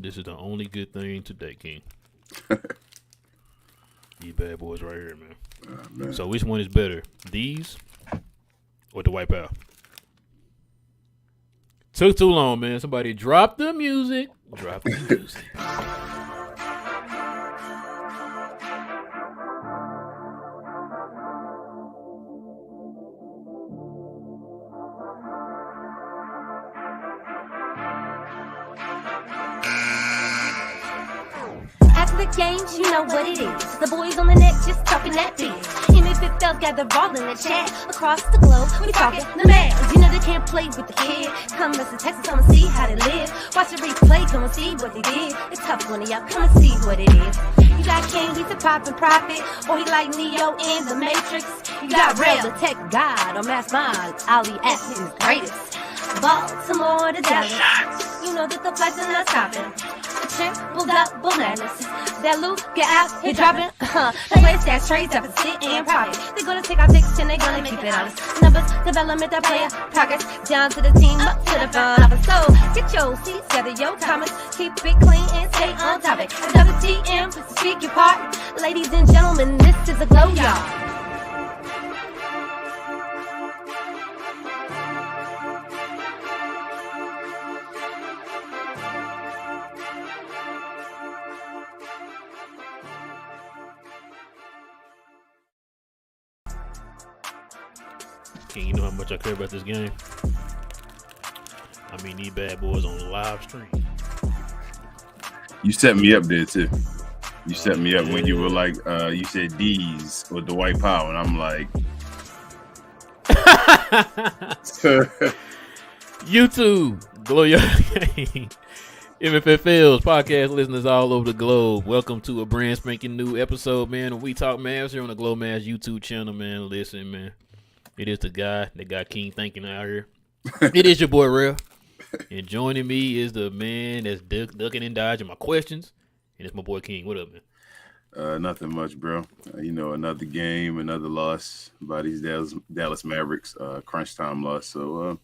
This is the only good thing today, King. These bad boys right here, man. So which one is better, these or the White Power? Took too long, man. Somebody drop the music. Drop the music. After the games, you know what it is. The boys on the net just talking that biz. And if it felt gather all in the chat across the globe, we talking the Mavs. You know they can't play with the kid. Come to Texas, come and see how they live. Watch the replay, come and see what they did. It's tough one of y'all, come and see what it is. You got King, he's a poppin' prophet, or he like Neo in the Matrix. You got Rail, the tech god, or Mass Mind, Ali X is greatest. Baltimore to Dallas, you know that the flights are not stopping. Triple double madness. That loot, get out, here dropping. The place that's trades up and sit and profit. They're gonna take our picks and they're gonna keep it honest. Numbers, development, the player, progress. Down to the team, up to the front. So get your seats, gather your comments. Keep it clean and stay on topic. WTM, speak your part. Ladies and gentlemen, this is a glow, y'all. King, you know how much I care about this game? I mean, these bad boys on the live stream. You set me up there, too. You set me up when you were like, you said D's with the White Power, and I'm like... YouTube, Glow Your Game. MFFLs, podcast listeners all over the globe. Welcome to a brand spanking new episode, man, of We Talk Mavs here on the Glow Mavs YouTube channel, man. Listen, man. It is the guy that got King thinking out here. It is your boy, Real. And joining me is the man that's ducking and dodging my questions. And it's my boy, King. What up, man? Nothing much, bro. Another game, another loss by these Dallas Mavericks. Crunch time loss. So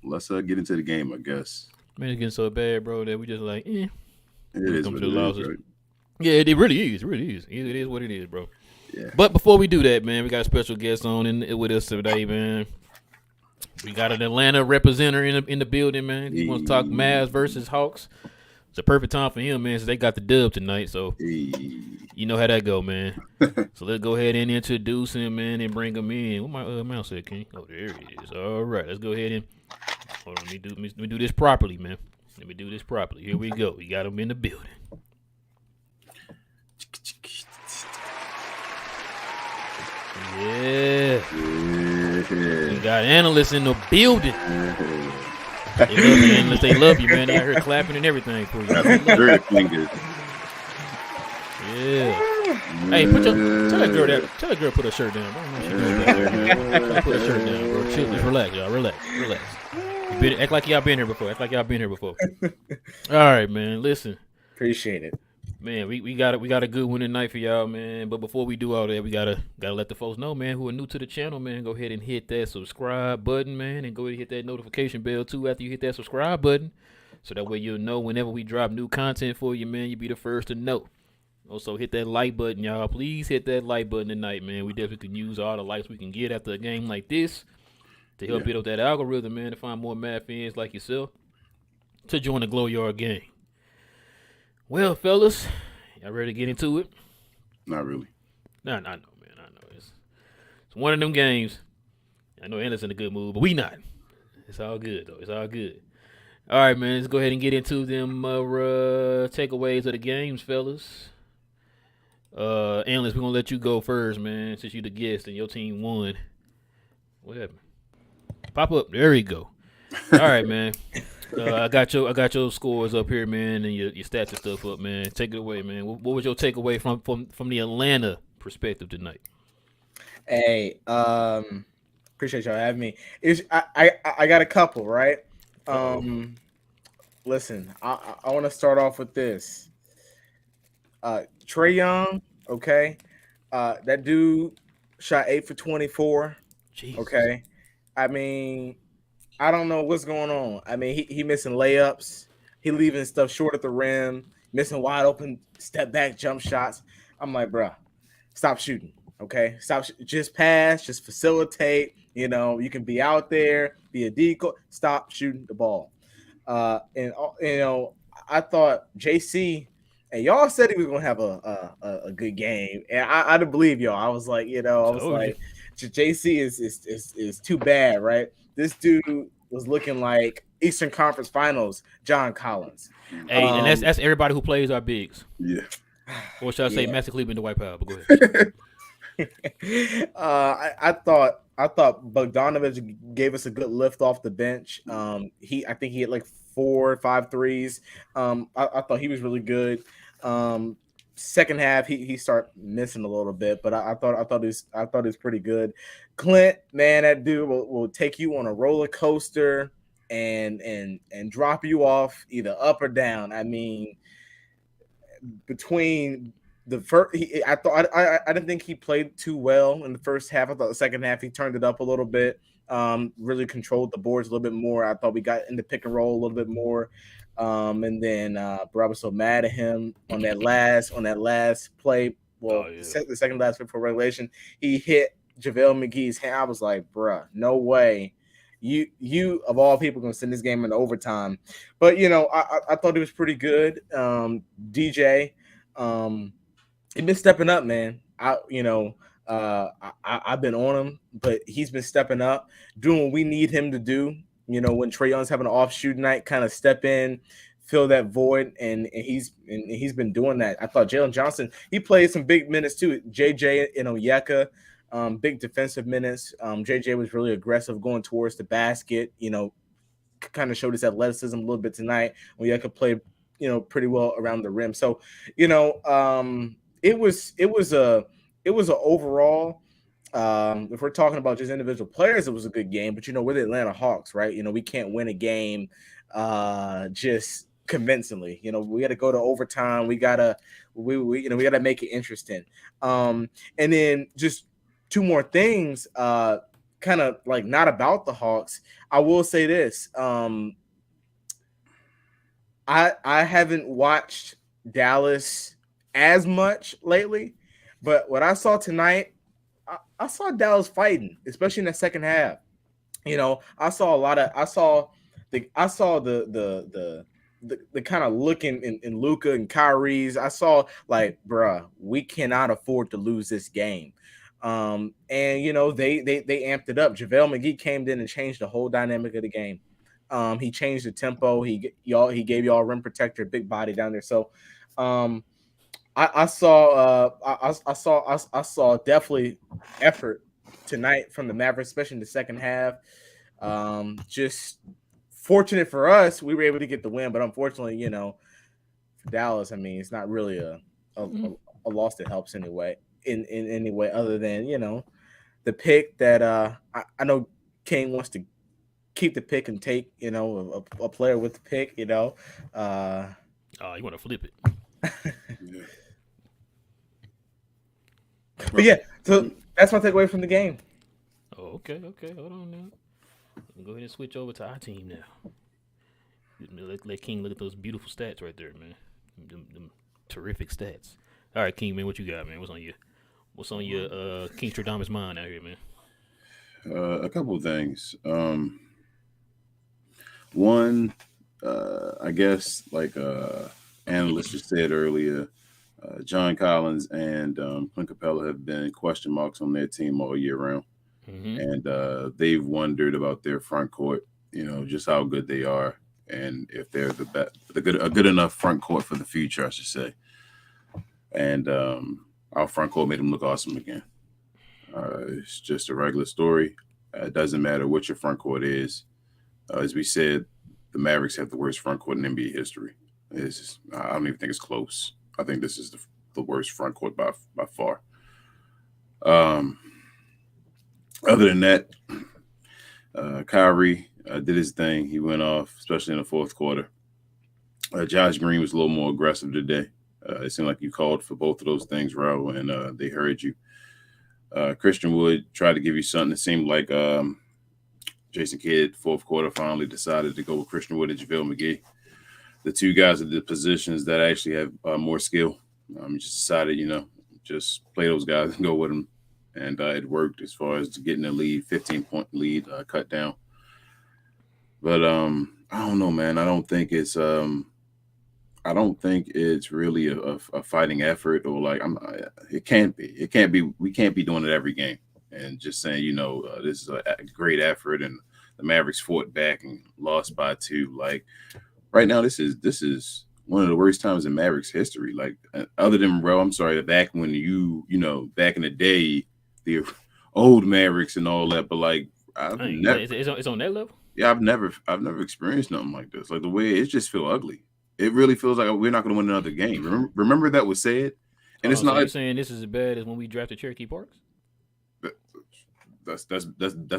let's get into the game, I guess. Man, it's getting so bad, bro, that we just like, It is what it is, right? Yeah, it really is. It really is. It is what it is, bro. Yeah. But before we do that, man, we got a special guest on with us today, man. We got an Atlanta representative in the building, man. He wants to talk Mavs versus Hawks. It's a perfect time for him, man, since they got the dub tonight. So you know how that go, man. So let's go ahead and introduce him, man, and bring him in. What my mouse said, King? Oh, there he is. All right, let's go ahead and hold on. Let me do this properly, man. Let me do this properly. Here we go. We got him in the building. Yeah. We got Analyst in the building. They love you, Analyst. They love you, man. They out here clapping and everything for you. Very fingers. Yeah. Hey, tell that girl put her shirt down. I don't know if she doing that. Put her shirt down, bro. Chill, just relax, y'all. Relax. Act like y'all been here before. All right, man. Listen. Appreciate it. Man, we got a good one tonight for y'all, man. But before we do all that, we gotta let the folks know, man, who are new to the channel, man. Go ahead and hit that subscribe button, man, and go ahead and hit that notification bell too after you hit that subscribe button, so that way you'll know whenever we drop new content for you, man. You'll be the first to know. Also, hit that like button, y'all. Please hit that like button tonight, man. We definitely can use all the likes we can get after a game like this to help build up that algorithm, man, to find more Mav fans like yourself to join the Glow Yard gang. Well, fellas, y'all ready to get into it? Not really. Nah, I know, man. I know. It's one of them games. I know Anderson in a good mood, but we not. It's all good, though. It's all good. All right, man. Let's go ahead and get into them takeaways of the games, fellas. Analyst, we're going to let you go first, man, since you the guest and your team won. What happened? Pop up. There you go. All right, man. I got your scores up here, man, and your stats and stuff up, man. Take it away, man. What was your takeaway from the Atlanta perspective tonight? Hey, appreciate y'all having me. I got a couple, right? Listen, I want to start off with this. Trae Young, okay? That dude shot 8 for 24. Jeez. Okay. I mean, I don't know what's going on. I mean, he missing layups. He leaving stuff short at the rim, missing wide open step back jump shots. I'm like, bruh, stop shooting. Okay, just pass, just facilitate. You can be out there, be a decoy. Stop shooting the ball. And I thought JC, and y'all said he was gonna have a good game, and I didn't believe y'all. I was like, JC is too bad, right? This dude was looking like Eastern Conference Finals John Collins. Hey, and that's everybody who plays our bigs. Yeah. Or should I say Master Cleveland, the White Power? But go ahead. I thought Bogdanovich gave us a good lift off the bench. I think he had like 4 or 5 threes. I thought he was really good. Second half he started missing a little bit, but I thought he was pretty good. Clint, man, that dude will take you on a roller coaster and drop you off either up or down. I mean, between the first, I didn't think he played too well in the first half. I thought the second half he turned it up a little bit, really controlled the boards a little bit more. I thought we got in the pick and roll a little bit more, and then bro, I was so mad at him on that last play. Well, the second last play for regulation, he hit JaVale McGee's hand. I was like, bruh, no way. You of all people gonna send this game into overtime, but I thought it was pretty good. DJ, he's been stepping up, man. I've been on him, but he's been stepping up, doing what we need him to do. When Trae Young's having an off shooting night, kind of step in, fill that void, and he's been doing that. I thought Jalen Johnson, he played some big minutes too. JJ and Onyeka. Big defensive minutes. JJ was really aggressive going towards the basket. Kind of showed his athleticism a little bit tonight. Onyeka played, pretty well around the rim. So, it was a overall. If we're talking about just individual players, it was a good game. But we're the Atlanta Hawks, right? We can't win a game just convincingly. We got to go to overtime. We gotta make it interesting. And then just 2 more things, kind of like not about the Hawks. I will say this. I haven't watched Dallas as much lately, but what I saw tonight, I saw Dallas fighting, especially in the second half. I saw the kind of look in Luka and Kyrie's. I saw like, bruh, we cannot afford to lose this game. And they amped it up. JaVale McGee came in and changed the whole dynamic of the game. He changed the tempo. He gave y'all a rim protector, big body down there. So, I saw definitely effort tonight from the Mavericks, especially in the second half. Just fortunate for us, we were able to get the win, but unfortunately, for Dallas, I mean, it's not really a loss that helps anyway. In any way other than the pick that I know King wants to keep the pick and take a player with the pick. You want to flip it. But yeah, so that's my takeaway from the game. Oh, okay, hold on now. Go ahead and switch over to our team now. Let King look at those beautiful stats right there, man. Them terrific stats. All right, King, man, what you got, man? What's on your King Stradamus mind out here, man? A couple of things. One, I guess, like Analyst just said earlier, John Collins and Clint Capella have been question marks on their team all year round. Mm-hmm. And they've wondered about their front court, just how good they are, and if they're a good enough front court for the future, I should say. And our front court made them look awesome again. It's just a regular story. It doesn't matter what your front court is. As we said, the Mavericks have the worst front court in NBA history. I don't even think it's close. I think this is the worst front court by far. Other than that, Kyrie did his thing. He went off, especially in the fourth quarter. Josh Green was a little more aggressive today. It seemed like you called for both of those things, Raul, and they heard you. Christian Wood tried to give you something. It seemed like Jason Kidd, fourth quarter, finally decided to go with Christian Wood and JaVale McGee. the two guys at the positions that actually have more skill. You just decided, just play those guys and go with them, and it worked as far as getting a lead, 15-point lead cut down. But I don't know, man. I don't think it's really a fighting effort, or like it can't be. It can't be. We can't be doing it every game and just saying, this is a great effort and the Mavericks fought back and lost by 2. Like right now, this is one of the worst times in Mavericks history. Like other than back when back in the day, the old Mavericks and all that. But like it's on that level. Yeah, I've never experienced nothing like this. Like the way it just feel ugly. It really feels like we're not going to win another game. Remember that was said, and it's not. You're saying this is as bad as when we drafted Cherokee Parks. That's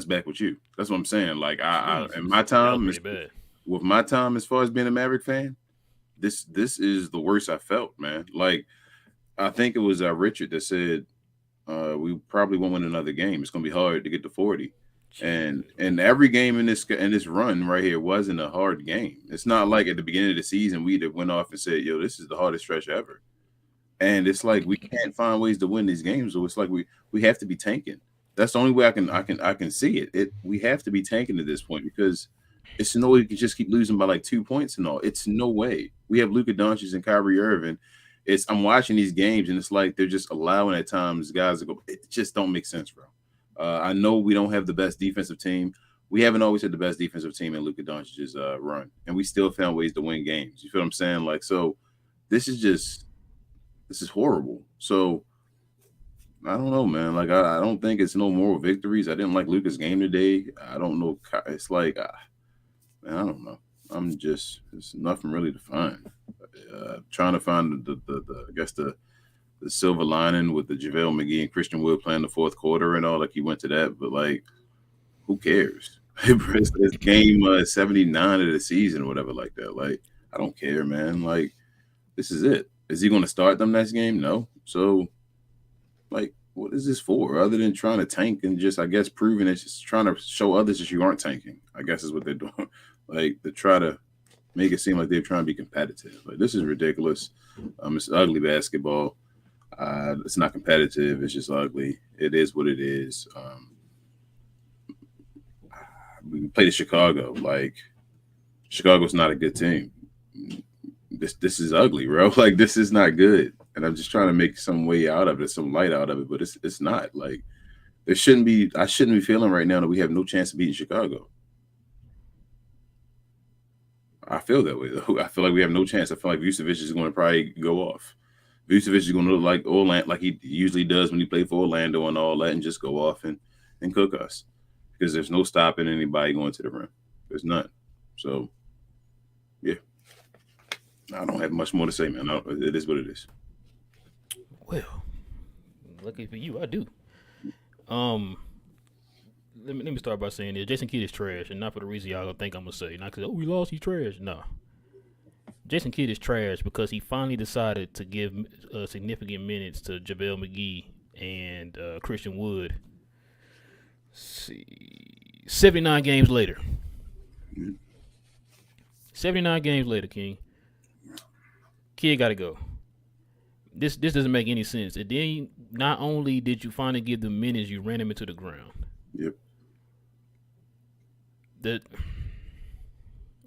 back with you. That's what I'm saying. Like I in my time, with my time as far as being a Maverick fan, this is the worst I felt, man. Like I think it was Richard that said we probably won't win another game. It's going to be hard to get to 40. And every game in this run right here wasn't a hard game. It's not like at the beginning of the season we went off and said, "Yo, this is the hardest stretch ever." And it's like we can't find ways to win these games, so it's like we have to be tanking. That's the only way I can see it. We have to be tanking at this point because it's no way we can just keep losing by like 2 points and all. It's no way. We have Luka Doncic and Kyrie Irving. I'm watching these games and it's like they're just allowing at times guys to go. It just don't make sense, bro. I know we don't have the best defensive team. We haven't always had the best defensive team in Luka Doncic's run, and we still found ways to win games. You feel what I'm saying? Like, so this is horrible. So I don't know, man. Like, I don't think it's no moral victories. I didn't like Luka's game today. I don't know. It's like, man, I don't know. There's nothing really to find. Trying to find I guess the silver lining with the JaVale McGee and Christian Wood playing the fourth quarter and all, like he went to that, but like, who cares? It's game 79 of the season or whatever like that. Like, I don't care, man. Like, this is it. Is he going to start them next game? No. So, like, what is this for? Other than trying to tank and just, I guess, proving it's just trying to show others that you aren't tanking, I guess is what they're doing. Like, to try to make it seem like they're trying to be competitive. Like, this is ridiculous. It's ugly basketball. It's not competitive. It's just ugly. It is what it is. We played Chicago. Like, Chicago's not a good team. This is ugly, bro. Like, this is not good. And I'm just trying to make some way out of it, some light out of it, but it's not. Like, I shouldn't be feeling right now that we have no chance of beating Chicago. I feel that way, though. I feel like we have no chance. I feel like Vucevic is going to probably go off. Vucevic is going to look like Orlando, like he usually does when he played for Orlando and all that, and just go off and cook us because there's no stopping anybody going to the rim. There's none. So, yeah, I don't have much more to say, man. It is what it is. Well, lucky for you, I do. Let me start by saying this: Jason Kidd is trash, and not for the reason y'all gonna think I'm gonna say. Not because we lost, he's trash. No. Jason Kidd is trash because he finally decided to give significant minutes to JaVale McGee and Christian Wood. Let's see, 79 games later. 79 games later, King. Kid got to go. This doesn't make any sense. And then not only did you finally give the minutes, you ran him into the ground. Yep.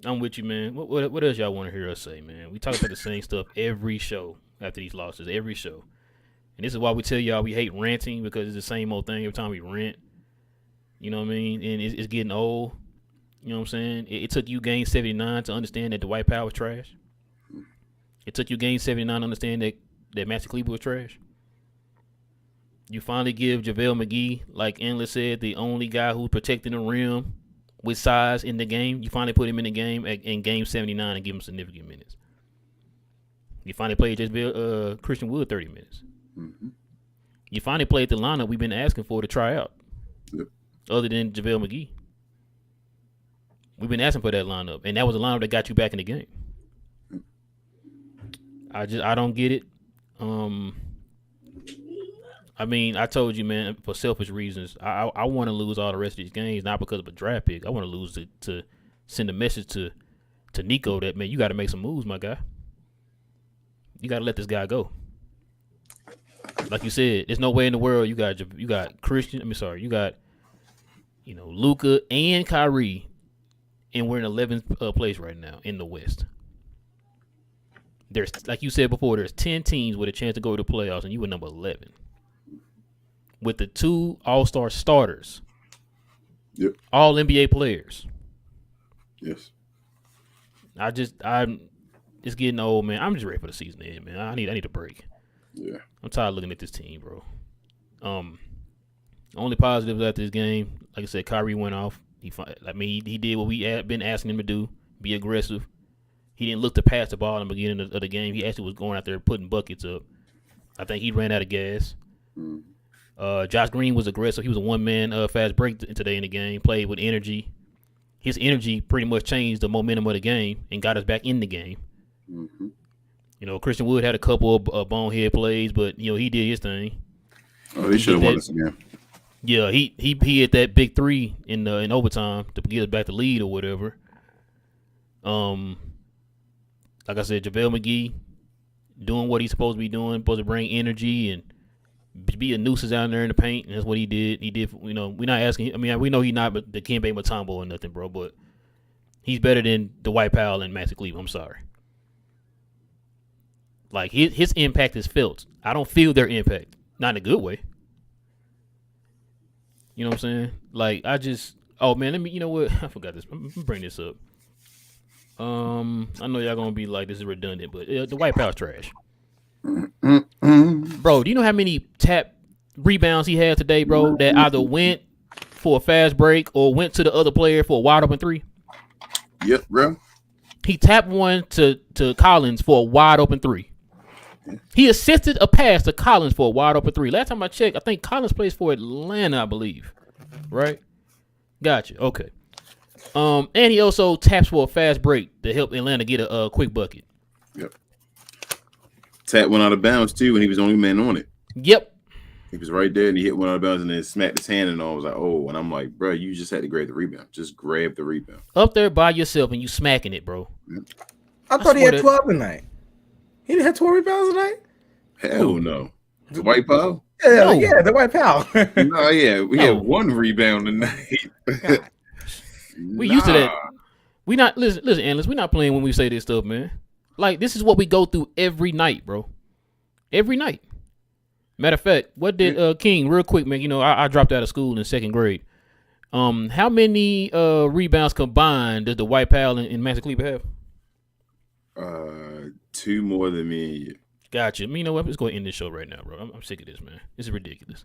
I'm with you, man. What else y'all want to hear us say, man? We talk about the same stuff every show after these losses, every show. And this is why we tell y'all we hate ranting, because it's the same old thing every time we rant. You know what I mean? And it's getting old. You know what I'm saying? It took you game 79 to understand that Dwight Powell was trash. It took you game 79 to understand that Maxi Kleber was trash. You finally give JaVale McGee, like Analyst said, the only guy who's protecting the rim with size in the game. You finally put him in the game in game 79 and give him significant minutes. You finally played Christian Wood 30 minutes. Mm-hmm. You finally played the lineup we've been asking for to try out. Yep. Other than JaVale McGee. We've been asking for that lineup, and that was a lineup that got you back in the game. I don't get it. I mean, I told you, man, for selfish reasons, I want to lose all the rest of these games, not because of a draft pick. I want to lose to send a message to to Nico that, man, you got to make some moves, my guy. You got to let this guy go. Like you said, there's no way in the world you got Christian. You got Luka and Kyrie, and we're in 11th place right now in the West. There's, like you said before, there's 10 teams with a chance to go to the playoffs, and you were number 11 with the 2 All-Star starters. Yep. All NBA players. Yes. It's getting old, man. I'm just ready for the season to end, man. I need a break. Yeah. I'm tired of looking at this team, bro. Only positives after this game, like I said, Kyrie went off. He did what we had been asking him to do, be aggressive. He didn't look to pass the ball in the beginning of the game. He actually was going out there putting buckets up. I think he ran out of gas. Josh Green was aggressive. He was a one-man fast break today in the game, played with energy. His energy pretty much changed the momentum of the game and got us back in the game. Christian Wood had a couple of bonehead plays, but he did his thing. Oh, he should have won this game. Yeah, he hit that big 3 in overtime to get us back the lead or whatever. Like I said, JaVale McGee doing what he's supposed to be doing, supposed to bring energy and be a nuisance down there in the paint, and that's what he did. He did, we're not asking. I mean, we know he's not the Kemba Mutombo or nothing, bro, but he's better than Dwight Powell and Maxi Kleber. I'm sorry. Like, his impact is felt. I don't feel their impact. Not in a good way. You know what I'm saying? Like, you know what? I forgot this. I'm gonna bring this up. I know y'all gonna be like, this is redundant, but the White Powell's trash. Bro, do you know how many tap rebounds he had today, bro, that either went for a fast break or went to the other player for a wide open 3? Yep, bro. He tapped one to Collins for a wide open 3. He assisted a pass to Collins for a wide open 3. Last time I checked, I think Collins plays for Atlanta, I believe. Right? Gotcha. Okay. And he also taps for a fast break to help Atlanta get a quick bucket. Yep. Tap went out of bounds too, and he was the only man on it. Yep. He was right there, and he hit one out of bounds, and then smacked his hand, and I was like, "Oh!" And I'm like, "Bro, you just had to grab the rebound. Just grab the rebound." Up there by yourself, and you smacking it, bro. Yep. I thought he had 12 tonight. He didn't have 12 rebounds tonight? Hell no. The White Powell? Yeah, the White Powell. No, yeah, we had 1 rebound tonight. We used to that. We not listen, Analyst. We're not playing when we say this stuff, man. Like, this is what we go through every night, bro. Every night. Matter of fact, what did King, real quick, man? I dropped out of school in 2nd grade. How many rebounds combined does the White Powell and Maxi Kleber have? 2 more than me and you. Gotcha. You know what? Let's go ahead and end this show right now, bro. I'm sick of this, man. This is ridiculous.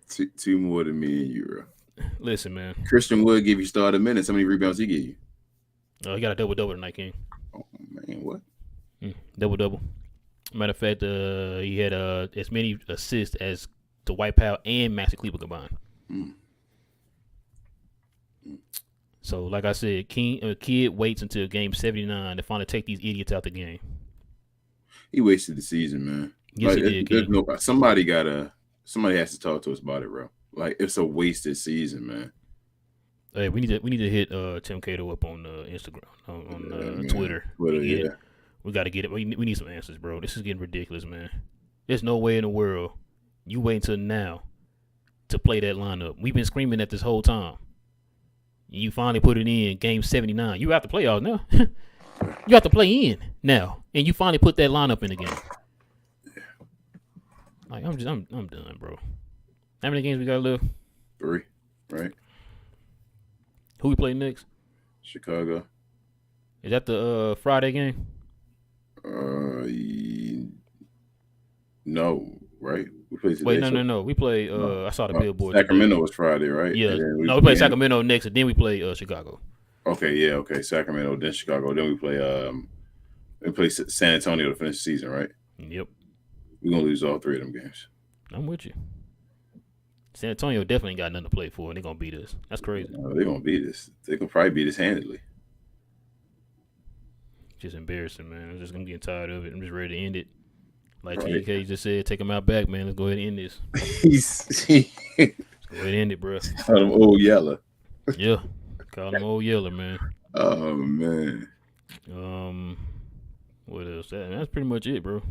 2 more than me and you, bro. Listen, man. Christian Wood give you started minutes. How many rebounds he give you? Oh, he got a double-double tonight, King. Oh, man, what? Double-double. Matter of fact, he had as many assists as the White Powell and Maxi Kleber combined. So, like I said, Kid waits until game 79 to finally take these idiots out the game. He wasted the season, man. Yes, he did. Somebody has to talk to us about it, bro. Like, it's a wasted season, man. Hey, we need to hit Tim Cato up on Instagram, on Twitter. Yeah. We got to get it. We need some answers, bro. This is getting ridiculous, man. There's no way in the world you wait until now to play that lineup. We've been screaming at this whole time. You finally put it in game 79. You have to play all now. You have to play in now, and you finally put that lineup in the game. Like, I'm done, bro. How many games we got left? 3, right? Who we play next? Chicago. Is that the Friday game? No, right? We play today. Wait, no. We play. I saw the billboard. Sacramento today. Was Friday, right? Yeah. We play Sacramento next, and then we play Chicago. Okay, yeah, okay. Sacramento, then Chicago, then we play San Antonio to finish the season, right? Yep. We're gonna lose all 3 of them games. I'm with you. San Antonio definitely ain't got nothing to play for, and they're gonna beat us. That's crazy. They're gonna beat us. They can probably beat us handedly. Just embarrassing, man. I'm just gonna get tired of it. I'm just ready to end it. Like Right. TK just said, take them out back, man. Let's go ahead and end this. Let's go ahead and end it, bro. Call him Old Yeller. Yeah. Call him Old Yeller, man. Oh, man. What else? That's pretty much it, bro.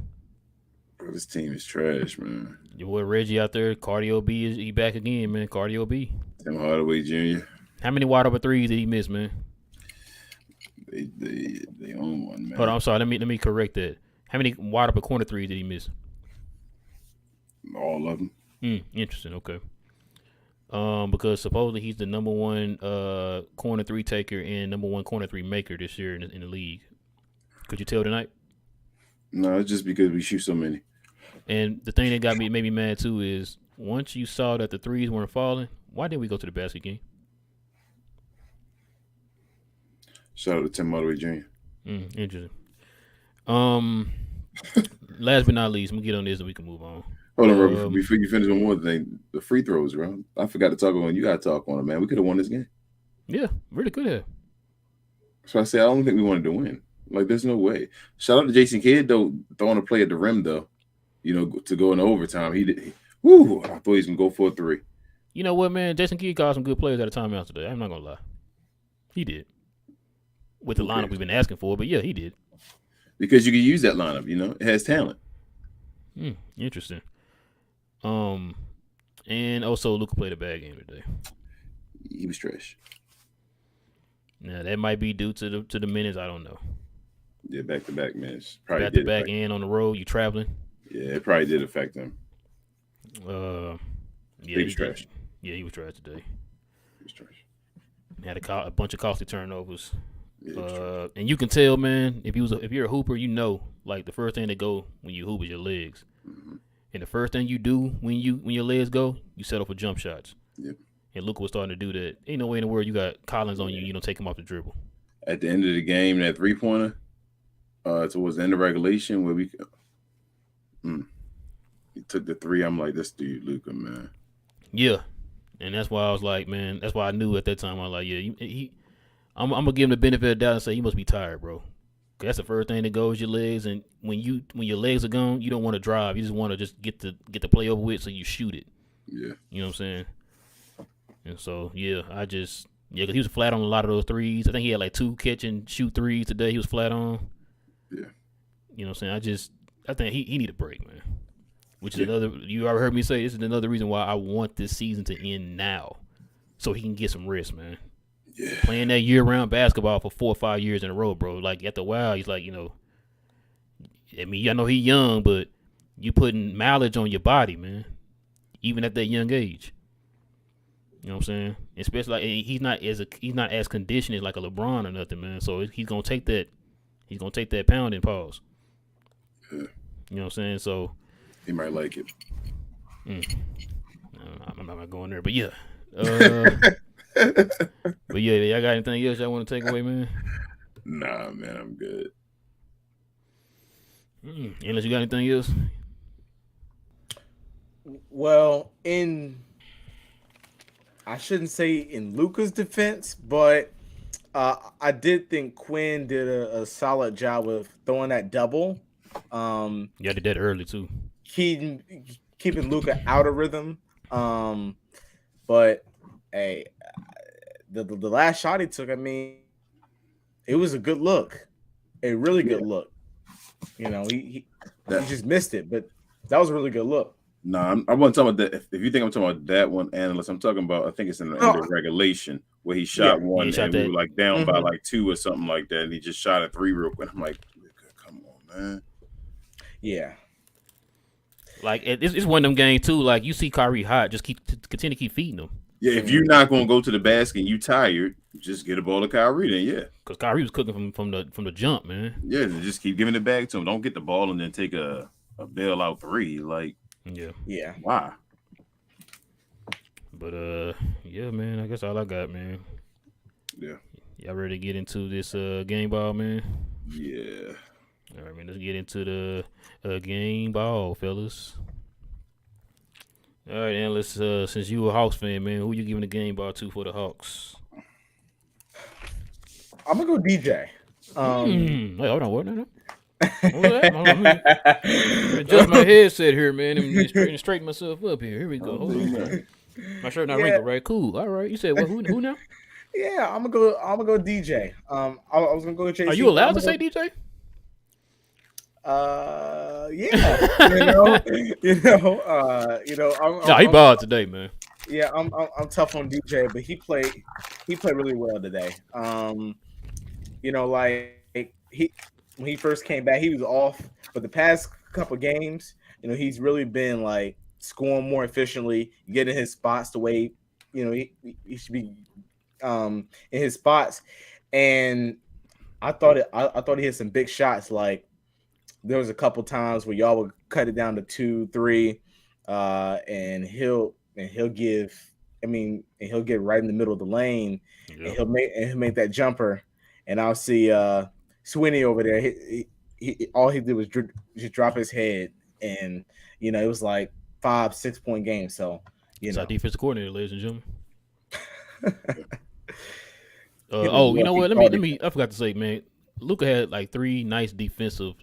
Bro, this team is trash, man. Your boy Reggie out there, Cardio B he back again, man. Cardio B. Tim Hardaway Jr. How many wide open threes did he miss, man? They own one, man. Hold on, I'm sorry. Let me correct that. How many wide open corner threes did he miss? All of them. Interesting. Okay. Because supposedly he's the number one corner three taker and number one corner three maker this year in the league. Could you tell tonight? No, it's just because we shoot so many. And the thing that made me mad too is once you saw that the threes weren't falling, why didn't we go to the basket game? Shout out to Tim Hardaway Jr. Interesting. Last but not least, I'm gonna get on this and we can move on. Hold on, bro. Before you finish one more thing, the free throws, bro. I forgot to talk on. You got to talk on it, man. We could have won this game. Yeah, really could have. So I said I don't think we wanted to win. Like, there's no way. Shout out to Jason Kidd though, throwing a play at the rim though. You know, to go into overtime. I thought he was gonna go for a 3. You know what, man? Jason Kidd called some good players at a timeout today. I'm not gonna lie. He did. With the lineup we've been asking for, but yeah, he did. Because you can use that lineup, you know, it has talent. Interesting. And also Luka played a bad game today. He was trash. Now that might be due to the minutes. I don't know. Yeah, back to back, man. Back to back and on the road, you traveling. Yeah, it probably did affect him. Yeah, he was trash. Yeah, he was trash today. He was trash. Had a bunch of costly turnovers. Yeah, and you can tell, man, if you're a hooper, you know, like the first thing that go when you hoop is your legs. Mm-hmm. And the first thing you do when your legs go, you settle for jump shots. Yep. And Luka was starting to do that. Ain't no way in the world you got Collins on you don't take him off the dribble. At the end of the game, that 3-pointer, towards the end of regulation, where he took the 3. I'm like, this dude, Luka, man. Yeah. And that's why I was like, man, that's why I knew at that time, I was like, yeah, I'm going to give him the benefit of the doubt and say, he must be tired, bro. Cause that's the first thing that goes, your legs. And when your legs are gone, you don't want to drive. You just want to just get the play over with so you shoot it. Yeah. You know what I'm saying? And so, yeah, because he was flat on a lot of those threes. I think he had like 2 catch and shoot threes today he was flat on. Yeah. You know what I'm saying? I think he need a break, man. Which is another, you already heard me say, this is another reason why I want this season to end now. So he can get some rest, man. Yeah. Playing that year-round basketball for 4 or 5 years in a row, bro. Like, after a while, he's like, you know, I mean, I know he's young, but you putting mileage on your body, man. Even at that young age. You know what I'm saying? Especially, like, he's not as conditioned as like a LeBron or nothing, man. So he's gonna take that pounding pause. Yeah. You know what I'm saying? So he might like it. I'm not going there, but yeah. But yeah, y'all got anything else y'all want to take away, man? Nah, man, I'm good. Unless you got anything else? Well, I shouldn't say in Luka's defense, but I did think Quinn did a solid job with throwing that double. Yeah, did that early too. Keeping Luka out of rhythm. But hey, the last shot he took, I mean, it was a good look, a really good look. You know, he just missed it, but that was a really good look. Nah, I wasn't talking about that. If you think I'm talking about that one, Analyst, I'm talking about, I think it's in the end of regulation where he shot one and we were like down by like 2 or something like that, and he just shot a 3 real quick. I'm like, come on, man. Yeah. Like, it's one of them games too. Like, you see Kyrie hot, just continue to keep feeding him. Yeah, if you're not gonna go to the basket and you tired, just get a ball to Kyrie then, yeah. Because Kyrie was cooking from the jump, man. Yeah, just keep giving it back to him. Don't get the ball and then take a bailout 3. Like, yeah. Why? But yeah, man. I guess all I got, man. Yeah. Y'all ready to get into this game ball, man? Yeah. All right, man. Let's get into the game ball, fellas. All right, Analyst. Since you a Hawks fan, man, who you giving the game ball to for the Hawks? I'm gonna go DJ. Wait, hold on, what? No. What was that? Hold on, let me adjust my headset here, man, and straighten myself up here. Here we go. Hold on. My shirt not wrinkled, right? Cool. All right. You said what? Who now? Yeah, I'm gonna go DJ. I was gonna go with JC. Are you allowed to say DJ? Yeah, No, he balled today, man. yeah, I'm tough on DJ, but he played really well today. Like he when he first came back, he was off, but the past couple games, he's really been like scoring more efficiently, getting his spots the way he should be in his spots. And I thought he had some big shots. Like there was a couple times where y'all would cut it down to 2, 3, and he'll give. And he'll get right in the middle of the lane, and he'll make that jumper. And I'll see Sweeney over there. He all he did was just drop his head, and it was like 5-6 point game. So It's our defensive coordinator, ladies and gentlemen. was You know what? lucky. Let me. I forgot to say, man. Luka had like 3 nice defensive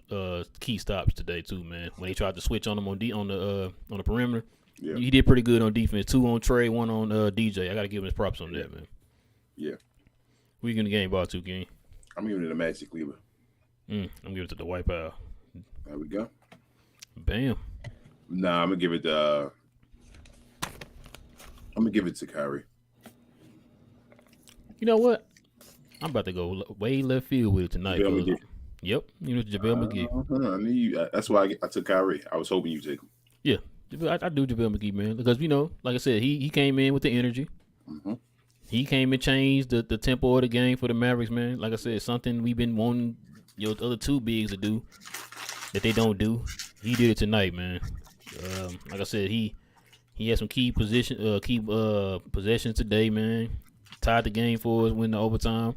key stops today too, man. When they tried to switch on him on the perimeter, he did pretty good on defense. 2 on Trey, 1 on DJ. I got to give him his props on that, man. Yeah. Who you giving the game ball to, King? I'm giving it to Maxi Kleber. I'm giving it to the White Pal. There we go. Bam. Nah, I'm gonna give it to Kyrie. You know what? I'm about to go way left field with it tonight. JaVale McGee. Yep. JaVale McGee. I knew you. That's why I took Kyrie. I was hoping you take him. Yeah. I do JaVale McGee, man. Because, like I said, he came in with the energy. Mm-hmm. He came and changed the tempo of the game for the Mavericks, man. Like I said, something we've been wanting your other 2 bigs to do that they don't do. He did it tonight, man. Like I said, he had some key possessions today, man. Tied the game for us, win the overtime.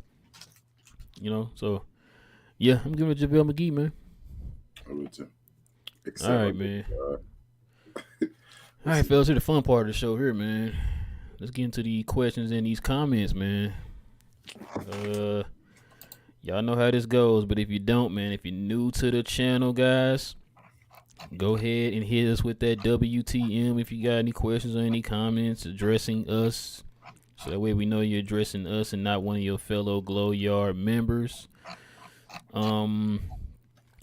So yeah, I'm giving it to JaVale McGee, man. I would too. All right, man. All right, fellas, here's the fun part of the show here, man. Let's get into the questions and these comments, man. Y'all know how this goes, but if you don't, man, if you're new to the channel, guys, go ahead and hit us with that WTM if you got any questions or any comments addressing us. So that way we know you're addressing us and not one of your fellow Glow Yard members.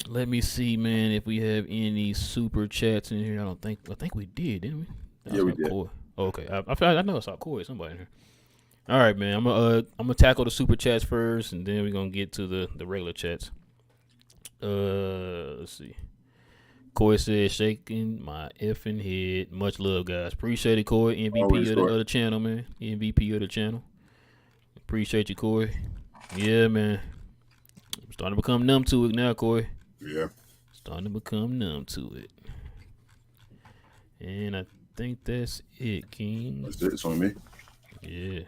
Let me see, man, if we have any super chats in here. I think we did, didn't we? Yeah, we did. Oh, okay. I know I saw Corey, somebody in here. All right, man. I'm gonna tackle the super chats first, and then we're gonna get to the regular chats. Let's see. Corey says, shaking my effing head. Much love, guys. Appreciate it, Corey. MVP of the channel, man. MVP of the channel. Appreciate you, Corey. Yeah, man. I'm starting to become numb to it now, Corey. Yeah. Starting to become numb to it. And I think that's it, King. That's it. It's on me. Yeah.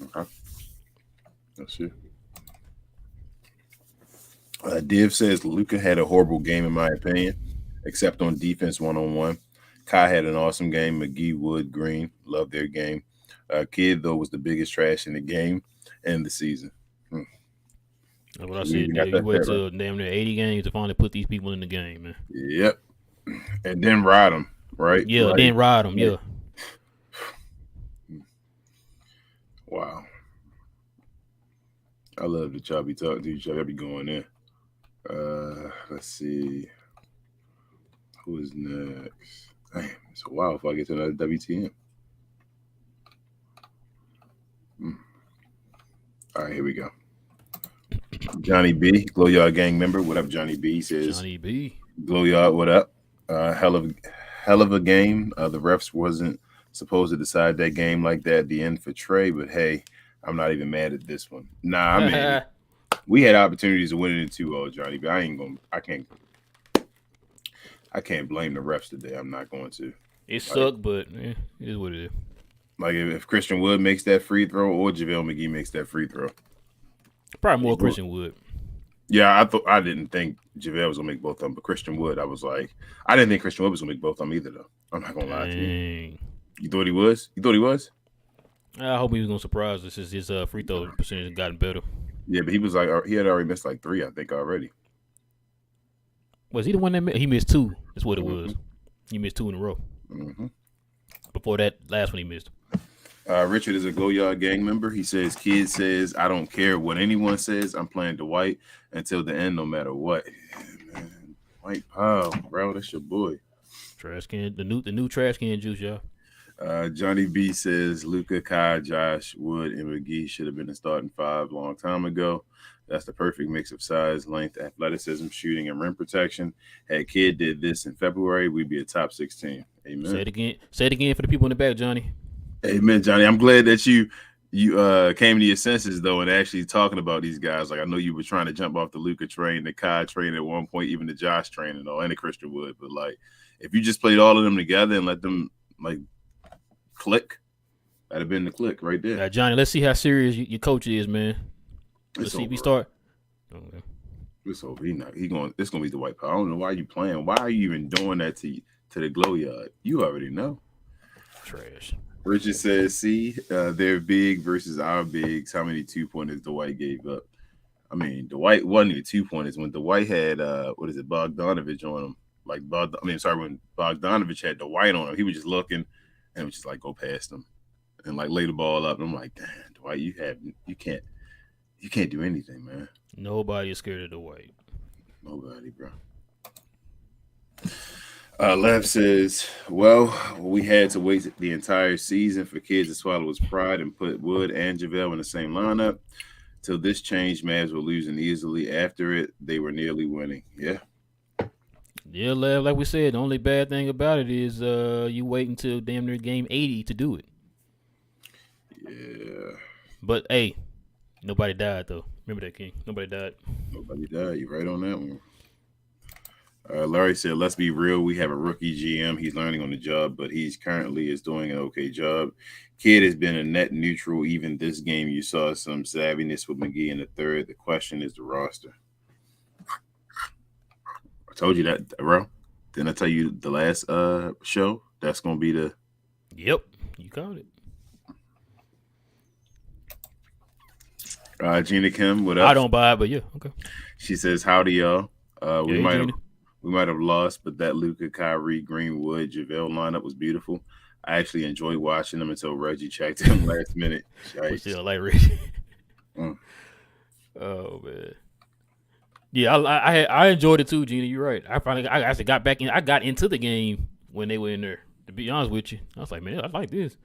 Okay. That's it. Div says Luka had a horrible game in my opinion, except on defense 1-on-1. Kai had an awesome game. McGee, Wood, Green, loved their game. Kid, though, was the biggest trash in the game and the season. That's what I said. You wait till damn near 80 games to finally put these people in the game, man. Yep. And then ride them, right? Yeah, like, then ride them, yeah. Wow. I love the choppy talk to each other. I be going there. Let's see. Who is next? Damn, it's a while before I get to another WTM. All right, here we go. Johnny B, Glow Yard gang member. What up, Johnny B? He says, Johnny B. Glow Yard, what up? Hell of a game. The refs wasn't supposed to decide that game like that at the end for Trey, but hey, I'm not even mad at this one. Nah, I mean, we had opportunities to win it in 2-0, Johnny, but I can't blame the refs today. I'm not going to. It sucked, but it is what it is. Like if Christian Wood makes that free throw or JaVale McGee makes that free throw. Probably more Christian Wood. Yeah, I didn't think JaVale was gonna make both of them, but Christian Wood, I was like, I didn't think Christian Wood was gonna make both of them either, though. I'm not gonna lie to you. You thought he was? You thought he was? I hope he was gonna surprise us. His free throw percentage has gotten better. Yeah, but he was like, he had already missed like 3, I think, already. Was he the one that he missed 2? That's what it was. He missed 2 in a row. Mm-hmm. Before that last one he missed. Richard is a Go Yard gang member. He says, "Kid says I don't care what anyone says. I'm playing Dwight until the end, no matter what." Yeah, man. Dwight Powell, bro, that's your boy. Trash can, the new trash can juice, y'all. Johnny B says Luka, Kai, Josh, Wood, and McGee should have been the starting five a long time ago. That's the perfect mix of size, length, athleticism, shooting, and rim protection. Had Kid did this in February, we'd be a top 16. Amen. Say it again. Say it again for the people in the back, Johnny. Amen, Johnny. I'm glad that you came to your senses though and actually talking about these guys. Like I know you were trying to jump off the Luka train, the Kai train at one point, even the Josh train and all, and the Christian Wood. But like, if you just played all of them together and let them like click, that'd have been the click right there. Johnny, let's see how serious your coach is, man. Let's see if we start. Okay. It's over. It's gonna be the White Power. I don't know why you playing. Why are you even doing that to the glow yard? You already know. Trash. Richard says, "See, they're big versus our bigs. How many 2-pointers Dwight gave up? I mean, Dwight wasn't even 2-pointers when Dwight had Bogdanovich on him. When Bogdanovich had Dwight on him, he was just looking and was just like go past him and like lay the ball up. And I'm like, damn, Dwight, you can't do anything, man. Nobody is scared of Dwight. Nobody, bro." Lev says, "Well, we had to wait the entire season for Kids to swallow his pride and put Wood and JaVale in the same lineup. Till this change, Mavs were losing easily. After it, they were nearly winning." Yeah. Yeah, Lev, like we said, the only bad thing about it is you wait until damn near game 80 to do it. Yeah. But, hey, nobody died, though. Remember that, King. Nobody died. Nobody died. You're right on that one. Larry said, "Let's be real. We have a rookie GM. He's learning on the job, but he's currently is doing an okay job. Kid has been a net neutral. Even this game, you saw some savviness with McGee in the third. The question is the roster." I told you that, bro. Didn't I tell you the last show? That's going to be the... Yep. You called it. Gina Kim, what up? I don't buy it, but yeah, okay. She says, "Howdy, y'all. We Gina. might have lost, but that Luka, Kyrie, Greenwood, JaVale lineup was beautiful. I actually enjoyed watching them until Reggie checked him last minute." We still like Reggie. Mm. Oh man. Yeah, I enjoyed it too, Gina. You're right. I actually got back in. I got into the game when they were in there. To be honest with you, I was like, man, I like this.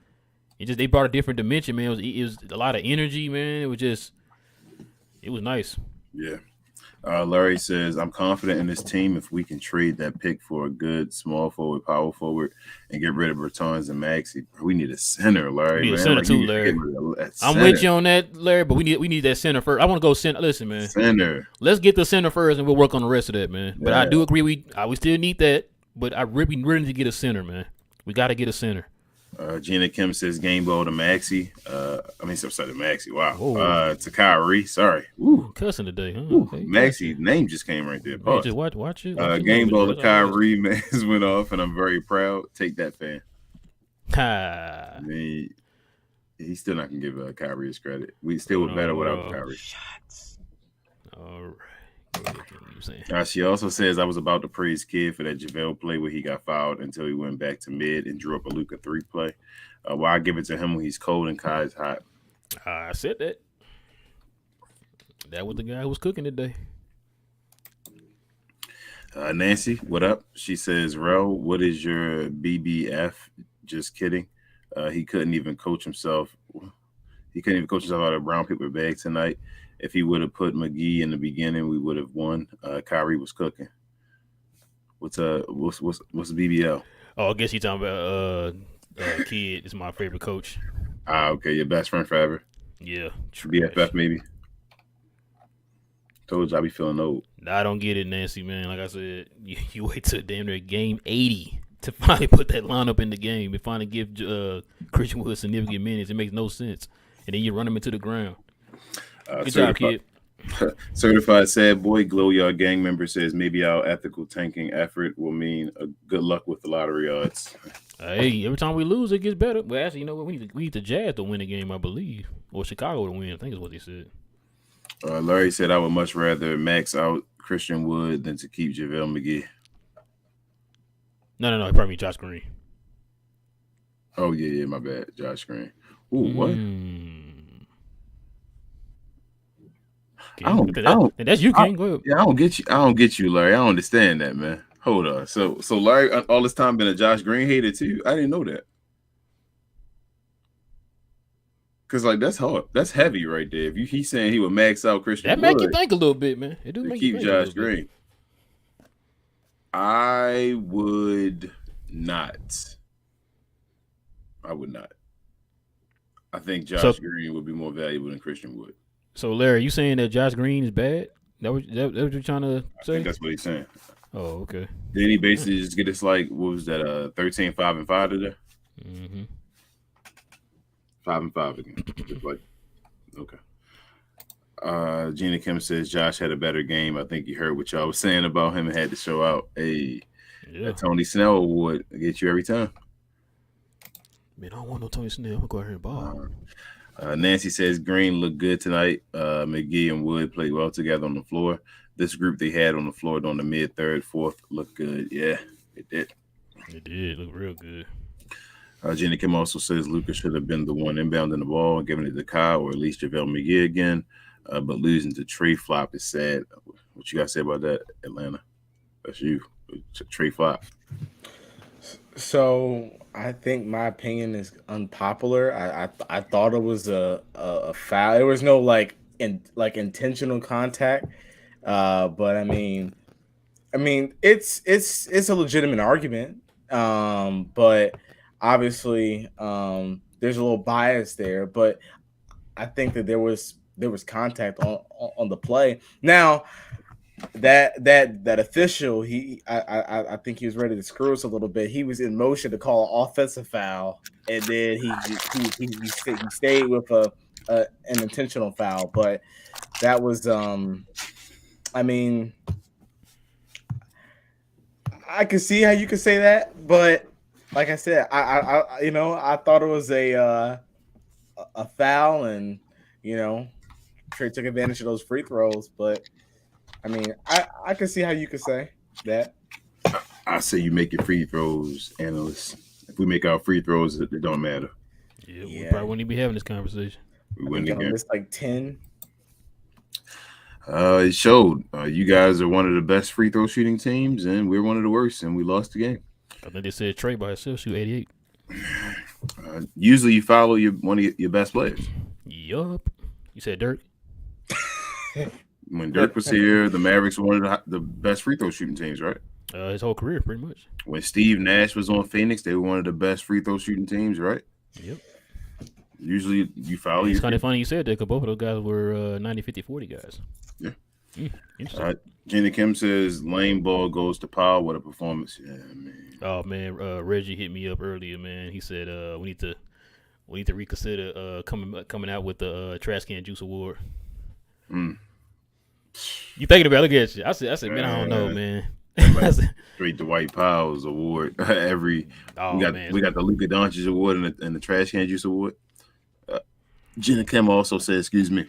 They brought a different dimension, man. It was a lot of energy, man. It was nice. Yeah. Larry says, "I'm confident in this team if we can trade that pick for a good small forward, power forward, and get rid of Bertans and Maxey. We need a center, Larry. We need a center too, Larry. I'm with you on that, Larry, but we need that center first. I want to go center. Listen, man. Center. Let's get the center first, and we'll work on the rest of that, man. But Yeah. I do agree we still need that, but I really need to get a center, man. We got to get a center. Gina Kim says, "Game ball to Maxey. To Maxey. Wow. Whoa. To Kyrie. Sorry. Ooh, cussing today, huh? Okay. Maxey name just came right there. Man, just watch it. Game ball to Kyrie. Mans went off, and I'm very proud. Take that, fan." Ha. I mean, he's still not gonna give Kyrie his credit. We still were better without Kyrie. All right. You saying? She also says, "I was about to praise Kid for that JaVale play where he got fouled until he went back to mid and drew up a Luka 3 play. Why give it to him when he's cold and Kai's hot?" I said that. That was the guy who was cooking today. Nancy, what up? She says, "Ro, what is your BBF? Just kidding. He couldn't even coach himself. He couldn't even coach himself out of a brown paper bag tonight. If he would have put McGee in the beginning, we would have won. Kyrie was cooking." What's BBL? Oh, I guess you're talking about Kid is my favorite coach. Okay, your best friend forever. Yeah. BFF maybe. Told you I be feeling old. I don't get it, Nancy, man. Like I said, you wait till damn near game 80 to finally put that lineup in the game and finally give Christian Wood significant minutes. It makes no sense. And then you run him into the ground. Good job, Kid. Certified sad boy glow yard gang member says, "Maybe our ethical tanking effort will mean good luck with the lottery odds." Hey, every time we lose, it gets better. Well, actually, you know what? We need the Jazz to win the game, I believe, or Chicago to win. I think is what they said. Larry said, "I would much rather max out Christian Wood than to keep JaVale McGee." No. Probably Josh Green. Oh yeah, my bad, Josh Green. Ooh, what? That's you, King. Go ahead. Yeah, I don't get you. I don't get you, Larry. I don't understand that, man. Hold on. So Larry, all this time been a Josh Green hater too. I didn't know that. Cause like that's hard. That's heavy right there. If he's saying he would max out Christian, That make you think a little bit, man. It do to make you keep think Josh a little Green. bit. I would not. I would not. I think Josh Green would be more valuable than Christian Wood. So Larry, you saying that Josh Green is bad? That what you're trying to say? I think that's what he's saying. Oh, okay. Then he basically just get us like, what was that? 13, 5, and 5 today. 5 and 5 again. Just like, okay. Gina Kim says Josh had a better game. I think you heard what y'all was saying about him and had to show out a Tony Snell award. Get you every time. Man, I don't want no Tony Snell. I'm gonna go out here and ball. Nancy says Green looked good tonight. McGee and Wood played well together on the floor. This group they had on the floor on the mid, third, fourth looked good. Yeah, it did. It did look real good. Jenny Kim also says Lucas should have been the one inbounding the ball and giving it to Kyle or at least JaVale McGee again. But losing to Trey Flop is sad. What you got to say about that, Atlanta? That's you, Trey Flop. So I think my opinion is unpopular. I thought it was a foul. There was no intentional contact. But I mean it's a legitimate argument. But obviously there's a little bias there. But I think that there was contact on the play. Now that official, I think he was ready to screw us a little bit. He was in motion to call an offensive foul, and then he stayed with an intentional foul. But that was I mean, I can see how you could say that, but like I said, I thought it was a foul, and Trey took advantage of those free throws, but. I mean, I can see how you could say that. I say you make your free throws, Analyst. If we make our free throws, it don't matter. Yeah, we probably wouldn't even be having this conversation. We wouldn't again. It's like 10. It showed. You guys are one of the best free throw shooting teams, and we're one of the worst, and we lost the game. I think they said Trey by himself shoot 88. Usually you follow one of your best players. Yup. You said Dirk? When Dirk was here, the Mavericks were one of the best free throw shooting teams, right? His whole career, pretty much. When Steve Nash was on Phoenix, they were one of the best free throw shooting teams, right? Yep. Usually you follow. It's kind of funny you said that because both of those guys were 90, 50, 40 guys. Yeah. Interesting. Jenny Kim says lane ball goes to Powell. What a performance! Yeah, man. Oh man, Reggie hit me up earlier, man. He said we need to reconsider coming out with the Trash Can Juice Award. You thinking about it? Look at you. I said, man, I don't know, man. Straight Dwight Powell's award. We got the Luka Doncic award and the Trash Can Juice award. Jenna Kim also said, excuse me.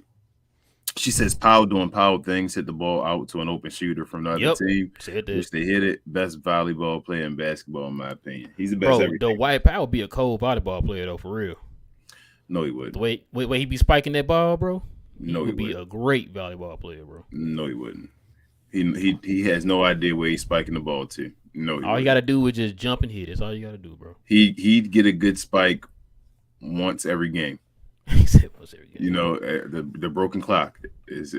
She says Powell doing Powell things, hit the ball out to an open shooter from the other team. Which they hit it. Best volleyball player in basketball, in my opinion. He's the best. Bro, Dwight Powell be a cold volleyball player though, for real. No, he wouldn't. The way he be spiking that ball, bro. He would be a great volleyball player, bro. No, he wouldn't. He has no idea where he's spiking the ball to. No, all you got to do is just jump and hit. That's all you got to do, bro. He'd get a good spike once every game. He said once every game. The broken clock is.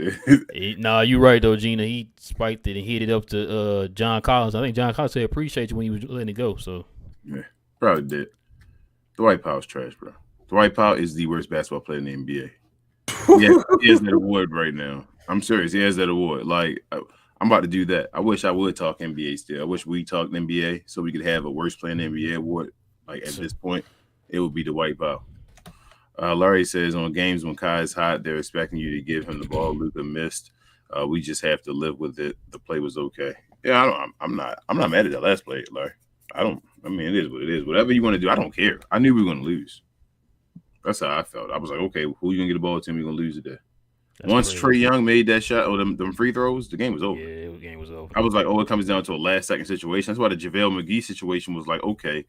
Nah, you're right though, Gina. He spiked it and hit it up to John Collins. I think John Collins said appreciate you when he was letting it go. So yeah, probably did. Dwight Powell's trash, bro. Dwight Powell is the worst basketball player in the NBA. Yeah, he has that award right now. I'm serious. He has that award. Like, I'm about to do that. I wish I would talk NBA still. I wish we talked NBA so we could have a worst player in the NBA award. Like, at this point, it would be the Dwight Powell. Larry says, on games when Kai is hot, they're expecting you to give him the ball. Luka missed. We just have to live with it. The play was okay. Yeah, I'm not mad at that last play, Larry. It is what it is. Whatever you want to do, I don't care. I knew we were going to lose. That's how I felt. I was like, okay, who you going to get the ball to? We're going to lose it there. Once Trae Young made that shot or them free throws, the game was over. Yeah, the game was over. I was like, it comes down to a last-second situation. That's why the JaVale McGee situation was like, okay,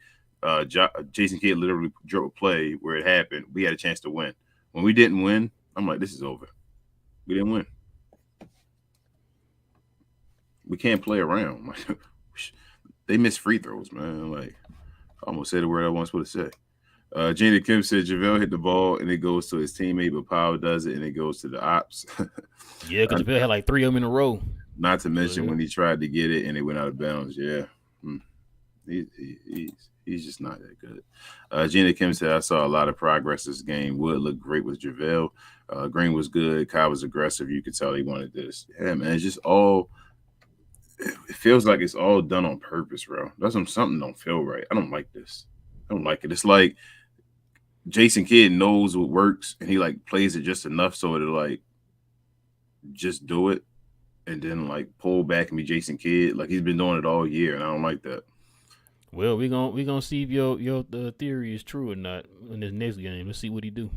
Jason Kidd literally drove a play where it happened. We had a chance to win. When we didn't win, I'm like, this is over. We didn't win. We can't play around. They miss free throws, man. Like, I almost said the word I wasn't supposed to say. Gina Kim said JaVale hit the ball and it goes to his teammate, but Powell does it and it goes to the ops. Yeah, because JaVale had like 3 of them in a row. Not to mention when he tried to get it and it went out of bounds. Yeah. He's just not that good. Gina Kim said, I saw a lot of progress this game. Wood looked great with JaVale. Green was good. Kyle was aggressive. You could tell he wanted this. Yeah, man, it's just all – it feels like it's all done on purpose, bro. That's something don't feel right. I don't like this. I don't like it. It's like Jason Kidd knows what works and he like plays it just enough so it'll like just do it and then like pull back and be Jason Kidd. Like he's been doing it all year and I don't like that. Well, we gonna see if your theory is true or not in this next game. Let's see what he do.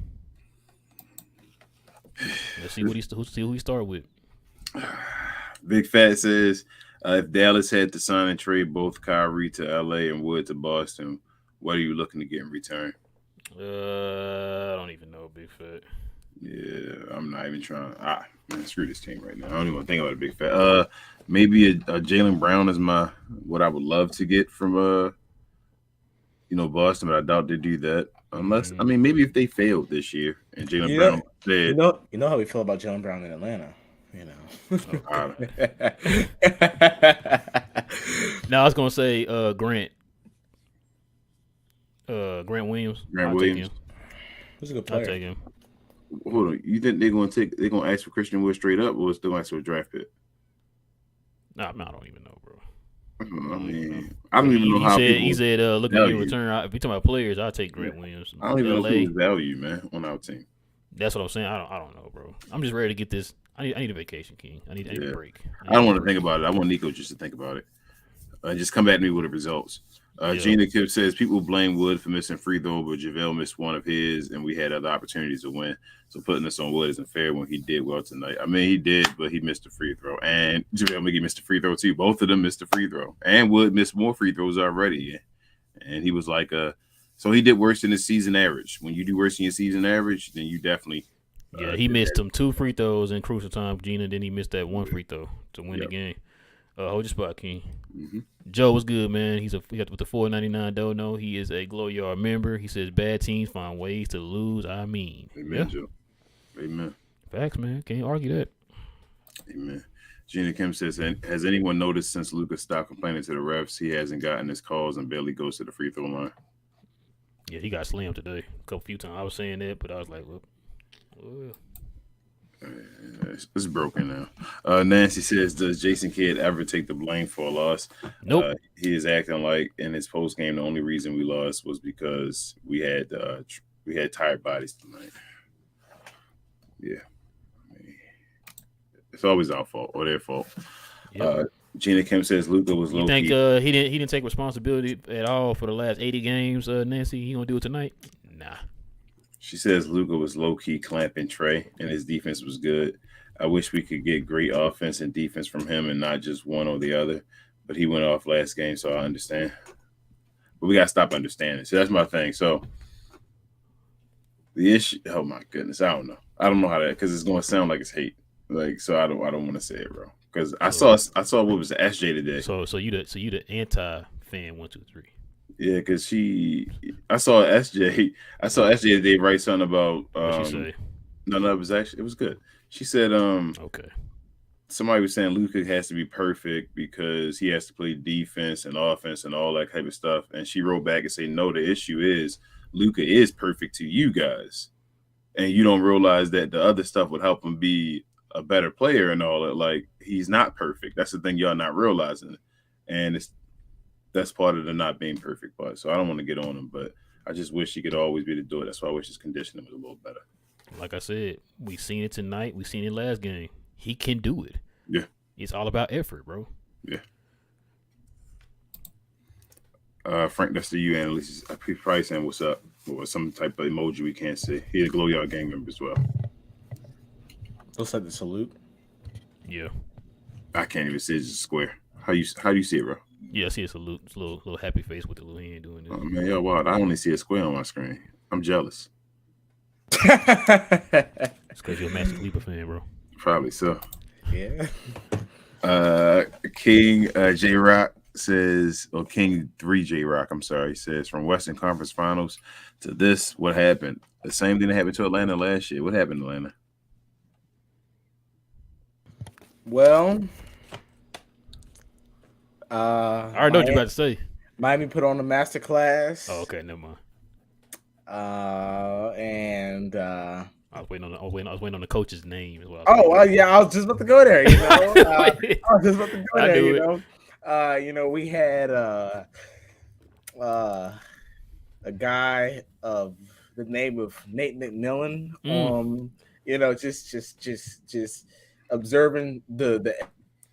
Let's see who he start with. Big Fat says, if Dallas had to sign and trade both Kyrie to LA and Wood to Boston, what are you looking to get in return? I don't even know, Big Fat. Yeah, I'm not even trying. Man, screw this team right now. I don't even want to think about a Big Fat. Maybe a Jaylen Brown is what I would love to get from Boston, but I doubt they do that. Unless I mean, maybe if they failed this year and Jaylen Brown said, you know how we feel about Jaylen Brown in Atlanta. Now I was gonna say Grant Williams. Grant Williams. Who's a good player? I'll take him. Hold on, you think they're gonna ask for Christian Wood straight up, or still ask for a draft pick? Nah, I don't even know, bro. I mean, I don't even know how he said looking at return. If you talking about players, I'll take Grant Williams. I don't even know who's value, man, on our team. That's what I'm saying. I don't know, bro. I'm just ready to get this. I need a vacation, King. I need a break. I don't want to think about it. I want Nico just to think about it. Just come back to me with the results. Gina Kip says people blame Wood for missing free throw, but JaVale missed one of his, and we had other opportunities to win. So putting this on Wood isn't fair when he did well tonight. I mean, he did, but he missed a free throw. And JaVale McGee missed a free throw too. Both of them missed a free throw. And Wood missed more free throws already. And he was like, so he did worse than his season average. When you do worse than your season average, then you definitely – he missed them 2 free throws in crucial time, Gina. Then he missed that 1 free throw to win the game. Hold your spot, King. Mm-hmm. Joe was good, man. He got with the $4.99 dono. He is a Glow Yard member. He says bad teams find ways to lose. I mean, amen, Joe. Amen. Facts, man. Can't argue that. Amen. Gina Kim says, has anyone noticed since Luka stopped complaining to the refs, he hasn't gotten his calls and barely goes to the free throw line? Yeah, he got slammed today a few times. I was saying that, but I was like, well. It's broken now. Nancy says, does Jason Kidd ever take the blame for a loss? Nope. He is acting like in his post game the only reason we lost was because we had tired bodies tonight. Yeah, I mean, it's always our fault or their fault. Yep. Gina Kim says Luka was low. You think he didn't take responsibility at all for the last 80 games? Nancy, he gonna do it tonight? Nah. She says Luka was low-key clamping Trey, and his defense was good. I wish we could get great offense and defense from him and not just one or the other. But he went off last game, so I understand. But we got to stop understanding. So that's my thing. So the issue – oh, my goodness. I don't know. I don't know how that – because it's going to sound like it's hate. Like, so I don't want to say it, bro. Because I saw what was the SJ today. So you the anti-fan 1, 2, 3. Yeah, because I saw SJ today write something about What'd she say? No, it was good. She said okay. Somebody was saying Luka has to be perfect because he has to play defense and offense and all that type of stuff. And she wrote back and said, no, the issue is Luka is perfect to you guys. And you don't realize that the other stuff would help him be a better player and all that. Like, he's not perfect. That's the thing y'all not realizing. And that's part of the not being perfect part. So I don't want to get on him, but I just wish he could always be able to do it. That's why I wish his conditioning was a little better. Like I said, we seen it tonight. We seen it last game. He can do it. Yeah. It's all about effort, bro. Yeah. Frank, that's to you, Analyst. He's probably saying what's up or some type of emoji we can't see. He's a Glow Yard gang member as well. Looks like the salute. Yeah. I can't even see it. It's a square. How do you see it, bro? Yeah, I see it's a little happy face with the little hand doing Oh this. man, yo, wow! I only see a square on my screen. I'm jealous. It's because you're a Master Khalifa fan, bro. Probably so. Yeah. King J Rock says, or King 3 J Rock, I'm sorry, says from Western Conference Finals to this, what happened? The same thing that happened to Atlanta last year. What happened to Atlanta? Well, I already know what you're about to say. Miami put on a masterclass. Oh, okay, never mind. And I was waiting on the coach's name as well. yeah, I was just about to go there. You know, I was just about to go I there. knew We had a guy of the name of Nate McMillan. Just observing the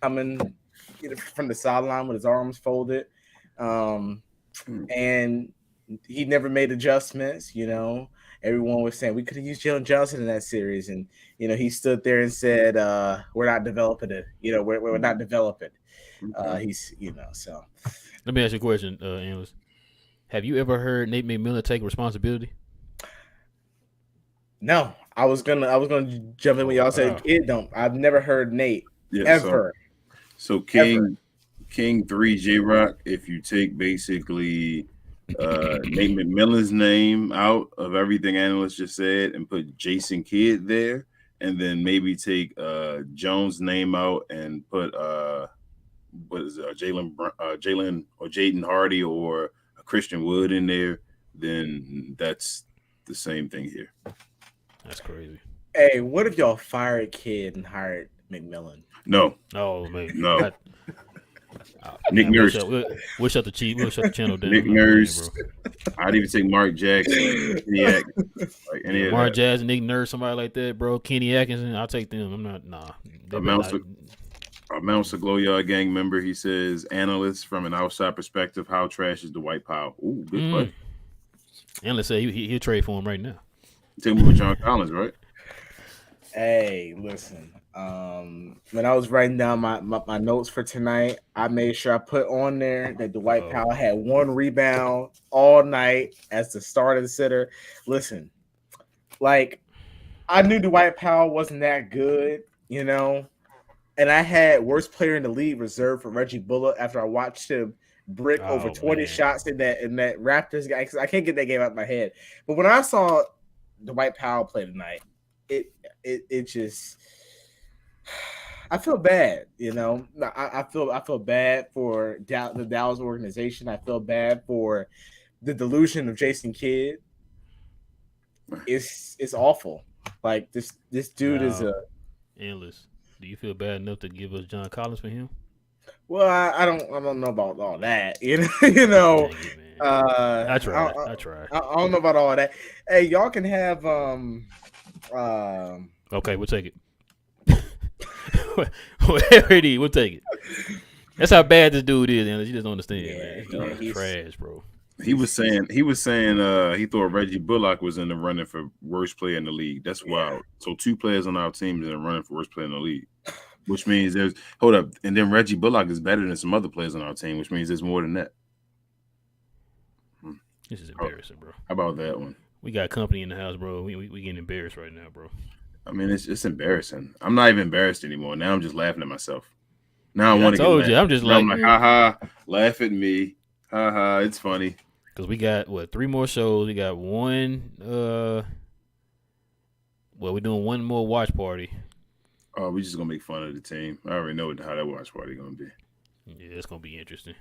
coming from the sideline with his arms folded, and he never made adjustments. Everyone was saying we could have used Jalen Johnson in that series, and he stood there and said, "We're not developing it. We're not developing." He's so. Let me ask you a question, Analyst. Have you ever heard Nate McMillan take responsibility? No, I was gonna jump in when y'all said kid. Don't. I've never heard Nate ever. So King 3 J Rock, if you take basically Nate McMillan's name out of everything Analyst just said and put Jason Kidd there, and then maybe take Jones' name out and put Jalen or Jaden Hardy or Christian Wood in there, then that's the same thing here. That's crazy. Hey, what if y'all fired Kidd and hired McMillan? No. Oh man. No. Nick Nurse. We'll shut the channel down. Nick Nurse. I'd even take Mark Jackson. Mark Jackson, Nick Nurse, somebody like that, bro. Kenny Atkinson. I'll take them. I'm not. Nah. A Mount Glow gang member. He says, Analyst from an outside perspective, how trash is Dwight Powell? Ooh, good question. Analyst say he'll trade for him right now. Take him with John Collins, right? Hey, listen. When I was writing down my notes for tonight, I made sure I put on there that Dwight Powell had 1 rebound all night as the starting sitter. Listen, I knew Dwight Powell wasn't that good, and I had worst player in the league reserved for Reggie Bullock after I watched him brick over 20 shots in that Raptors guy, because I can't get that game out of my head. But when I saw Dwight Powell play tonight, it just, I feel bad, I feel bad for the Dallas organization. I feel bad for the delusion of Jason Kidd. It's awful. This dude is a endless. Do you feel bad enough to give us John Collins for him? Well, I don't know about all that. I tried. I don't know about all that. Hey, y'all can have Okay, we'll take it. Whatever it is, we'll take it. That's how bad this dude is, and you just don't understand, man. He's trash, bro. He was saying he thought Reggie Bullock was in the running for worst player in the league. That's wild. So 2 players on our team is in the running for worst player in the league, which means and then Reggie Bullock is better than some other players on our team, which means there's more than that. This is embarrassing, bro. How about that one? We got company in the house, bro. We getting embarrassed right now, bro. I mean, it's embarrassing. I'm not even embarrassed anymore. Now I'm just laughing at myself. Now I want to get mad. I'm just like, haha, laugh at me. Haha, it's funny. Because we got, 3 more shows. We got one, we're doing one more watch party. Oh, we're just going to make fun of the team. I already know how that watch party going to be. Yeah, it's going to be interesting.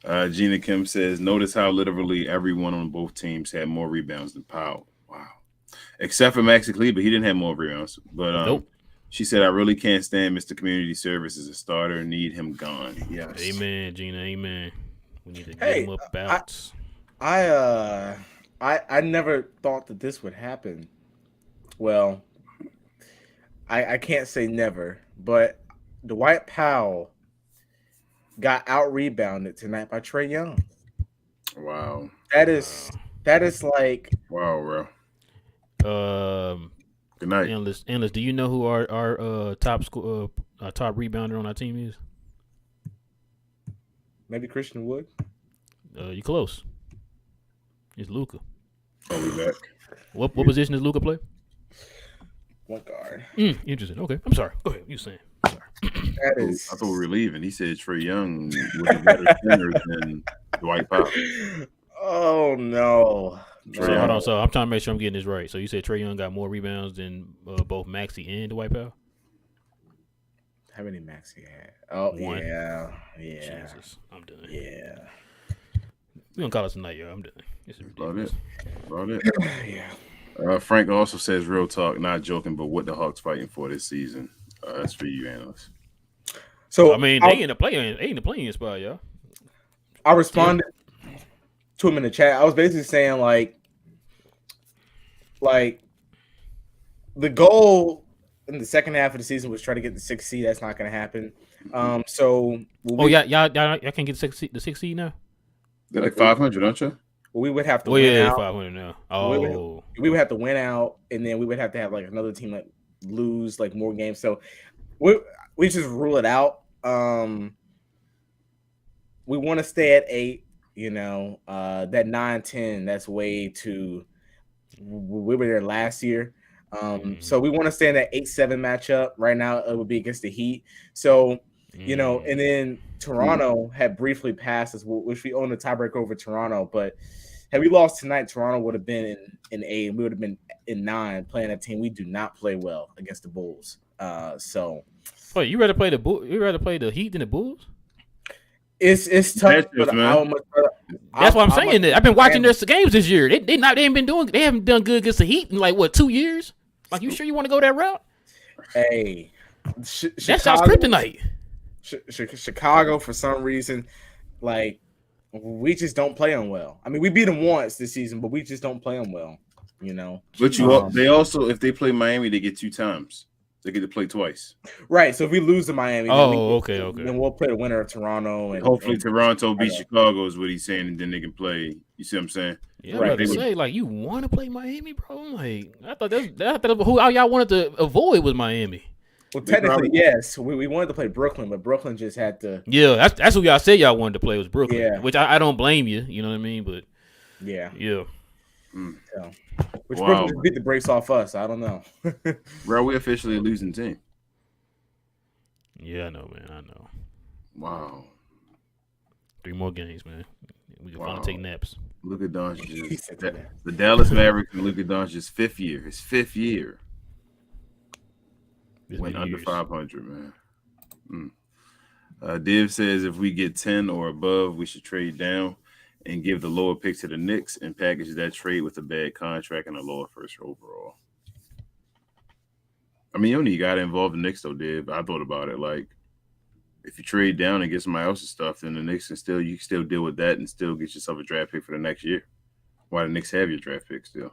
Gina Kim says, notice how literally everyone on both teams had more rebounds than Powell. Wow. Except for Maxi Kleber, he didn't have more rebounds. But nope. She said, I really can't stand Mr. Community Service as a starter. Need him gone. Yes. Amen, Gina. Amen. We need to get him up bounce. I never thought that this would happen. Well, I can't say never, but Dwight Powell got out rebounded tonight by Trae Young. Wow. That is like wow, bro. Good night. Analyst, do you know who our top rebounder on our team is? Maybe Christian Wood. You close. It's Luka. I'll be back. What position does Luka play? Point guard. Interesting. Okay, I'm sorry. Go ahead. You saying? Sorry. That is. I thought we were leaving. He said Trae Young was a better center than Dwight Powell. Oh no. So hold on. So I'm trying to make sure I'm getting this right. So you said Trae Young got more rebounds than both Maxey and Dwight Powell? How many Maxey had? Oh, One. Yeah. Jesus, I'm done. Yeah. We gonna call us tonight, yo. I'm done. This is ridiculous. About it. Yeah. Frank also says, real talk, not joking, but what the Hawks fighting for this season? That's for you, analyst. So I mean, they in the playing spot, y'all. I responded to him in the chat. I was basically saying like the goal in the second half of the season was try to get the 6th seed. That's not going to happen. So Y'all can get the 6th seed now. They're like 500, don't you? we would have to Well, win yeah, out. 500 now. Oh, We would have to win out, and then we would have to have like another team like lose like more games. So we just rule it out. We want to stay at 8. You know, that 9-10, that's way too. We were there last year. So we want to stay in that 8-7 matchup. Right now, it would be against the Heat. So, you know, and then Toronto had briefly passed us, which we own the tiebreaker over Toronto. But had we lost tonight, Toronto would have been in 8, and we would have been in 9 playing a team we do not play well against the Bulls. So, wait, you rather play the You rather play the Heat than the Bulls? It's tough. But That's what I'm saying. I've been watching their games this year. They haven't done good against the Heat in like what 2 years. Like, you sure you want to go that route? Hey, that's our kryptonite. Chicago, for some reason, like we just don't play them well. I mean, we beat them once this season, but we just don't play them well. You know. But they also, if they play Miami, they get 2 times. They get to play twice. Right. So if we lose to Miami, okay. Then we'll play the winner of Toronto, and hopefully Toronto beat Chicago is what he's saying, and then they can play. You see what I'm saying? Yeah, right. They say like, you want to play Miami, bro? Like, I thought who y'all wanted to avoid was Miami. Well, technically, yes. We wanted to play Brooklyn, but Brooklyn just had to. Yeah, that's who y'all said y'all wanted to play was Brooklyn. Yeah. Which I don't blame you. You know what I mean? But yeah. So, which Brooklyn just beat the brakes off us. I don't know. Bro, we officially a losing team. Yeah, I know, man. I know. Wow. 3 more games, man. We can finally take naps. Luka Doncic. The Dallas Mavericks and Luka Doncic's 5th year. His 5th year. Went under 500, man. Div says if we get 10 or above, we should trade down and give the lower pick to the Knicks and package that trade with a bad contract and a lower first overall. I mean, you only got to involve the Knicks, though, Div. I thought about it. Like, if you trade down and get somebody else's stuff, then the Knicks you can still deal with that and still get yourself a draft pick for the next year. Why the Knicks have your draft pick still?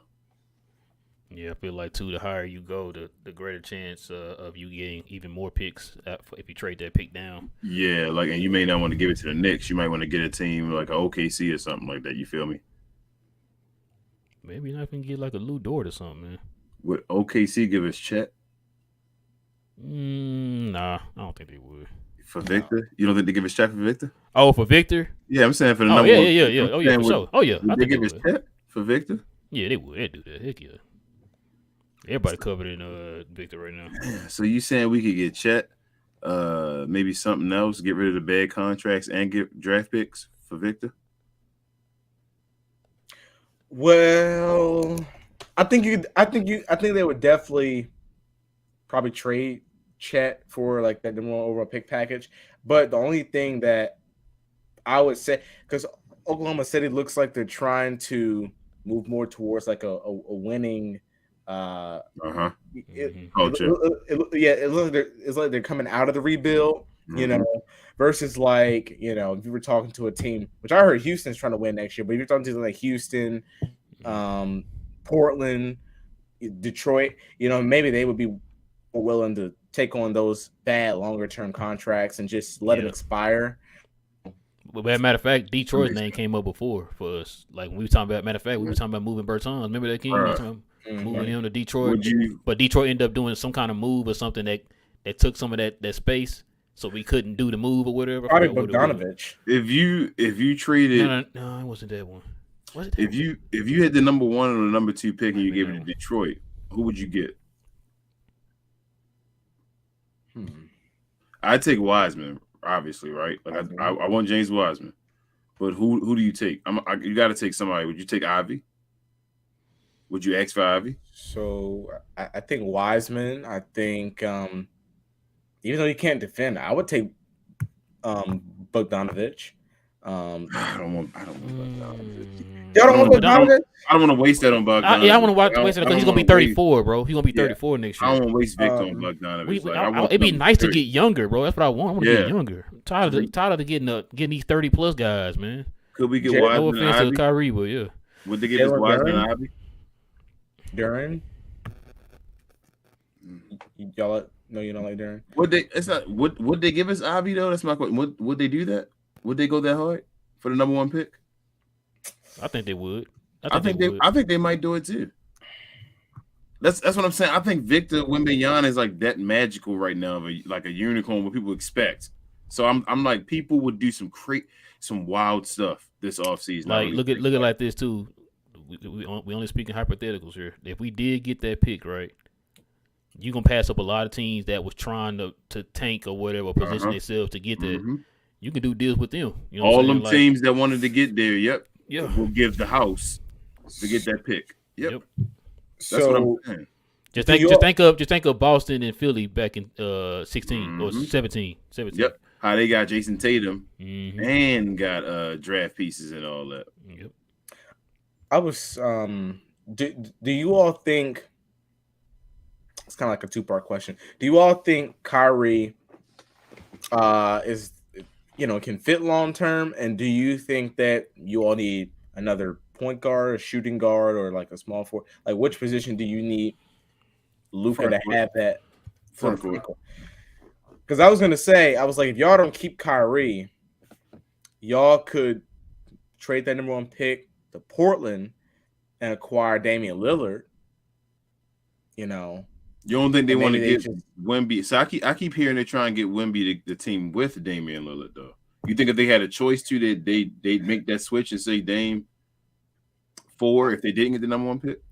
Yeah, I feel like, too, the higher you go, the greater chance of you getting even more picks if you trade that pick down. Yeah, like, and you may not want to give it to the Knicks. You might want to get a team like an OKC or something like that. You feel me? Maybe not even get like a Lou Dort or something, man. Would OKC give us Chet? Nah, I don't think they would. For Victor? You don't think they give us Chet for Victor? Oh, for Victor? Yeah, I'm saying for the number. Yeah. Oh, yeah, for sure. Oh, yeah. Would they give us Chet for Victor? Yeah, they would. They'd do that. Heck yeah. Everybody covered in Victor right now. So you saying we could get Chet, maybe something else, get rid of the bad contracts, and get draft picks for Victor? Well, I think they would definitely probably trade Chet for like that number 1 overall pick package. But the only thing that I would say, because Oklahoma City looks like they're trying to move more towards like a winning. Culture. It looks like they're coming out of the rebuild, you know, versus like, you know, if you were talking to a team, which I heard Houston's trying to win next year, but if you're talking to like Houston, Portland, Detroit, you know, maybe they would be more willing to take on those bad longer term contracts and just let them expire. But as a matter of fact, Detroit's name came up before for us. Like when we were talking about, we were talking about moving Bertans. Remember that game? Moving him to Detroit. But Detroit ended up doing some kind of move or something that took some of that space. so we couldn't do the move or whatever. I Probably forgot what it was. Bogdanovich. If you traded, No, it wasn't that one. Was it that if one? you had the number 1 or the number 2 pick and you Might gave be it to that one. Detroit, who would you get? I'd take Wiseman, obviously, right? Like I want James Wiseman, but who do you take? You got to take somebody. Would you take Ivy? Would you ask for Ivy? So I think Wiseman. I think even though he can't defend, I would take Bogdanovich. I don't want Bogdanovich. Y'all don't want Bogdanovich? I don't want to waste that on Bogdanovich. I want to waste it because he's gonna be 34, bro. He's gonna be 34 next year. I don't want to waste Victor on Bogdanovich. It'd be nice to get younger, bro. That's what I want. I want to get younger. I'm tired of getting these 30+ guys, man. Could we get No Wiseman and offense to Ivy? Kyrie, but yeah. Would they give us Wiseman and Ivy? Duran? Y'all no, you don't like Duran? Would they give us Ivy though? That's my question. Would they do that? Would they go that hard for the number 1 pick? I think they would. I think they might do it too. That's what I'm saying. I think Victor Wembanyama is like that magical right now, like a unicorn, what people expect. So I'm like, people would do some wild stuff this offseason. Like look at it like this too. We only speaking hypotheticals here. If we did get that pick, right, you gonna pass up a lot of teams that was trying to tank or whatever, position themselves to get that. Mm-hmm. You can do deals with them. You know all them teams that wanted to get there, yeah, will give the house to get that pick. Yep. That's what I'm saying. Just think of Boston and Philly back in 16 or 17. Yep. How they got Jason Tatum and got draft pieces and all that. Yep. I was do you all think it's kind of like a 2-part question. Do you all think Kyrie is can fit long term, and do you think that you all need another point guard, a shooting guard, or like a small forward? Like, which position do you need Luka to have that front court? Because I was gonna say, I was like, if y'all don't keep Kyrie, y'all could trade that number 1 pick to Portland and acquire Damian Lillard. You don't think they want to get Wemby? So I keep hearing they try and get Wemby the team with Damian Lillard, though. You think if they had a choice to, they'd make that switch and say Dame 4 if they didn't get the number 1 pick?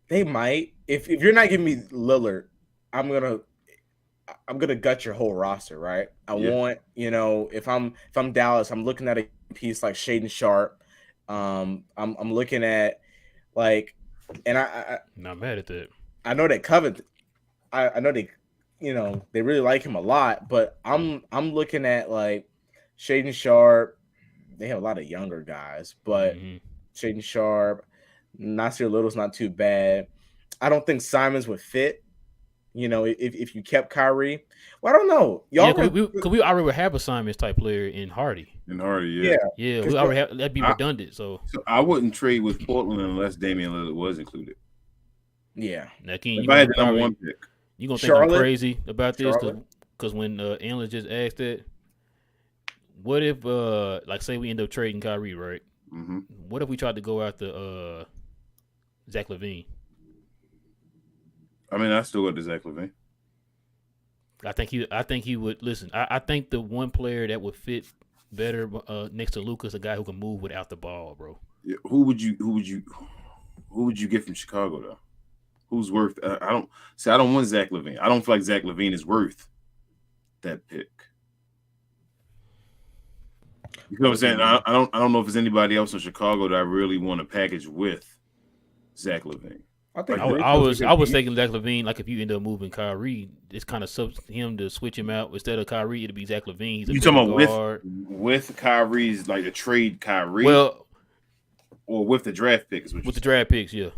They might. If you're not giving me Lillard, I'm gonna gut your whole roster, right? I want, if I'm Dallas, I'm looking at a piece like Shaedon Sharp. I'm looking at like, and I not mad at that. I know that Covington. I know they, they really like him a lot, but I'm looking at like Shaedon Sharp. They have a lot of younger guys, but Shaedon Sharp, Nasir Little's not too bad. I don't think Simons would fit. If you kept Kyrie, well, I don't know. Y'all, we already have a Simons type player in Hardy. We already have. That'd be redundant. So I wouldn't trade with Portland unless Damian Lillard was included. Yeah. Now, if I had the number 1 pick, you gonna think I'm crazy about this because when Analyst just asked that, what if like say we end up trading Kyrie, right? Mm-hmm. What if we tried to go after Zach LaVine? I mean, I still got to Zach LaVine. I think he would listen. I think the one player that would fit better next to Luka is a guy who can move without the ball, bro. Yeah, who would you get from Chicago though? Who's worth? I don't want Zach LaVine. I don't feel like Zach LaVine is worth that pick. You know what I'm saying? I don't know if there's anybody else in Chicago that I really want to package with Zach LaVine. I was thinking Zach LaVine. Like if you end up moving Kyrie, it's kind of subs him to switch him out instead of Kyrie. It'd be Zach LaVine. You talking about with Kyrie's like a trade Kyrie? Well, or with the draft picks? With the draft picks, yeah.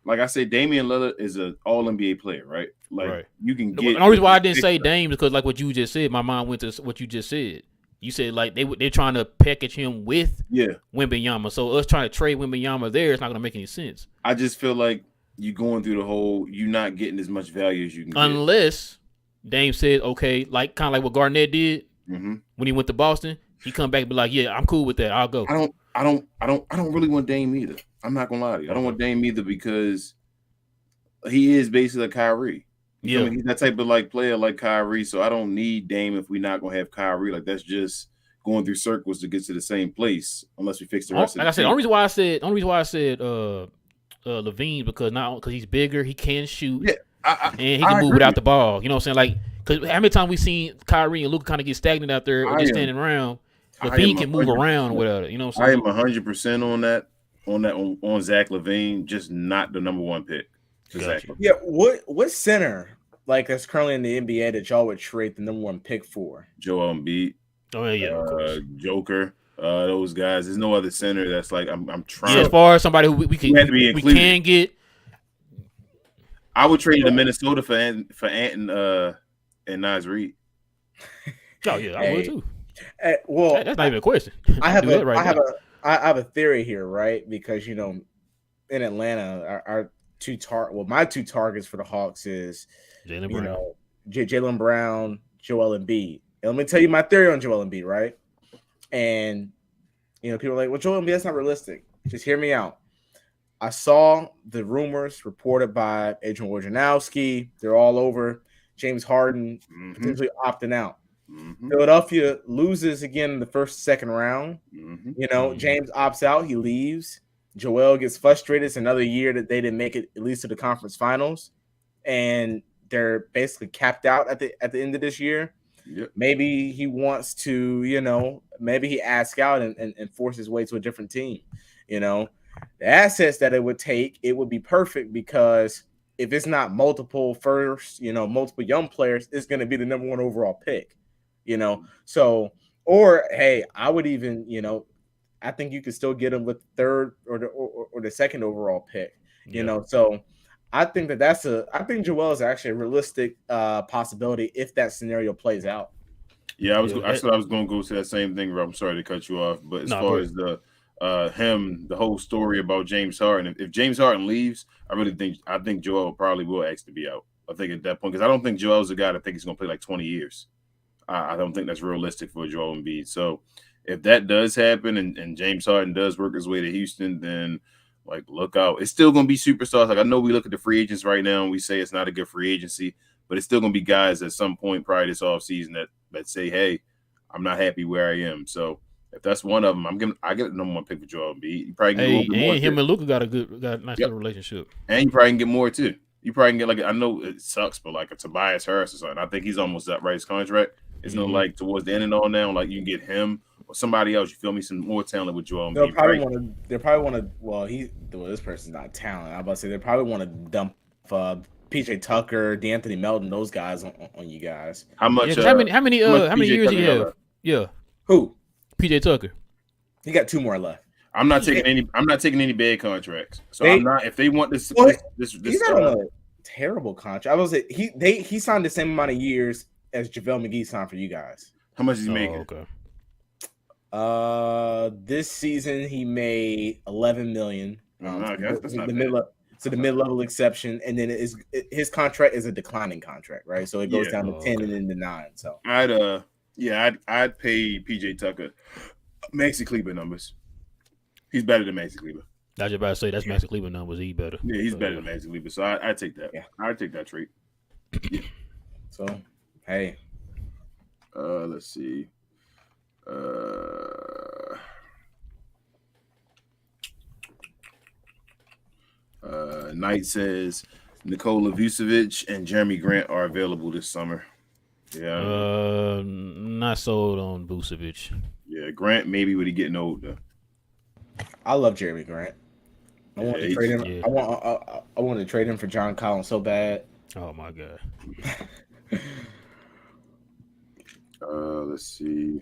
Like I said, Damian Lillard is an All NBA player, right? Like you can get. The only reason why I didn't say Dame is because like what you just said, my mind went to what you just said. You said like they're trying to package him with Wembanyama. So us trying to trade Wembanyama there, it's not gonna make any sense. I just feel like you're going through the whole. You're not getting as much value as you can. Unless Dame said, okay, like kind of like what Garnett did when he went to Boston. He come back and be like, yeah, I'm cool with that. I'll go. I don't really want Dame either. I'm not gonna lie to you. I don't want Dame either because he is basically a Kyrie. You feel Yeah. me? He's that type of like player like Kyrie. So I don't need Dame if we're not gonna have Kyrie. Like that's just going through circles to get to the same place unless we fix the rest of Like the I said, team. only reason why I said Levine because he's bigger, he can shoot, Yeah, and he I can move agree. without the ball. You know what I'm saying? Like, because how many times we seen Kyrie and Luka kind of get stagnant out there or I just am standing around? I Levine am can move 100%. around without it. You know what I'm I saying? am 100% on Zach LaVine, just not the number one pick. For Zach Gotcha. LaVine. Yeah, what center like that's currently in the NBA that y'all would trade the number one pick for? Joel Embiid, Oh yeah, of course. Joker, those guys. There's no other center that's like I'm Yeah, trying. as far as somebody who we can had to be we included. can get. I would trade to Minnesota for Ant and Nas Reed. Oh yeah, I would too. Well, That's not even a question. I have do that right now. I have a theory here, right? Because in Atlanta, our my two targets for the Hawks is Jaylen Brown. Jaylen Brown, Joel Embiid. And let me tell you my theory on Joel Embiid, right? And people are like, well, Joel Embiid, that's not realistic. Just hear me out. I saw the rumors reported by Adrian Wojnarowski. They're all over. James Harden potentially opting out. Philadelphia loses again in the second round. James opts out. He leaves. Joel gets frustrated. It's another year that they didn't make it at least to the conference finals, and they're basically capped out at the end of this year. Yep. Maybe he wants to, maybe he asks out and force his way to a different team. The assets that it would take, it would be perfect because if it's not multiple first, multiple young players, it's going to be the number one overall pick. So, or hey, I would even, I think you could still get him with third or the second overall pick. So I think I think Joel is actually a realistic possibility if that scenario plays out. Yeah, I was going to go to that same thing, Rob. I'm sorry to cut you off, but as far as the whole story about James Harden, if James Harden leaves, I think Joel probably will ask to be out. I think at that point, because I don't think Joel's a guy that think he's going to play like 20 years. I don't think that's realistic for Joel Embiid. So if that does happen and James Harden does work his way to Houston, then like look out. It's still going to be superstars. Like I know we look at the free agents right now and we say it's not a good free agency, but it's still going to be guys at some point prior to this offseason that say, hey, I'm not happy where I am. So if that's one of them, I get the number one pick for Joel Embiid. You probably can get more. Him and Luka got a nice little relationship. And you probably can get more too. You probably can get I know it sucks, but like a Tobias Harris or something. I think he's almost up right his contract. It's not like towards the end and all now. Like you can get him or somebody else. You feel me? Some more talent with Joel Embiid. They probably want to. Well, this person's not talent. I'm about to say they probably want to dump PJ Tucker, D'Anthony Melton, those guys on you guys. How much? How many years he have? Yeah. Who? PJ Tucker. He got 2 more left. I'm not taking any bad contracts. So I'm not. If they want this, he's not on a terrible contract. I was he signed the same amount of years as JaVale McGee signed for you guys. How much is he making? Okay. This season he made $11 million. That's not the mid-level exception, and then his contract is a declining contract, right? So it goes down to 10 and then to 9. So I'd pay PJ Tucker Maxi Kleber numbers. He's better than Maxi Kleber. I was about to say that's Maxi Kleber numbers. He's better. Yeah, he's better than Maxi Kleber. So I take that. Yeah, I take that trade. Yeah. So hey, let's see. Knight says Nikola Vucevic and Jeremy Grant are available this summer. Yeah. Not sold on Vucevic. Yeah, Grant maybe when he getting older. I love Jeremy Grant. I want to trade him. Yeah. I want to trade him for John Collins so bad. Oh my god. Let's see.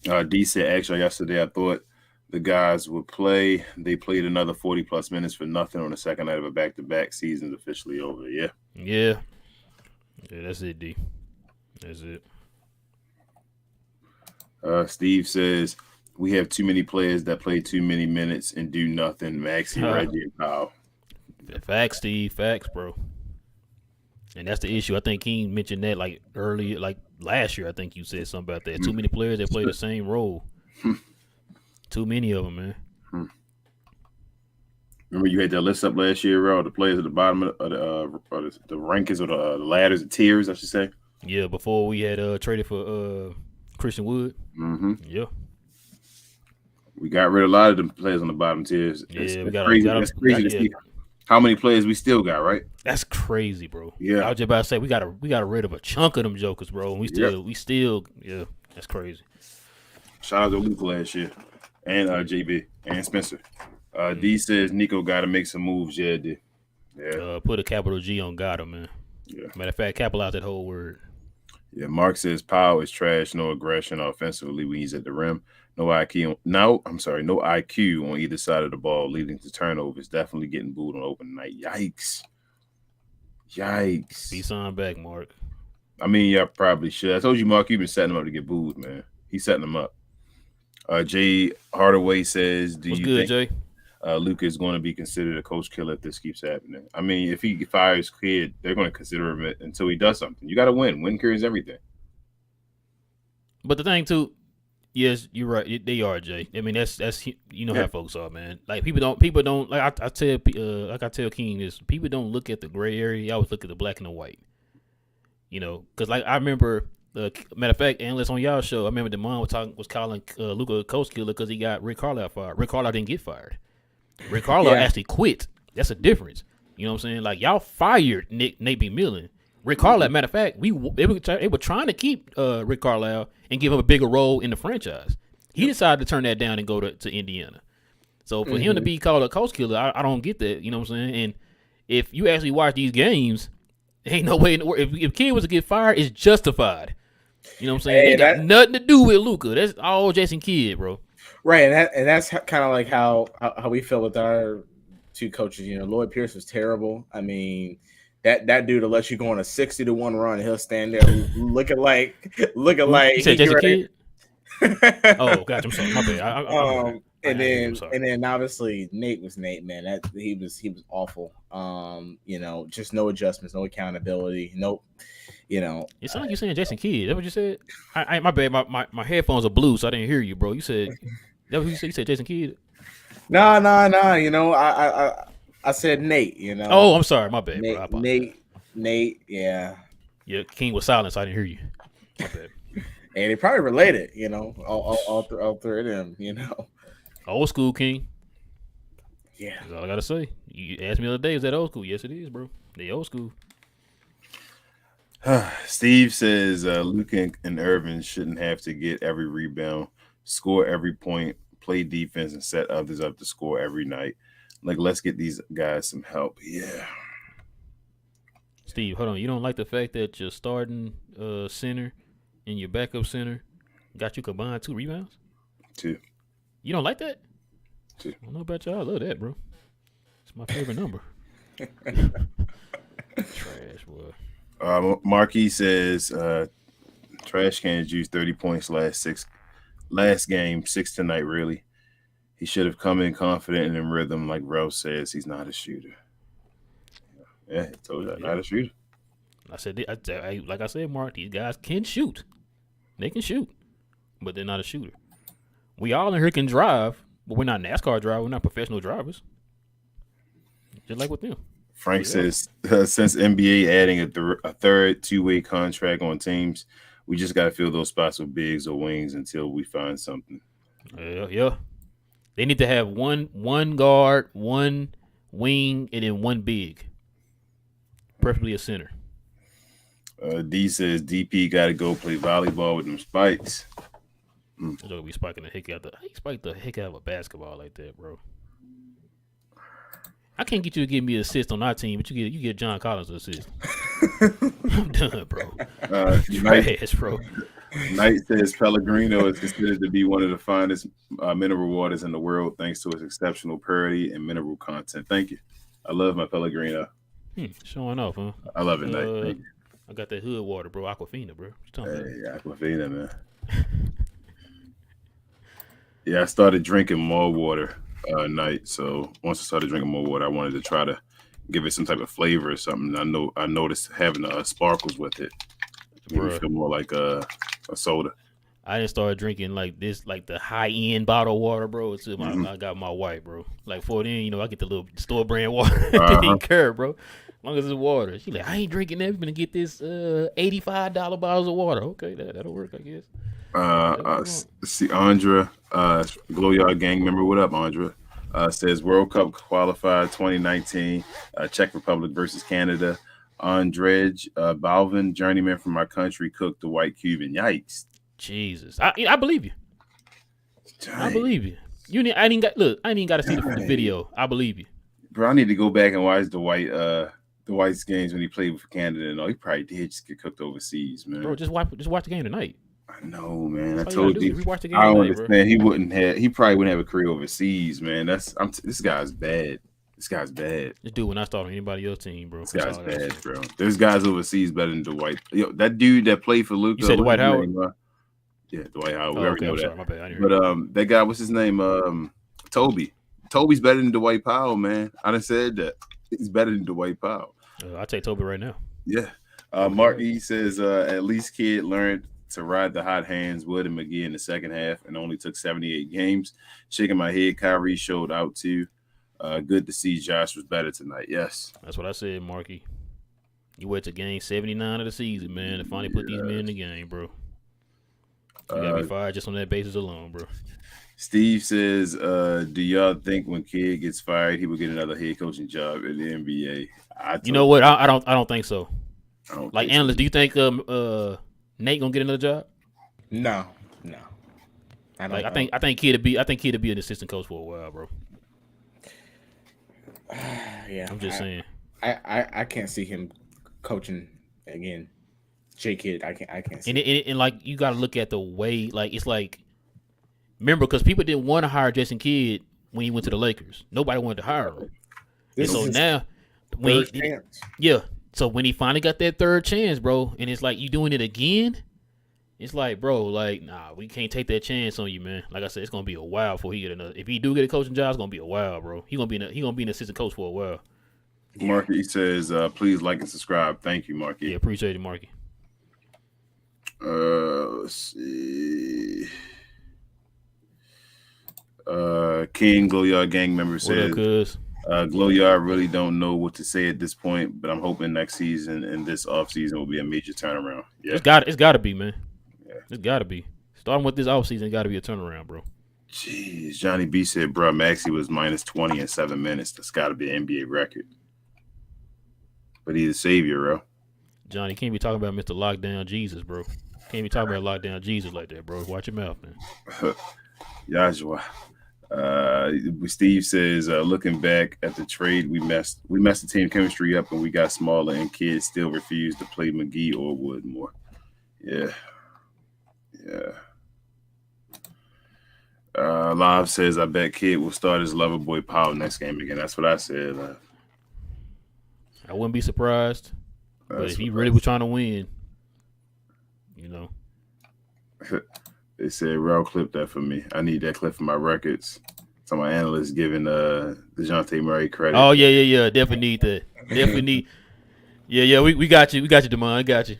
D said actually yesterday I thought the guys would play. They played another 40+ minutes for nothing on the second night of a back-to-back. Season's officially over. Yeah. Yeah. Yeah, that's it, D. That's it. Steve says we have too many players that play too many minutes and do nothing. Maxi, Reggie, and Kyle. Facts, Steve. Facts, bro. And that's the issue. I think he mentioned that like early, like last year. I think you said something about that. Too many players that play the same role. Too many of them, man. Remember you had that list up last year, all the players at the bottom of the rankings or the ladders, the tiers, I should say. Yeah, before we had traded for Christian Wood. Mm-hmm. Yeah. We got rid of a lot of the players on the bottom tiers. Yeah, It's crazy to see how many players we still got, right? That's crazy, bro. Yeah. I was just about to say we got rid of a chunk of them jokers, bro. And we still, that's crazy. Shout out to Luke last year. And JB and Spencer. D says Nico gotta make some moves. Yeah, D. Yeah. Put a capital G on Gotta, man. Yeah. Matter of fact, capitalize that whole word. Yeah, Mark says Powell is trash, no aggression offensively when he's at the rim. No IQ on either side of the ball, leading to turnovers. Definitely getting booed on open night. Yikes. Be signed back, Mark. I mean, yeah, probably should. I told you, Mark, you've been setting him up to get booed, man. He's setting him up. Jay Hardaway says, "Do What's you good, think Jay? Luka is going to be considered a coach killer if this keeps happening?" I mean, if he fires Kid, they're going to consider him until he does something. You got to win. Win carries everything. But the thing too, yes, you're right. They are, Jay. I mean, that's how folks are, man. Like people don't like I tell King this. People don't look at the gray area. They always look at the black and the white. You know, because like I remember. Matter of fact, Analyst on y'all show, I remember Demond was calling Luka a coach killer because he got Rick Carlisle fired. Rick Carlisle didn't get fired. Rick Carlisle actually quit. That's a difference. You know what I'm saying? Like y'all fired Nate McMillan. Rick Carlisle, matter of fact, they were trying to keep Rick Carlisle and give him a bigger role in the franchise. He decided to turn that down and go to Indiana. So for him to be called a coach killer, I don't get that. You know what I'm saying? And if you actually watch these games, ain't no way in the world. If Kid was to get fired, it's justified. You know what I'm saying? It got nothing to do with Luka. That's all Jason Kidd, bro. Right, and that's kind of like how we feel with our two coaches. You know, Lloyd Pierce was terrible. I mean, that dude will let you go on a 60-1 run. He'll stand there looking like. You said Jason Kidd? Oh, gotcha. I'm sorry. My bad. And then obviously Nate was Nate, man. That he was awful. You know, just no adjustments, no accountability, nope. You know, it sounds like you're saying Jason Kidd. Is that what you said? My bad. My headphones are blue, so I didn't hear you, bro. You said that what you said? You said Jason Kidd? No. You know, I said Nate. You know. Oh, I'm sorry. My bad, Nate, bro. Nate. Yeah. Yeah. King was silent, so I didn't hear you. My bad. And they probably related. You know, all three of them. You know. Old school King. Yeah. That's all I gotta say. You asked me the other day, is that old school? Yes, it is, bro. They old school. Steve says Luka and Irvin shouldn't have to get every rebound, score every point, play defense, and set others up to score every night. Like, let's get these guys some help. Yeah. Steve, hold on. You don't like the fact that your starting center and your backup center got you combined 2 rebounds? 2. You don't like that? 2. I don't know about y'all. I love that, bro. It's my favorite number. Trash, boy. Marquis says Trash Cans juice 30 points last game, 6 tonight, really. He should have come in confident and in rhythm, like Rel says. He's not a shooter. Yeah, I told you, not a shooter. I said, like I said, Mark, these guys can shoot. They can shoot, but they're not a shooter. We all in here can drive, but we're not NASCAR drivers. We're not professional drivers. Just like with them. Frank says, since NBA adding a third 2-way contract on teams, we just got to fill those spots with bigs or wings until we find something. Yeah. They need to have one guard, one wing, and then one big. Preferably a center. D says DP got to go play volleyball with them spikes. They're gonna be spiking the heck out of he spiked the heck out of a basketball like that, bro. I can't get you to give me an assist on our team, but you get John Collins an assist. I'm done, bro. Trash, bro. Knight says Pellegrino is considered to be one of the finest mineral waters in the world, thanks to its exceptional purity and mineral content. Thank you. I love my Pellegrino. Showing off, huh? I love it, Knight. Thank you. I got that hood water, bro. Aquafina, bro. Aquafina, man. Yeah, I started drinking more water night. So once I started drinking more water, I wanted to try to give it some type of flavor or something. I noticed having sparkles with it. Made me feel more like a soda. I didn't start drinking like this, like the high end bottled water, bro. Until I got my wife, bro. Like for then, you know, I get the little store brand water. Didn't care, bro. As long as it's water. She like, I ain't drinking that. We're gonna get this $85 bottles of water. Okay, that'll work, I guess. See, Andra, Glow Yard gang member. What up, Andra? Says World Cup qualified 2019, Czech Republic versus Canada. Andrej Balvin, journeyman from my country, cooked the white Cuban. Yikes. Jesus, I believe you. Dang. I believe you. I ain't even got to see the video. I believe you, bro. I need to go back and watch the White's games when he played for Canada and all. He probably did just get cooked overseas, man. Bro, just watch the game tonight. I know, man. I That's told you. Rewatch the game I don't tonight, understand. bro. He probably wouldn't have a career overseas, man. This guy's bad. This guy's bad. This dude will not start on anybody else's team, bro. This guy's bad, bro. There's guys overseas better than Dwight. Yo, that dude that played for Luka. You said Dwight Howard? Yeah, Dwight Howard. Oh, okay, I'm sorry, my bad. I didn't hear But that guy, what's his name? Toby. Toby's better than Dwight Powell, man. I done said that. He's better than Dwight Powell. I'll take Toby right now. Yeah. Mark E says, at least kid learned to ride the hot hands, Wood and McGee in the second half, and only took 78 games. Shaking my head, Kyrie showed out too. Good to see Josh was better tonight. Yes. That's what I said, Marky. You went to game 79 of the season, man, to finally put these men in the game, bro. You got to be fired just on that basis alone, bro. Steve says, do y'all think when Kid gets fired, he will get another head coaching job in the NBA? You know what? I don't think so. I don't like, think Analyst, do you think Nate gonna get another job? No. I think Kid to be an assistant coach for a while, bro. Yeah, I'm just saying. I can't see him coaching again. J Kid, I can't see. And like you got to look at the way, like it's like, remember, because people didn't want to hire Jason Kidd when he went to the Lakers. Nobody wanted to hire him. And so now, so when he finally got that third chance, bro, and it's like you doing it again, it's like, bro, like, nah, we can't take that chance on you, man. Like I said, it's gonna be a while before he get another. If he do get a coaching job, it's gonna be a while, bro. He gonna be an assistant coach for a while. Marky says, please like and subscribe. Thank you, Marky. Yeah, appreciate it, Marky. Let's see. King Glowyard gang member says, what up, cuz? Glowyard really don't know what to say at this point, but I'm hoping next season and this offseason will be a major turnaround. Yeah, it's got to be, man. Yeah, it's got to be. Starting with this offseason, got to be a turnaround, bro. Jeez, Johnny B said, bro, Maxey was minus 20 in 7 minutes. That's got to be an NBA record. But he's a savior, bro. Johnny, can't be talking about Mr. Lockdown Jesus, bro. Can't be talking about Lockdown Jesus like that, bro. Watch your mouth, man. Yajua. Steve says, looking back at the trade, we messed the team chemistry up and we got smaller and kids still refused to play McGee or Wood more. Yeah. Live says, I bet Kid will start his lover boy Powell next game again. That's what I said. I wouldn't be surprised. But if he really was trying to win, you know. They said, Rel, clip that for me. I need that clip for my records. So my analyst giving DeJounte Murray credit. Oh, yeah. Definitely need that. Definitely need. Yeah, we got you. We got you, Damon. I got you.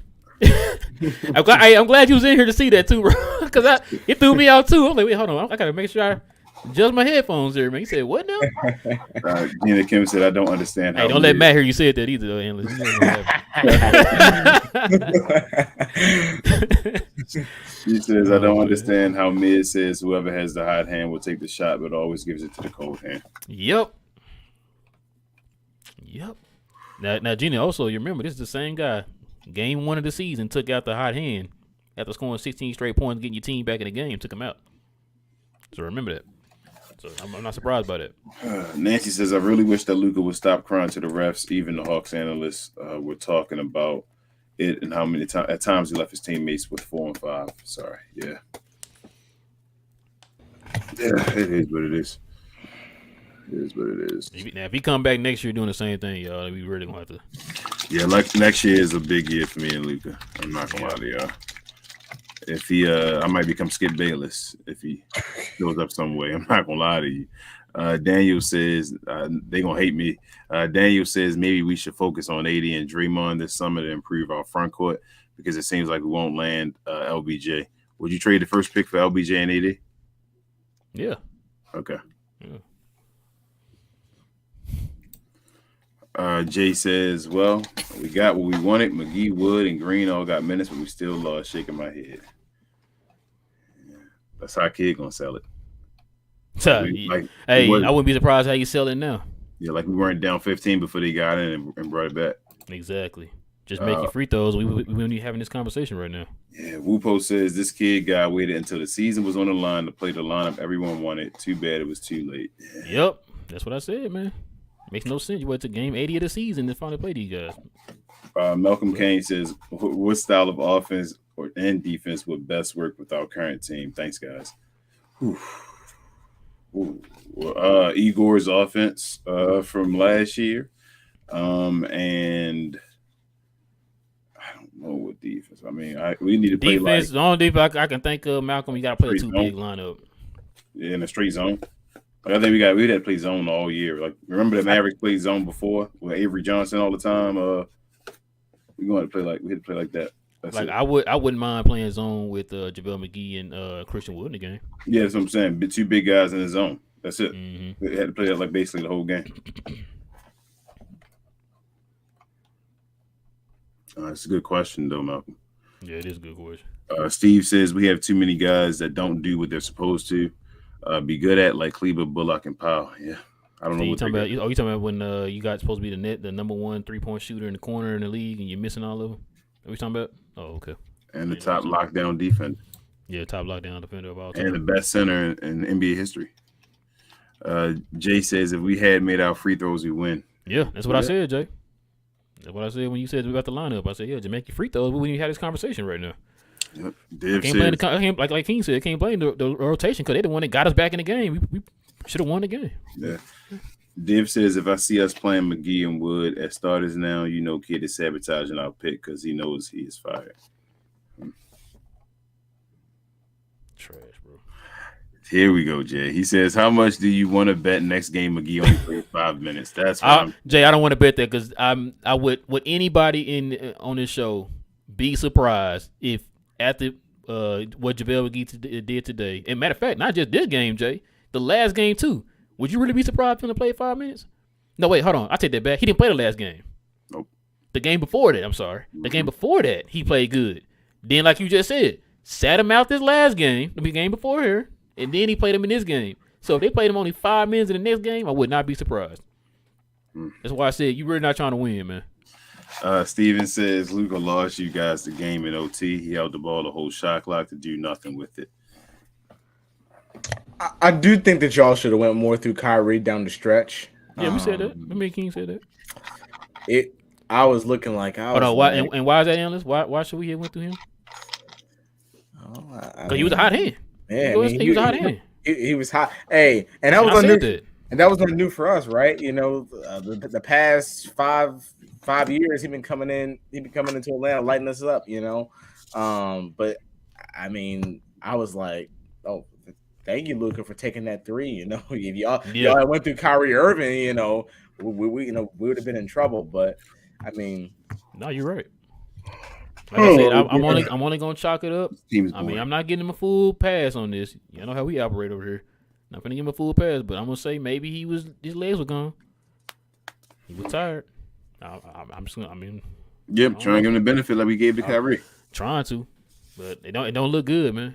I'm glad you was in here to see that too, bro. Because it threw me out too. I'm like, wait, hold on. I got to make sure I adjust my headphones there, man. He said, what now? Gina Kim said, I don't understand how. Hey, don't let Matt hear you said that either, though, analyst. She says, I don't understand how Miz says whoever has the hot hand will take the shot, but always gives it to the cold hand. Yep. Now, Gina, also, you remember, this is the same guy. Game 1 of the season took out the hot hand after scoring 16 straight points, getting your team back in the game, took him out. So remember that. So I'm not surprised by that. Nancy says, I really wish that Luka would stop crying to the refs. Even the Hawks analysts were talking about it and how many at times he left his teammates with 4 and 5. Sorry. Yeah, it is what it is. It is what it is. Now, if he come back next year doing the same thing, y'all, we really going to have to. Yeah, like next year is a big year for me and Luka. I'm not going to lie to y'all. If he, I might become Skip Bayless if he goes up some way. I'm not going to lie to you. Daniel says, they going to hate me. Daniel says maybe we should focus on AD and Draymond this summer to improve our front court because it seems like we won't land LBJ. Would you trade the first pick for LBJ and AD? Yeah. Okay. Yeah. Jay says, well, we got what we wanted. McGee, Wood, and Green all got minutes, but we still lost. Shaking my head. Yeah. That's how Kid gonna sell it. I wouldn't be surprised how you sell it now. Yeah, like we weren't down 15 before they got in and brought it back. Exactly. Just making free throws. We wouldn't be having this conversation right now. Yeah, Wupo says this kid guy waited until the season was on the line to play the lineup everyone wanted. Too bad it was too late. Yeah. Yep, that's what I said, man. Makes no sense. You went to game 80 of the season to finally play these guys. Malcolm Kane says, what style of offense and defense would best work with our current team? Thanks, guys. Igor's offense from last year. And I don't know what defense. I mean, we need to play defense. Like, the only defense I can think of, Malcolm, you got to play a two-big lineup. Yeah, in a straight zone. Like, I think we had to play zone all year. Like, remember the Mavericks played zone before with Avery Johnson all the time. We going to play like that. That's like it. I wouldn't mind playing zone with JaVale McGee and Christian Wood in the game. Yeah, that's what I'm saying. Two big guys in the zone. That's it. Mm-hmm. We had to play that like basically the whole game. It's a good question, though, Malcolm. Yeah, it is a good question. Steve says we have too many guys that don't do what they're supposed to be good at, like Kleber, Bullock, and Powell. Yeah, I don't know you what talking about. You talking about when you got supposed to be the number one 3-point shooter in the corner in the league, and you're missing all of them? Are we talking about? Oh, okay. And the top lockdown defender. Yeah, top lockdown defender of all time. And the best center in NBA history. Jay says if we had made our free throws, we win. Yeah, that's what I said, Jay. That's what I said when you said we got the lineup. I said, yeah, just make your free throws. We wouldn't even have this conversation right now. Yep. Like King said, can't blame the rotation because they're the one that got us back in the game. We should have won the game. Yeah. Div says if I see us playing McGee and Wood as starters now, Kid is sabotaging our pick because he knows he is fired. Trash, bro. Here we go, Jay. He says, how much do you want to bet next game McGee only plays 5 minutes? That's Jay, I don't want to bet that because I would anybody on this show be surprised if after what JaVale McGee did today, and matter of fact, not just this game, Jay, the last game too. Would you really be surprised if he played 5 minutes? No, wait, hold on. I take that back. He didn't play the last game. Nope. The game before that, I'm sorry. The game before that, he played good. Then, like you just said, sat him out this last game, the game before here, and then he played him in this game. So if they played him only 5 minutes in the next game, I would not be surprised. That's why I said you really not trying to win, man. Steven says Luka lost you guys the game in OT. He held the ball the whole shot clock to do nothing with it. I do think that y'all should have went more through Kyrie down the stretch. Yeah, we said that. I mean, King said that. I was looking like I was. Hold on, why? And why is that, Analyst? Why should we have went through him? Because he was a hot hand. Yeah, he was a hot hand. He was hot. Hey, and that was new. And that was not new for us, right? The past five years, he's been coming into Atlanta, lighting us up. But I mean, I was like, oh. Thank you, Luka, for taking that three. If y'all went through Kyrie Irving, we would have been in trouble. But I mean, no, you're right. Like I said, I'm only gonna chalk it up. I mean, I'm not getting him a full pass on this. You know how we operate over here. Not gonna give him a full pass, but I'm gonna say maybe his legs were gone. He was tired. I'm just gonna. I mean, yep, trying to give him the benefit like we gave to Kyrie. Trying to, but it don't look good, man.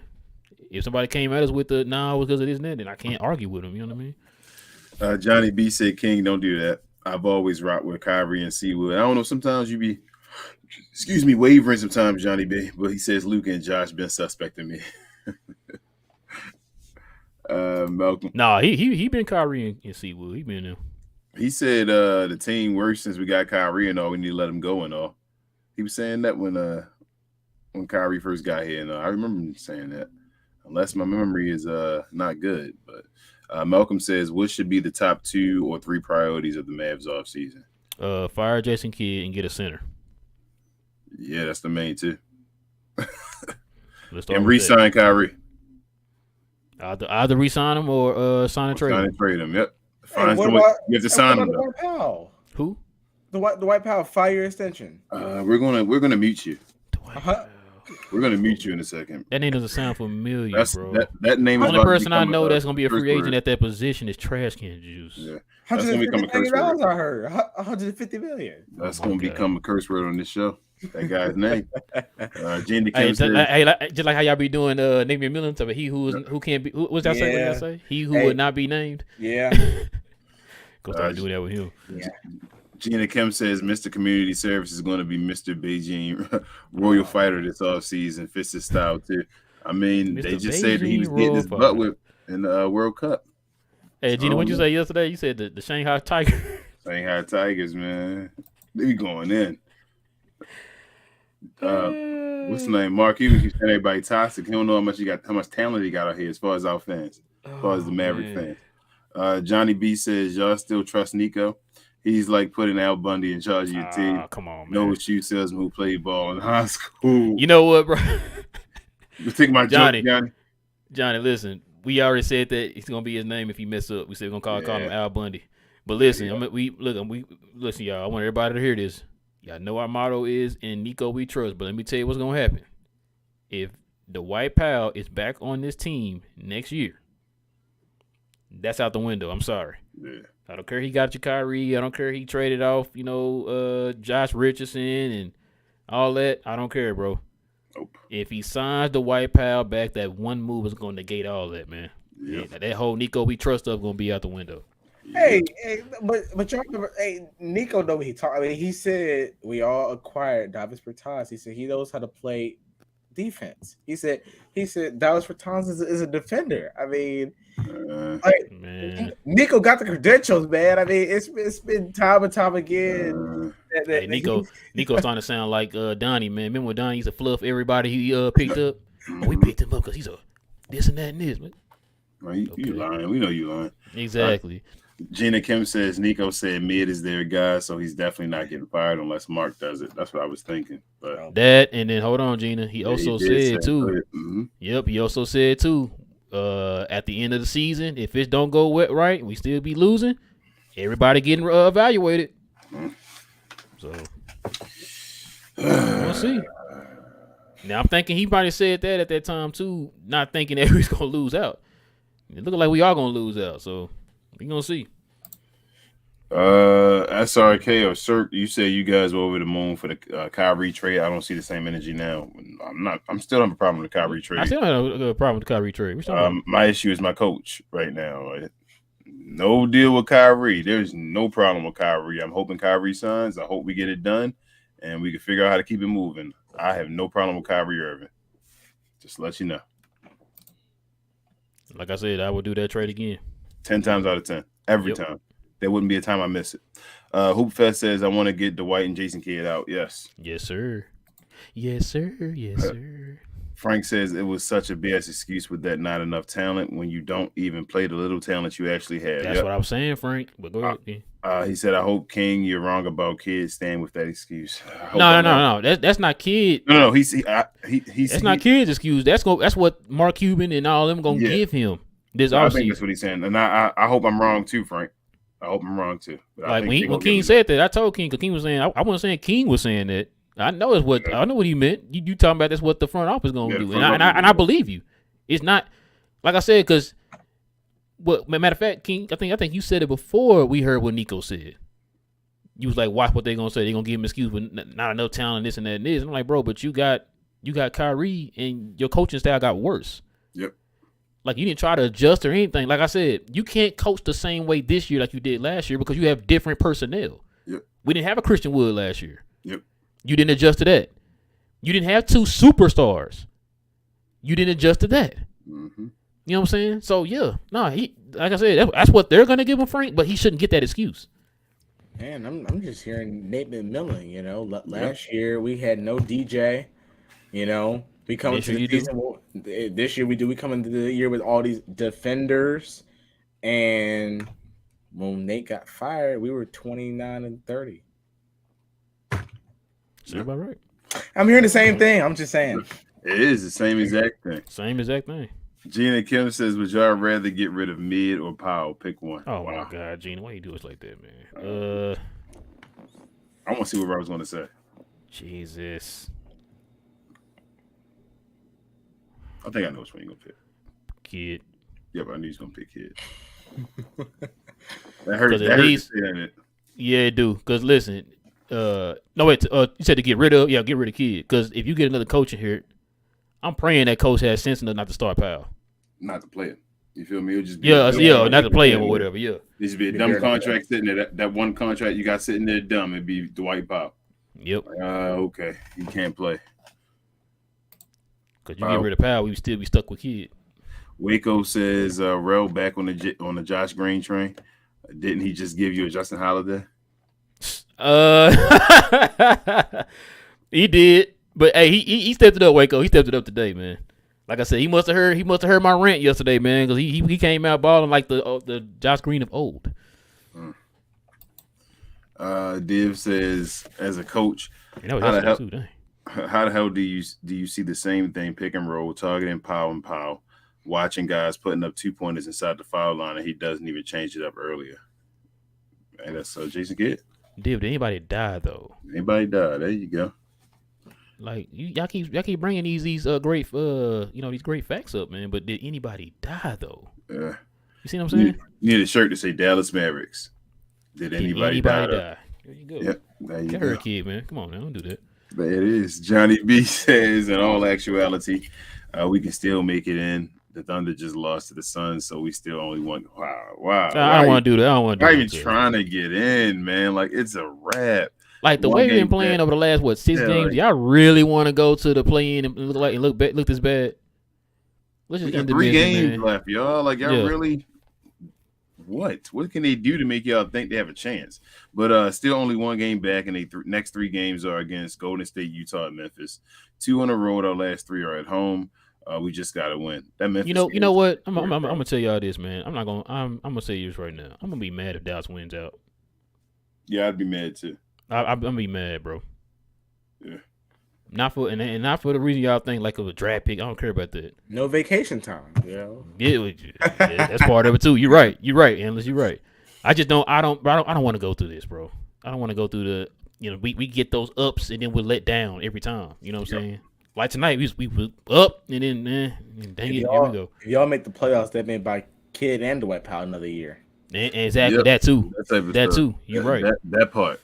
If somebody came at us with the because of this and that, then I can't argue with them. You know what I mean? Johnny B said, King, don't do that. I've always rocked with Kyrie and Seawood. I don't know. Sometimes you be, wavering sometimes, Johnny B. But he says Luka and Josh been suspecting me. Malcolm. Nah, he been Kyrie and Seawood. He been there. He said the team works since we got Kyrie and all. We need to let him go and all. He was saying that when Kyrie first got here and I remember him saying that. Unless my memory is not good. But Malcolm says, what should be the top 2 or 3 priorities of the Mavs offseason? Fire Jason Kidd and get a center. Yeah, that's the main 2. And re-sign Kyrie. Either re-sign him or sign and trade him. Sign and trade him, yep. You have to sign him, though. Powell? Who? The Dwight Powell 5-year extension. We're gonna mute you. We're gonna mute you in a second. That name doesn't sound familiar, That's bro. that name The is only about to person I become know that's gonna be a curse free agent word. at that position is Trash Can Juice. Yeah, that's gonna become a curse $150 word. I heard. 150 million. That's Oh my gonna God. become a curse word on this show. That guy's name. Gina Hey, Kim says, just like how y'all be doing name your million to he who can't be who what's that say? What did I say? He who would not be named. Yeah. Go start doing that with him. Yeah. Gina Kim says Mr. Community Service is going to be Mr. Beijing Royal Fighter this offseason. Fits his style too. I mean, Mr. they just said that he was Beijing getting Royal his butt Fighter. whipped in the World Cup. Hey, Gina, what'd you say yesterday? You said the Shanghai Tiger. Shanghai Tigers, man. They be going in. What's the name? Mark Cuban keeps saying everybody toxic. He don't know how much talent he got out here as far as our fans, as far as the Maverick fans. Johnny B says, y'all still trust Nico? He's like putting Al Bundy in charge of your team. Come on, man. No shoe salesman who played ball in high school. You know what, bro? Take my Johnny. joke, Johnny, listen. We already said that it's gonna be his name if he mess up. We said we're gonna call him Al Bundy. But listen, listen, y'all. I want everybody to hear this. Y'all know our motto is in Nico we trust. But let me tell you what's gonna happen. If the White Pal is back on this team next year, that's out the window. I'm sorry. Yeah. I don't care he got you Kyrie. I don't care he traded off, Josh Richardson and all that. I don't care, bro. Nope. If he signs the White Pal back, that one move is going to negate all that, man. Yep. Yeah, that whole Nico we trust stuff going to be out the window. Hey, but y'all remember, Nico though he talked. I mean, he said we all acquired Davis Bertans. He said he knows how to play defense. He said Dallas Bertans is a defender. I mean, man, Nico got the credentials, man. I mean, it's been time and time again. Hey, Nico's starting to sound like Donnie, man. Remember when Donnie used to fluff everybody he picked up? Oh, we picked him up because he's a this and that and this. Man. Well, you lying. We know you lying. Exactly. Gina Kim says Nico said mid is their guy, so he's definitely not getting fired unless Mark does it. That's what I was thinking. But that, and then hold on, Gina. He also said too. Mm-hmm. Yep, he also said too. At the end of the season, if it don't go right, we still be losing. Everybody getting evaluated. Mm-hmm. So we'll see. Now I'm thinking he probably said that at that time too, not thinking that he's gonna lose out. It looking like we are gonna lose out, so we gonna see. SRK or Cirque, you say you guys were over the moon for the Kyrie trade. I don't see the same energy now. I'm still having a problem with the Kyrie trade. I still have a problem with the Kyrie trade. My issue is my coach right now. No deal with Kyrie. There's no problem with Kyrie. I'm hoping Kyrie signs. I hope we get it done, and we can figure out how to keep it moving. I have no problem with Kyrie Irving. Just to let you know. Like I said, I would do that trade again. 10 times out of 10. Every time. There wouldn't be a time I miss it. Hoopfest says, I want to get Dwight and Jason Kidd out. Yes. Yes, sir. Yes, sir. Yes, sir. Frank says it was such a BS excuse with that not enough talent when you don't even play the little talent you actually have. That's what I was saying, Frank. But go ahead. He said, I hope, King, you're wrong about Kidd staying with that excuse. No. That's not Kidd. No. He's that's not Kidd's excuse. That's what Mark Cuban and all them gonna give him this offseason. I think that's what he's saying, and I hope I'm wrong too, Frank. I hope I'm wrong too. But like when King said that, I told King because King was saying I wasn't saying King was saying that. I know what he meant. You talking about that's what the front office gonna do, and I believe you. It's not like I said because, matter of fact, King, I think you said it before we heard what Nico said. You was like, watch what they gonna say. They gonna give him an excuse with not enough talent, this and that and this. And I'm like, bro, but you got Kyrie and your coaching style got worse. Yep. Like you didn't try to adjust or anything. Like I said, you can't coach the same way this year like you did last year because you have different personnel. Yep. We didn't have a Christian Wood last year. Yep. You didn't adjust to that. You didn't have two superstars. You didn't adjust to that. Mm-hmm. You know what I'm saying? So like I said, that's what they're gonna give him, Frank. But he shouldn't get that excuse. Man, I'm just hearing Nate McMillan. Last year we had no DJ. We come into the season. This year we come into the year with all these defenders, and when Nate got fired, we were 29-30. Is that about right? I'm hearing the same thing. I'm just saying. It is the same exact thing. Same exact thing. Gina Kim says, would y'all rather get rid of Mid or Powell? Pick one. Oh, my God, Gina. Why you do us like that, man? I want to see what Robert's going to say. Jesus. I think I know which one you're gonna pick. Kid. Yep, I knew he's gonna pick Kid. That hurts. At That least, hurts to say that. yeah, it do. Because listen, no wait, you said to get rid of Kid. Because if you get another coach in here, I'm praying that coach has sense enough not to start Powell. Not to play it. You feel me? It'll just be not to play him or whatever. Yeah, this would be a dumb contract sitting there. That one contract you got sitting there dumb. It'd be Dwight Powell. Yep. Okay, you can't play. Because you get rid of Powell, we would still be stuck with Kid. Waco says Rel back on the Josh Green train. Didn't he just give you a Justin Holiday? He did, but hey, he stepped it up. Waco, he stepped it up today, man. Like I said, he must have heard my rant yesterday, man, because he came out balling like the Josh Green of old. Div says, as a coach, how the hell do you see the same thing, pick and roll, targeting Powell, watching guys putting up 2-pointers inside the foul line, and he doesn't even change it up earlier? And that's Jason Kidd. Div, did anybody die though? Anybody die? There you go. Like y'all keep bringing these great these great facts up, man. But did anybody die though? Yeah. You see what I'm saying? You need a shirt to say Dallas Mavericks. Did anybody die? There you go. Yep. There you go. Her kid, man. Come on, man. Don't do that. But it is. Johnny B says, in all actuality, we can still make it in. The Thunder just lost to the Suns, so we still only won. Wow. I don't want to do that. I don't want to do that. Not even trying to get in, man. Like, it's a wrap. Like the way we've been playing over the last 6 games, y'all really want to go to the play-in and look this bad? Let's just end the 3 games man. left, y'all. Like y'all really, what can they do to make y'all think they have a chance? But still only 1 game back, and the next 3 games are against Golden State, Utah, and Memphis. 2 on the road. Our last 3 are at home. We just gotta win. That Memphis. You know what? I'm gonna tell y'all this, man. I'm gonna say this right now. I'm gonna be mad if Dallas wins out. Yeah, I'd be mad too. I'm gonna be mad, bro. Yeah. Not for the reason y'all think like of a draft pick. I don't care about that. No vacation time. Yeah, that's part of it too. You're right, Analyst. You're right. I don't want to go through this, bro. I don't want to go through the. We get those ups and then we're let down every time. You know what I'm saying? Like tonight, we were up and then dang it, here we go. If y'all make the playoffs, that meant by Kid and Dwight Powell another year. And exactly that too. That too. You're right. That part.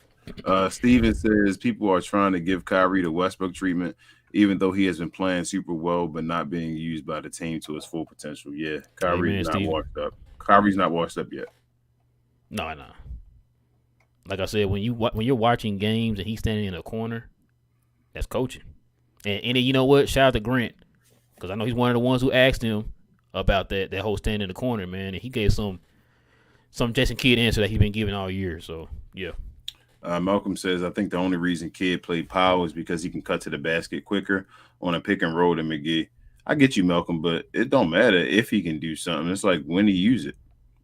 Steven says people are trying to give Kyrie the Westbrook treatment, even though he has been playing super well, but not being used by the team to his full potential. Yeah, Kyrie's not washed up. Kyrie's not washed up yet. No. Like I said, when you're watching games and he's standing in a corner, that's coaching. And then you know what? Shout out to Grant, because I know he's one of the ones who asked him about that whole stand in the corner, man, and he gave some Jason Kidd answer that he's been giving all year. So yeah. Malcolm says, I think the only reason Kidd played Powell is because he can cut to the basket quicker on a pick and roll than McGee. I get you, Malcolm, but it don't matter if he can do something. It's like when he use it.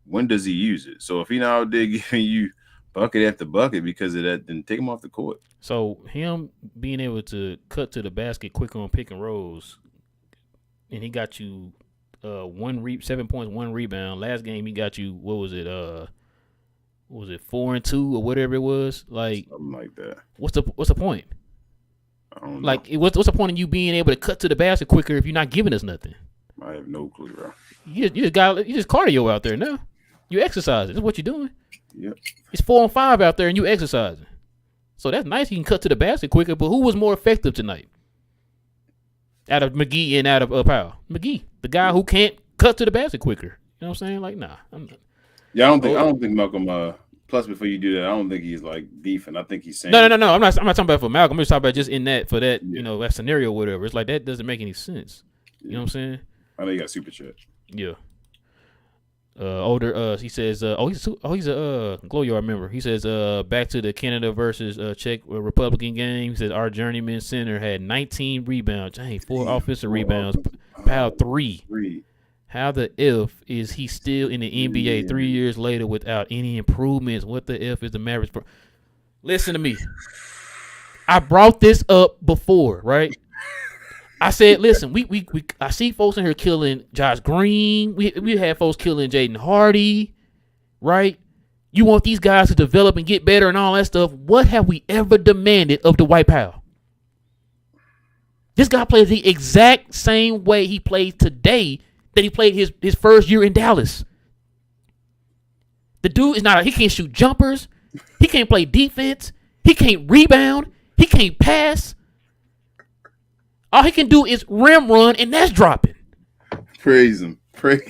When does he use it? So if he not out there giving you bucket after bucket because of that, then take him off the court. So him being able to cut to the basket quicker on pick and rolls, and he got you 7 points, 1 rebound. Last game he got you, what was it? 4 and 2 or whatever it was? Like something like that. What's the point? I don't know. Like what's the point of you being able to cut to the basket quicker if you're not giving us nothing? I have no clue, bro. You just cardio out there now. You exercising. That's what you're doing. Yep. It's 4 on 5 out there and you exercising. So that's nice. You can cut to the basket quicker. But who was more effective tonight? Out of McGee and out of Powell. McGee, the guy who can't cut to the basket quicker. You know what I'm saying? Like, nah. I'm not. Yeah, I don't think Malcolm. Plus, before you do that, I don't think he's like beefing. I think he's saying no. I'm not talking about for Malcolm. I'm just talking about just in that for that that scenario or whatever. It's like that doesn't make any sense. You know what I'm saying? I know you got super chat. Yeah. He says, he's a Glow Yard member. He says, back to the Canada versus Czech Republican game. He says our journeyman center had 19 rebounds. Dang, 4 offensive rebounds. Powell 3. How the F is he still in the NBA 3 years later without any improvements? What the F is the Mavericks? Listen to me. I brought this up before, right? I said, listen, I see folks in here killing Josh Green. We had folks killing Jaden Hardy, right? You want these guys to develop and get better and all that stuff. What have we ever demanded of Dwight Powell? This guy plays the exact same way he played today that he played his first year in Dallas. The dude is not. He can't shoot jumpers. He can't play defense. He can't rebound. He can't pass. All he can do is rim run, and that's dropping. Praise him. Praise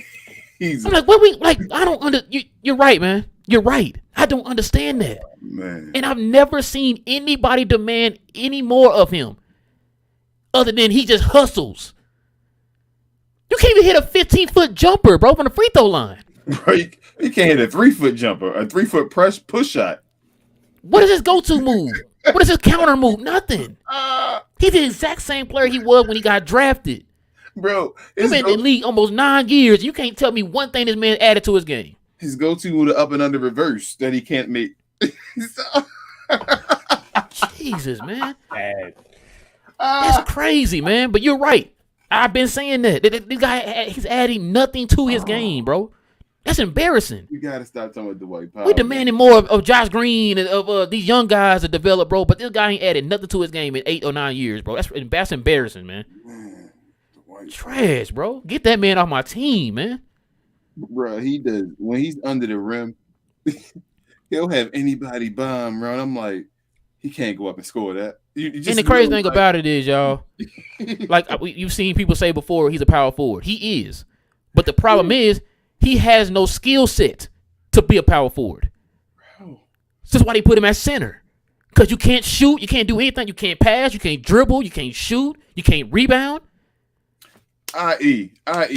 him. I'm like, what we like? I don't under. You're right, man. You're right. I don't understand that. Man. And I've never seen anybody demand any more of him, other than he just hustles. You can't even hit a 15-foot jumper, bro, from the free throw line. Right? He can't hit a 3-foot jumper, a 3-foot push shot. What is his go-to move? What is his counter move? Nothing. He's the exact same player he was when he got drafted. Bro, He's been in the league almost 9 years. You can't tell me one thing this man added to his game. His go-to with the up and under reverse that he can't make. Jesus, man. That's crazy, man. But you're right. I've been saying that. This guy, he's adding nothing to his game, bro. That's embarrassing. You got to stop talking about Dwight Powell. We demanding more of Josh Green and of these young guys to develop, bro. But this guy ain't added nothing to his game in 8 or 9 years, bro. That's embarrassing, man. Trash, bro. Get that man off my team, man. Bro, he does. When he's under the rim, he'll have anybody bomb, bro. I'm like, he can't go up and score that. And the crazy thing about it is, y'all, like you've seen people say before, he's a power forward. He is. But the problem is, he has no skill set to be a power forward. That's why they put him at center. Because you can't shoot, you can't do anything, you can't pass, you can't dribble, you can't shoot, you can't rebound. I.e.,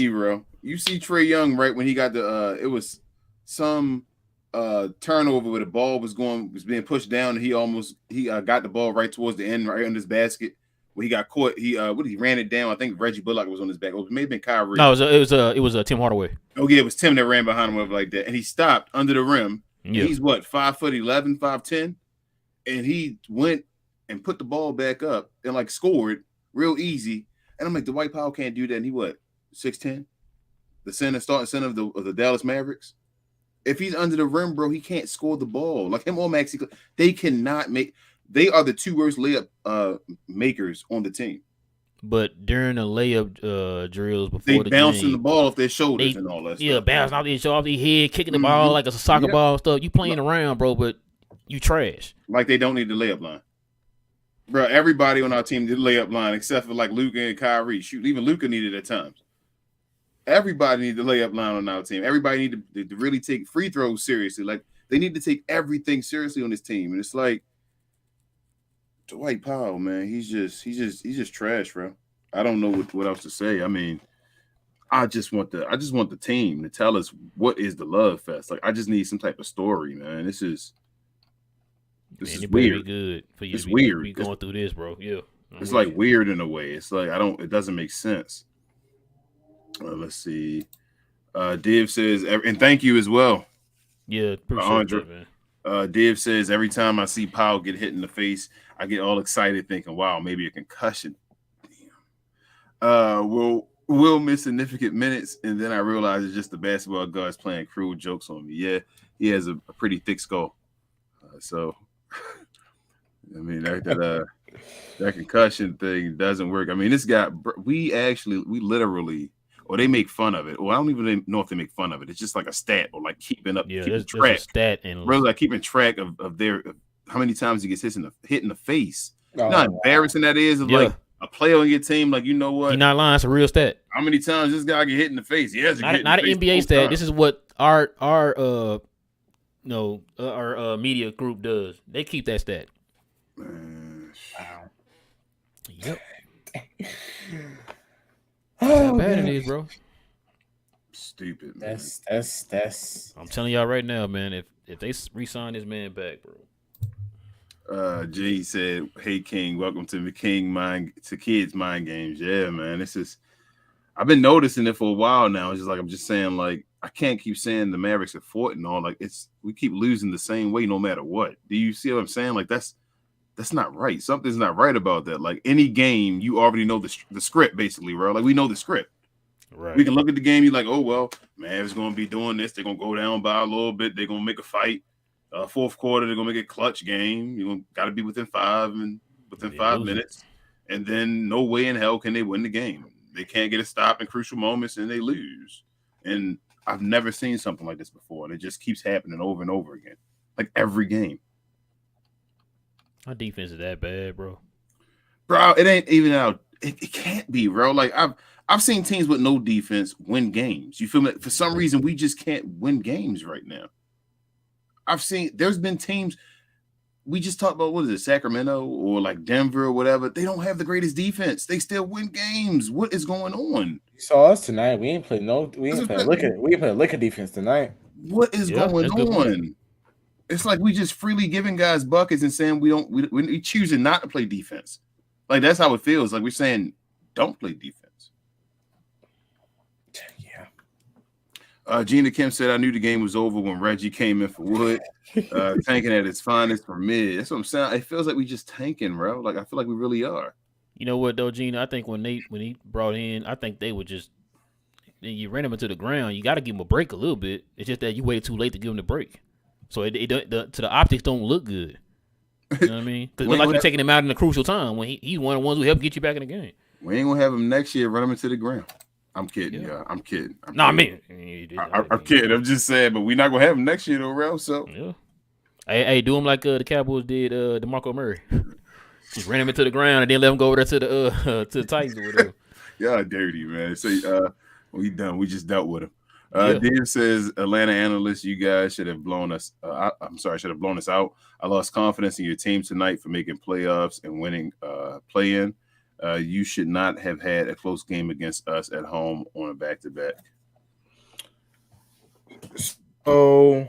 bro. You see Trae Young, right, when he got the it was some turnover where the ball was being pushed down, and he got the ball right towards the end, right under his basket. When he got caught, he ran it down. I think Reggie Bullock was on his back. It may have been Kyrie. No, it was Tim Hardaway. Oh yeah, it was Tim that ran behind him like that, and he stopped under the rim. Yeah. He's what, 5'11", 5'10", and he went and put the ball back up and like scored real easy. And I'm like, Dwight Powell can't do that. And he what, 6'10", the starting center of the Dallas Mavericks. If he's under the rim, bro, he can't score the ball. Like him or Maxi, they cannot make. They are the two worst layup makers on the team. But during the layup drills before they the bouncing game, the ball off their shoulders and all that stuff. Yeah, bouncing off their head, kicking the ball like it's a soccer ball and stuff. You playing around, bro, but you trash. Like they don't need the layup line. Bro, everybody on our team did layup line except for like Luka and Kyrie. Shoot, even Luka needed at times. Everybody needs the layup line on our team. Everybody need to really take free throws seriously. Like they need to take everything seriously on this team. And it's like Dwight Powell, man, he's just trash, bro. I don't know what else to say. I mean, I just want the team to tell us what is the love fest. Like I just need some type of story, man. This is weird. Good for you. It's weird. Be going through this, bro. Yeah, it's like weird in a way. It's like it doesn't make sense. Let's see. Div says, and thank you as well. Yeah, appreciate that, man. Div says, every time I see Powell get hit in the face, I get all excited thinking, wow, maybe a concussion. Damn. Will miss significant minutes, and then I realize it's just the basketball guards playing cruel jokes on me. Yeah, he has a pretty thick skull. So, I mean, that concussion thing doesn't work. I mean, this guy, we literally, or they make fun of it. Or I don't even know if they make fun of it. It's just like a stat or like keeping track. A stat and really like keeping track of their how many times he gets hit in the face. You know how embarrassing that is? Like a player on your team, like, you know what? You're not lying. It's a real stat. How many times this guy get hit in the face? He has not an NBA stat. This is what our media group does. They keep that stat. Wow. Yep. That's how bad it is, bro. Stupid, man. That's. I'm telling y'all right now, man. If they re-sign this man back, bro. Jay said, "Hey King, welcome to the Kids Mind Games." Yeah, man. I've been noticing it for a while now. It's just like I'm just saying, like, I can't keep saying the Mavericks are fought and all. Like, we keep losing the same way no matter what. Do you see what I'm saying? Like, that's not right. Something's not right about that. Like, any game, you already know the script, basically, bro. Like, we know the script. Right. We can look at the game. You're like, oh well, Mavs going to be doing this. They're going to go down by a little bit. They're going to make a fight. Fourth quarter, they're going to make a clutch game. You're got to be within 5 minutes. and then no way in hell can they win the game. They can't get a stop in crucial moments, and they lose. And I've never seen something like this before, and it just keeps happening over and over again, like every game. Our defense is that bad, bro. Bro, it ain't even out. It can't be, bro. Like I've seen teams with no defense win games. You feel me? For some reason, we just can't win games right now. There's been teams we just talked about, what is it, Sacramento or like Denver or whatever. They don't have the greatest defense. They still win games. What is going on? You saw us tonight. We ain't play a lick of defense tonight. What is going on? It's like we just freely giving guys buckets and saying we choosing not to play defense. Like that's how it feels. Like we're saying don't play defense. Gina Kim said, I knew the game was over when Reggie came in for Wood, tanking at its finest for mid. That's what I'm saying. It feels like we just tanking, bro. Like I feel like we really are. You know what though, Gina? I think when he brought in, I think they would just you ran him into the ground. You got to give him a break a little bit. It's just that you waited too late to give him the break, so to the optics don't look good. You know what I mean? Because like you're taking him out in a crucial time when he's one of the ones who helped get you back in the game. We ain't gonna have him next year. Run him into the ground. I'm kidding, y'all. I'm kidding. I'm kidding. I'm just saying, but we're not gonna have him next year, though, Ralph. So, yeah. Hey, do him like the Cowboys did DeMarco Murray. Just ran him into the ground and then let him go over there to the Titans or whatever. Y'all dirty, man. So, we done. We just dealt with him. Dave says, Atlanta analyst, you guys should have blown us. Should have blown us out. I lost confidence in your team tonight for making playoffs and winning play-in. You should not have had a close game against us at home on a back-to-back. So,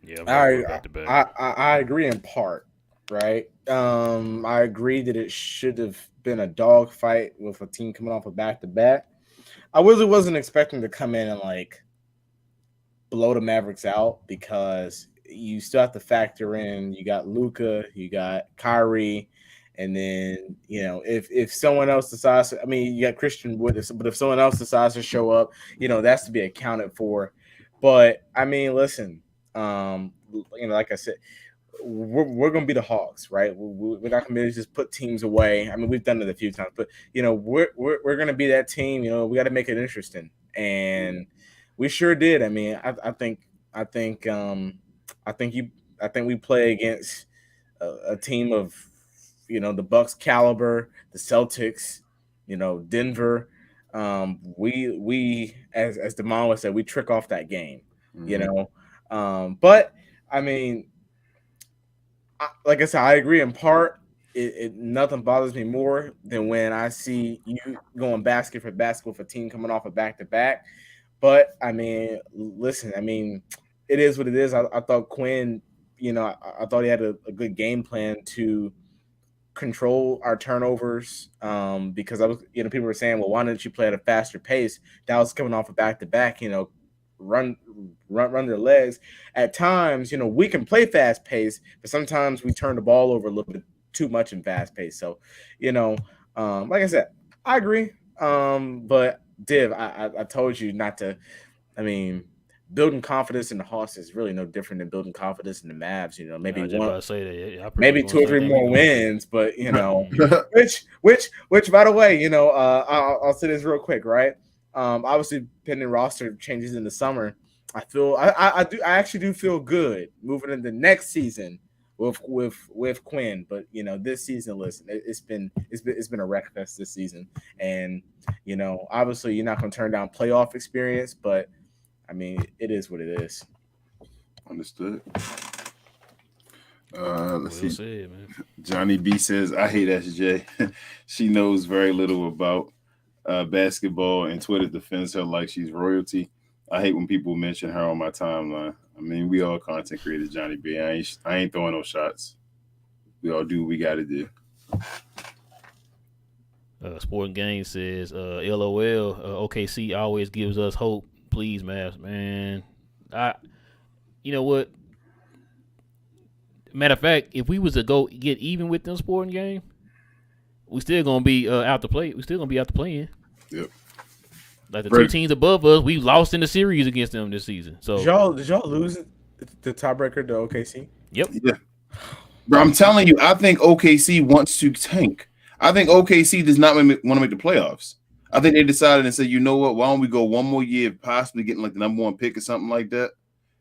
yeah, I agree in part, right? I agree that it should have been a dogfight with a team coming off a back-to-back. I really wasn't expecting to come in and like blow the Mavericks out because you still have to factor in you got Luka, you got Kyrie. And then, you know, if someone else decides, you got Christian with us, but if someone else decides to show up, you know, that's to be accounted for. But listen, like I said, we're going to be the Hawks, right? We're not going to just put teams away. We've done it a few times, but you know, we're going to be that team. You know, we got to make it interesting, and we sure did. I think we play against a team of, you know, the Bucks caliber, the Celtics, you know, Denver. We as Damon would say, we trick off that game, you know. But like I said, I agree in part. Nothing bothers me more than when I see you going basket for basket with a team coming off a back-to-back. But, listen, it is what it is. I thought Quinn, you know, I thought he had a good game plan to control our turnovers because people were saying, well, why didn't you play at a faster pace? Dallas coming off a back-to-back, you know, run their legs. At times, you know, we can play fast pace, but sometimes we turn the ball over a little bit too much in fast pace. So, you know, like I said, I agree. But Div, I told you not to. Building confidence in the Hawks is really no different than building confidence in the Mavs. You know, maybe maybe 2 or 3 more wins, but you know, which by the way, you know, I'll say this real quick, right? Obviously, pending roster changes in the summer. I actually do feel good moving into next season with Quinn. But you know, this season, listen, it's been a wreck fest this season, and you know, obviously, you're not going to turn down playoff experience, but it is what it is. Understood. Let's see. Johnny B says, I hate SJ. She knows very little about basketball, and Twitter defends her like she's royalty. I hate when people mention her on my timeline. We all content creators, Johnny B. I ain't throwing no shots. We all do what we got to do. Sporting Game says, LOL, OKC always gives us hope. Please, Mavs, man. You know what? Matter of fact, if we was to go get even with them Sporting Game, we still gonna be out to play. We still gonna be out to playing. Yep. Like the 2 teams above us, we lost in the series against them this season. So did y'all lose the tiebreaker to OKC? Yep. Yeah. Bro, I'm telling you, I think OKC wants to tank. I think OKC does not want to make the playoffs. I think they decided and said, you know what? Why don't we go one more year, possibly getting like the number 1 pick or something like that,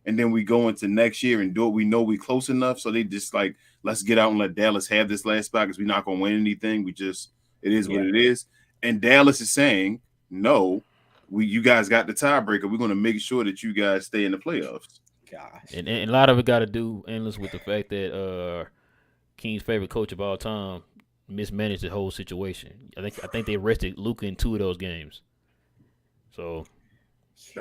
and then we go into next year and do it. We know we close enough, so they just like let's get out and let Dallas have this last spot because we're not going to win anything. It is what it is. And Dallas is saying, no, you guys got the tiebreaker. We're going to make sure that you guys stay in the playoffs. Gosh, And a lot of it got to do, endless, with the fact that King's favorite coach of all time mismanaged the whole situation. I think they rested Luka in 2 of those games. So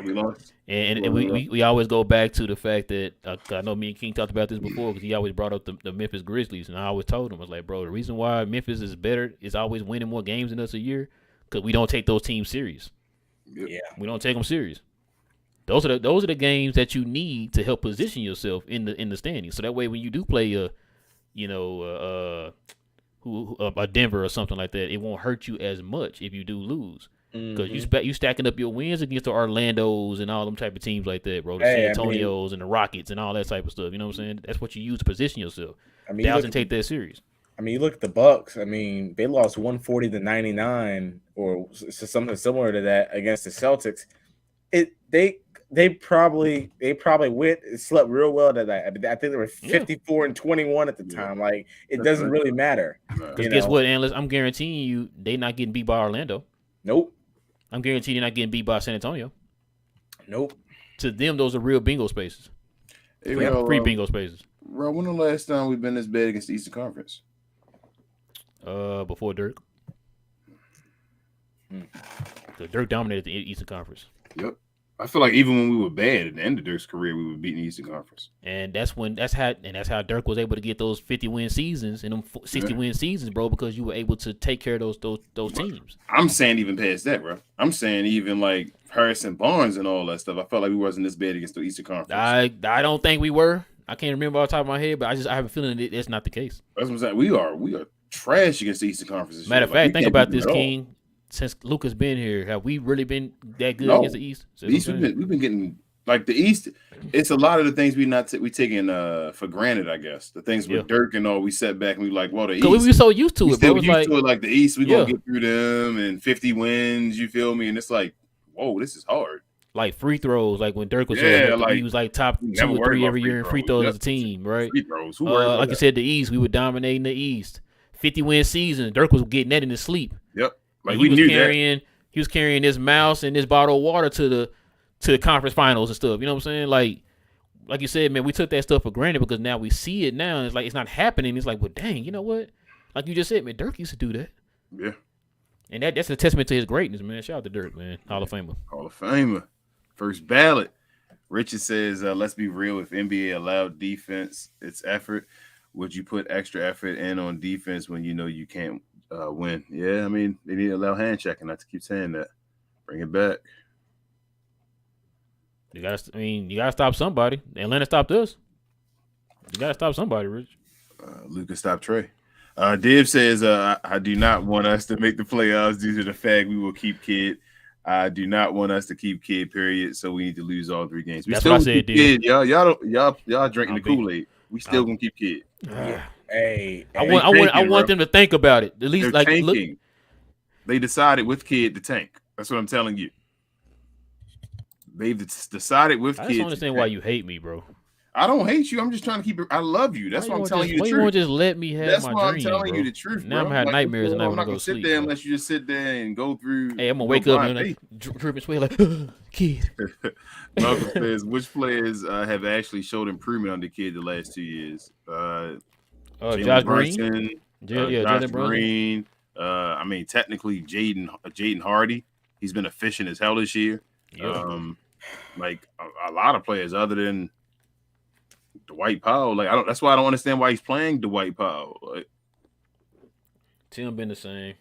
we lost. And we always go back to the fact that I know me and King talked about this before because he always brought up the Memphis Grizzlies, and I always told him, I was like, bro, the reason why Memphis is better is always winning more games than us a year because we don't take those teams serious. yeah, We don't take them serious. Those are the games that you need to help position yourself in the standings. So that way, when you do play a Denver or something like that, it won't hurt you as much if you do lose. Because you stacking up your wins against the Orlandos and all them type of teams like that, bro. The San Antonios and the Rockets and all that type of stuff. You know what I'm saying? That's what you use to position yourself. Dallas doesn't take that serious. I mean, you look at the Bucks. I mean, they lost 140-99 or something similar to that against the Celtics. They probably slept real well that night. I think they were 54-21 at the time. Like it doesn't really matter. Because guess what, Analyst? I'm guaranteeing you they not getting beat by Orlando. Nope. I'm guaranteeing they're not getting beat by San Antonio. Nope. To them, those are real bingo spaces. Hey, free bingo spaces. Bro, when the last time we've been this bad against the Eastern Conference? Before Dirk. The Dirk dominated the Eastern Conference. Yep. I feel like even when we were bad at the end of Dirk's career, we were beating the Eastern Conference. And that's how Dirk was able to get those 50-win seasons and them 60-win seasons, bro, because you were able to take care of those teams. I'm saying even past that, bro. I'm saying even like Harrison Barnes and all that stuff. I felt like we wasn't this bad against the Eastern Conference. I don't think we were. I can't remember off the top of my head, but I have a feeling that that's not the case. That's what I'm saying. We are trash against the Eastern Conference. Matter of fact, think about this, King. Since Luka's been here, have we really been that good against the East? The East we've been getting like the East. It's a lot of the things we taking for granted. I guess the things with Dirk and all we set back and we like, well, the East. We were so used to it, bro. To it like the East, we gonna get through them and 50 wins. You feel me? And it's like, whoa, this is hard. Like free throws, like when Dirk was here, he was like top 2 or 3 every year in free throws as a team, right? Free throws. Like I said, the East, we were dominating the East. 50-win season, Dirk was getting that in his sleep. Yep, like we knew that. He was carrying this mouse and this bottle of water to the conference finals and stuff. You know what I'm saying? Like you said, man, we took that stuff for granted because now we see it now. And it's like it's not happening. It's like, well, dang, you know what? Like you just said, man, Dirk used to do that. Yeah. And that's a testament to his greatness, man. Shout out to Dirk, man. Hall of Famer. Hall of Famer. First ballot. Richard says, let's be real. If NBA allowed defense, it's effort. Would you put extra effort in on defense when you know you can't win? Yeah, I mean, they need to allow hand checking. Not to keep saying that. Bring it back. You gotta stop somebody. Atlanta stopped us. You gotta stop somebody, Rich. Lucas stopped Trey. Div says, I do not want us to make the playoffs due to the fact we will keep Kid. I do not want us to keep Kid, period. So we need to lose all 3 games. That's what I said, Div. Y'all drinking the Kool-Aid. We still gonna keep Kid. Hey, I want them to think about it. At least, they're tanking. They decided with Kid to tank. That's what I'm telling you. They've decided with Kid. I just don't understand why you hate me, bro. I don't hate you. I'm just trying to keep it. I love you. That's why I'm telling you the truth. You won't just let me have That's my why dreams, I'm telling bro. you the truth. Now I'm having nightmares and I'm not gonna sit there unless you just sit there and go through. Hey, I'm gonna wake up and dripping sweat like Kid. Malcolm says, which players have actually showed improvement under Kid the last 2 years? Josh Green. Josh Green. I mean, technically, Jaden Hardy. He's been efficient as hell this year. Yep. Like a lot of players other than Dwight Powell. Like that's why I don't understand why he's playing Dwight Powell. Like, Tim been the same.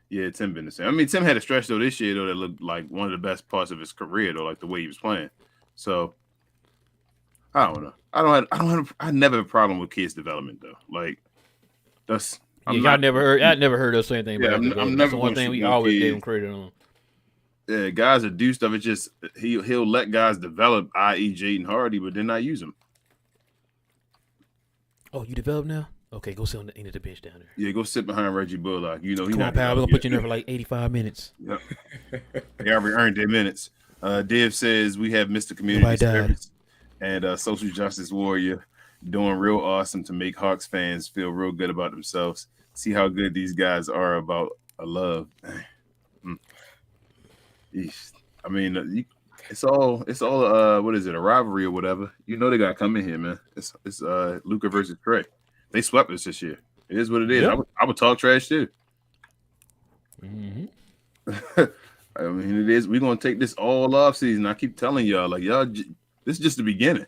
Yeah, Tim been the same. I mean, Tim had a stretch though this year though that looked like one of the best parts of his career though, like the way he was playing. So I don't know. I never have a problem with kids' development though. Like that's I never heard us say anything about it. That's the one thing we always gave him credit on. Yeah, guys that do stuff. It's just he'll let guys develop, i.e. Jaden Hardy, but then not use them. Oh, you develop now? Okay, go sit on the end of the bench down there. Yeah, go sit behind Reggie Bullock. You know he's Come on, not. pal. We're gonna put you in there for like 85 minutes. Yep. They already earned their minutes. Div says we have Mr. Community Nobody died. Service and social justice warrior doing real awesome to make Hawks fans feel real good about themselves. See how good these guys are about a love. I mean, it's all what is it, a rivalry or whatever. You know they got to come in here, man. It's Luka versus Trey. They swept us this year. It is what it is. Yep. I would talk trash too. Mm-hmm. I mean, it is. We're gonna take this all off season. I keep telling y'all, like y'all, this is just the beginning.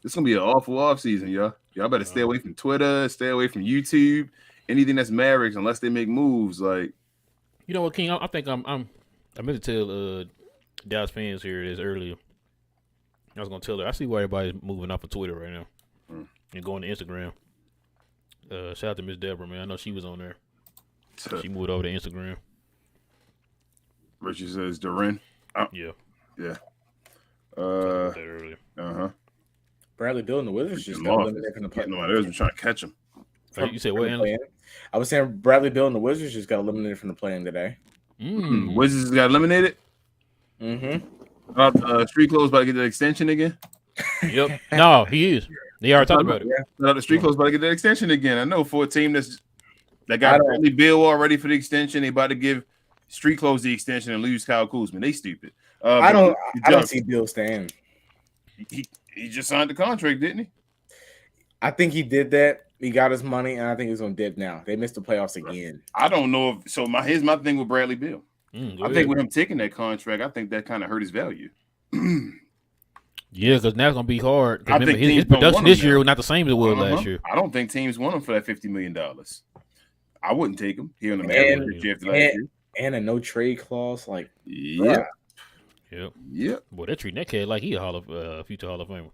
This is gonna be an awful off season, y'all. Y'all better stay away from Twitter, stay away from YouTube, anything that's Mavericks, unless they make moves. Like, you know what, King? I think I meant to tell Dallas fans here this earlier. I was gonna tell her. I see why everybody's moving off of Twitter right now and going to Instagram. Shout out to Miss Deborah, man. I know she was on there. She moved over to Instagram. Richard says Duran. Yeah. Bradley Beal and the Wizards just got eliminated from the play. No, they was trying to catch him. You said what, Analyst? I was saying Bradley Beal and the Wizards just got eliminated from the play-in today. Wizards got eliminated. Street Clothes about to get that extension again. Yep. No, he is. They already talked about it. The Street Clothes about to get that extension again. I know for a team that got Bradley Beal already for the extension, they about to give Street Clothes the extension and lose Kyle Kuzma. They stupid. I don't see Beal staying. He just signed the contract, didn't he? I think he did that. He got his money, and I think he's gonna dip now. They missed the playoffs again. I don't know if so. Here's my thing with Bradley Beal. I think with him taking that contract, I think that kind of hurt his value. Yeah, because now it's gonna be hard. I think his production this year was not the same as it was last year. I don't think teams want him for that $50 million. I wouldn't take him here in the Mavericks after last year. And a no trade clause, like Yep. Boy, they're treating that kid like he a future Hall of Famer.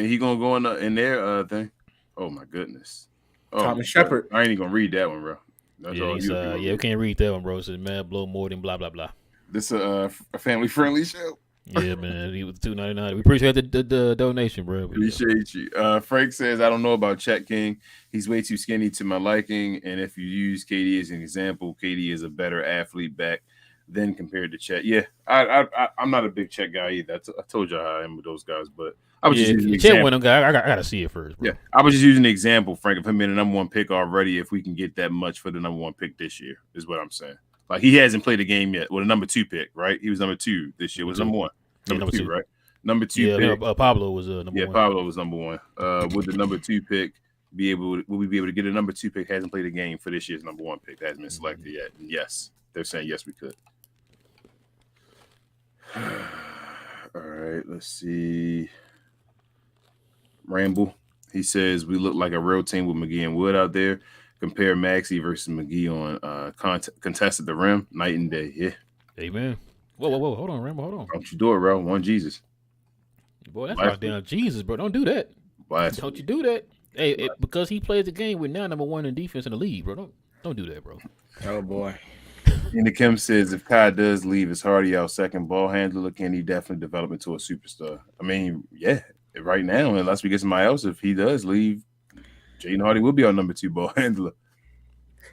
He gonna go in their thing. Oh my goodness. Thomas Shepard. I ain't even gonna read that one, bro. That's all we can't read that one, bro. It says man blow more than blah blah blah. This a family friendly show. Yeah, man. He was $2.99. We appreciate the donation, bro. Appreciate you. Frank says, I don't know about Chet King. He's way too skinny to my liking. And if you use KD as an example, KD is a better athlete back then compared to Chet. Yeah, I'm not a big Chet guy either. I told you how I am with those guys, but I was just using an example. Chet went guy. I gotta see it first, bro. Yeah, I was just using an example, Frank, of him being the number one pick already. If we can get that much for the number one pick this year, is what I'm saying. Like he hasn't played a game yet. Well, the number 2 pick, right? He was number 2 this year. Was number 1. Number two, right? Number 2 pick. Pablo was number 1. Yeah, Pablo was number 1. Would the number 2 pick will we be able to get a number 2 pick? Hasn't played a game for this year's number 1 pick. That hasn't been selected yet. And yes, they're saying yes, we could. All right, let's see. Ramble. He says we look like a real team with McGee and Wood out there. Compare Maxey versus McGee on contested the rim, night and day. Yeah. Amen. Whoa. Hold on, Rambo. Hold on. Don't you do it, bro. One Jesus. Boy, that's right down Jesus, bro. Don't do that. Don't you do that. Hey, because he plays the game with now number 1 in defense in the league, bro. Don't do that, bro. Oh, boy. And Kim says if Kai does leave, is Hardy our second ball handler? Can he definitely develop into a superstar? I mean, yeah. Right now, unless we get somebody else, if he does leave, Jaden Hardy will be our number 2 ball handler.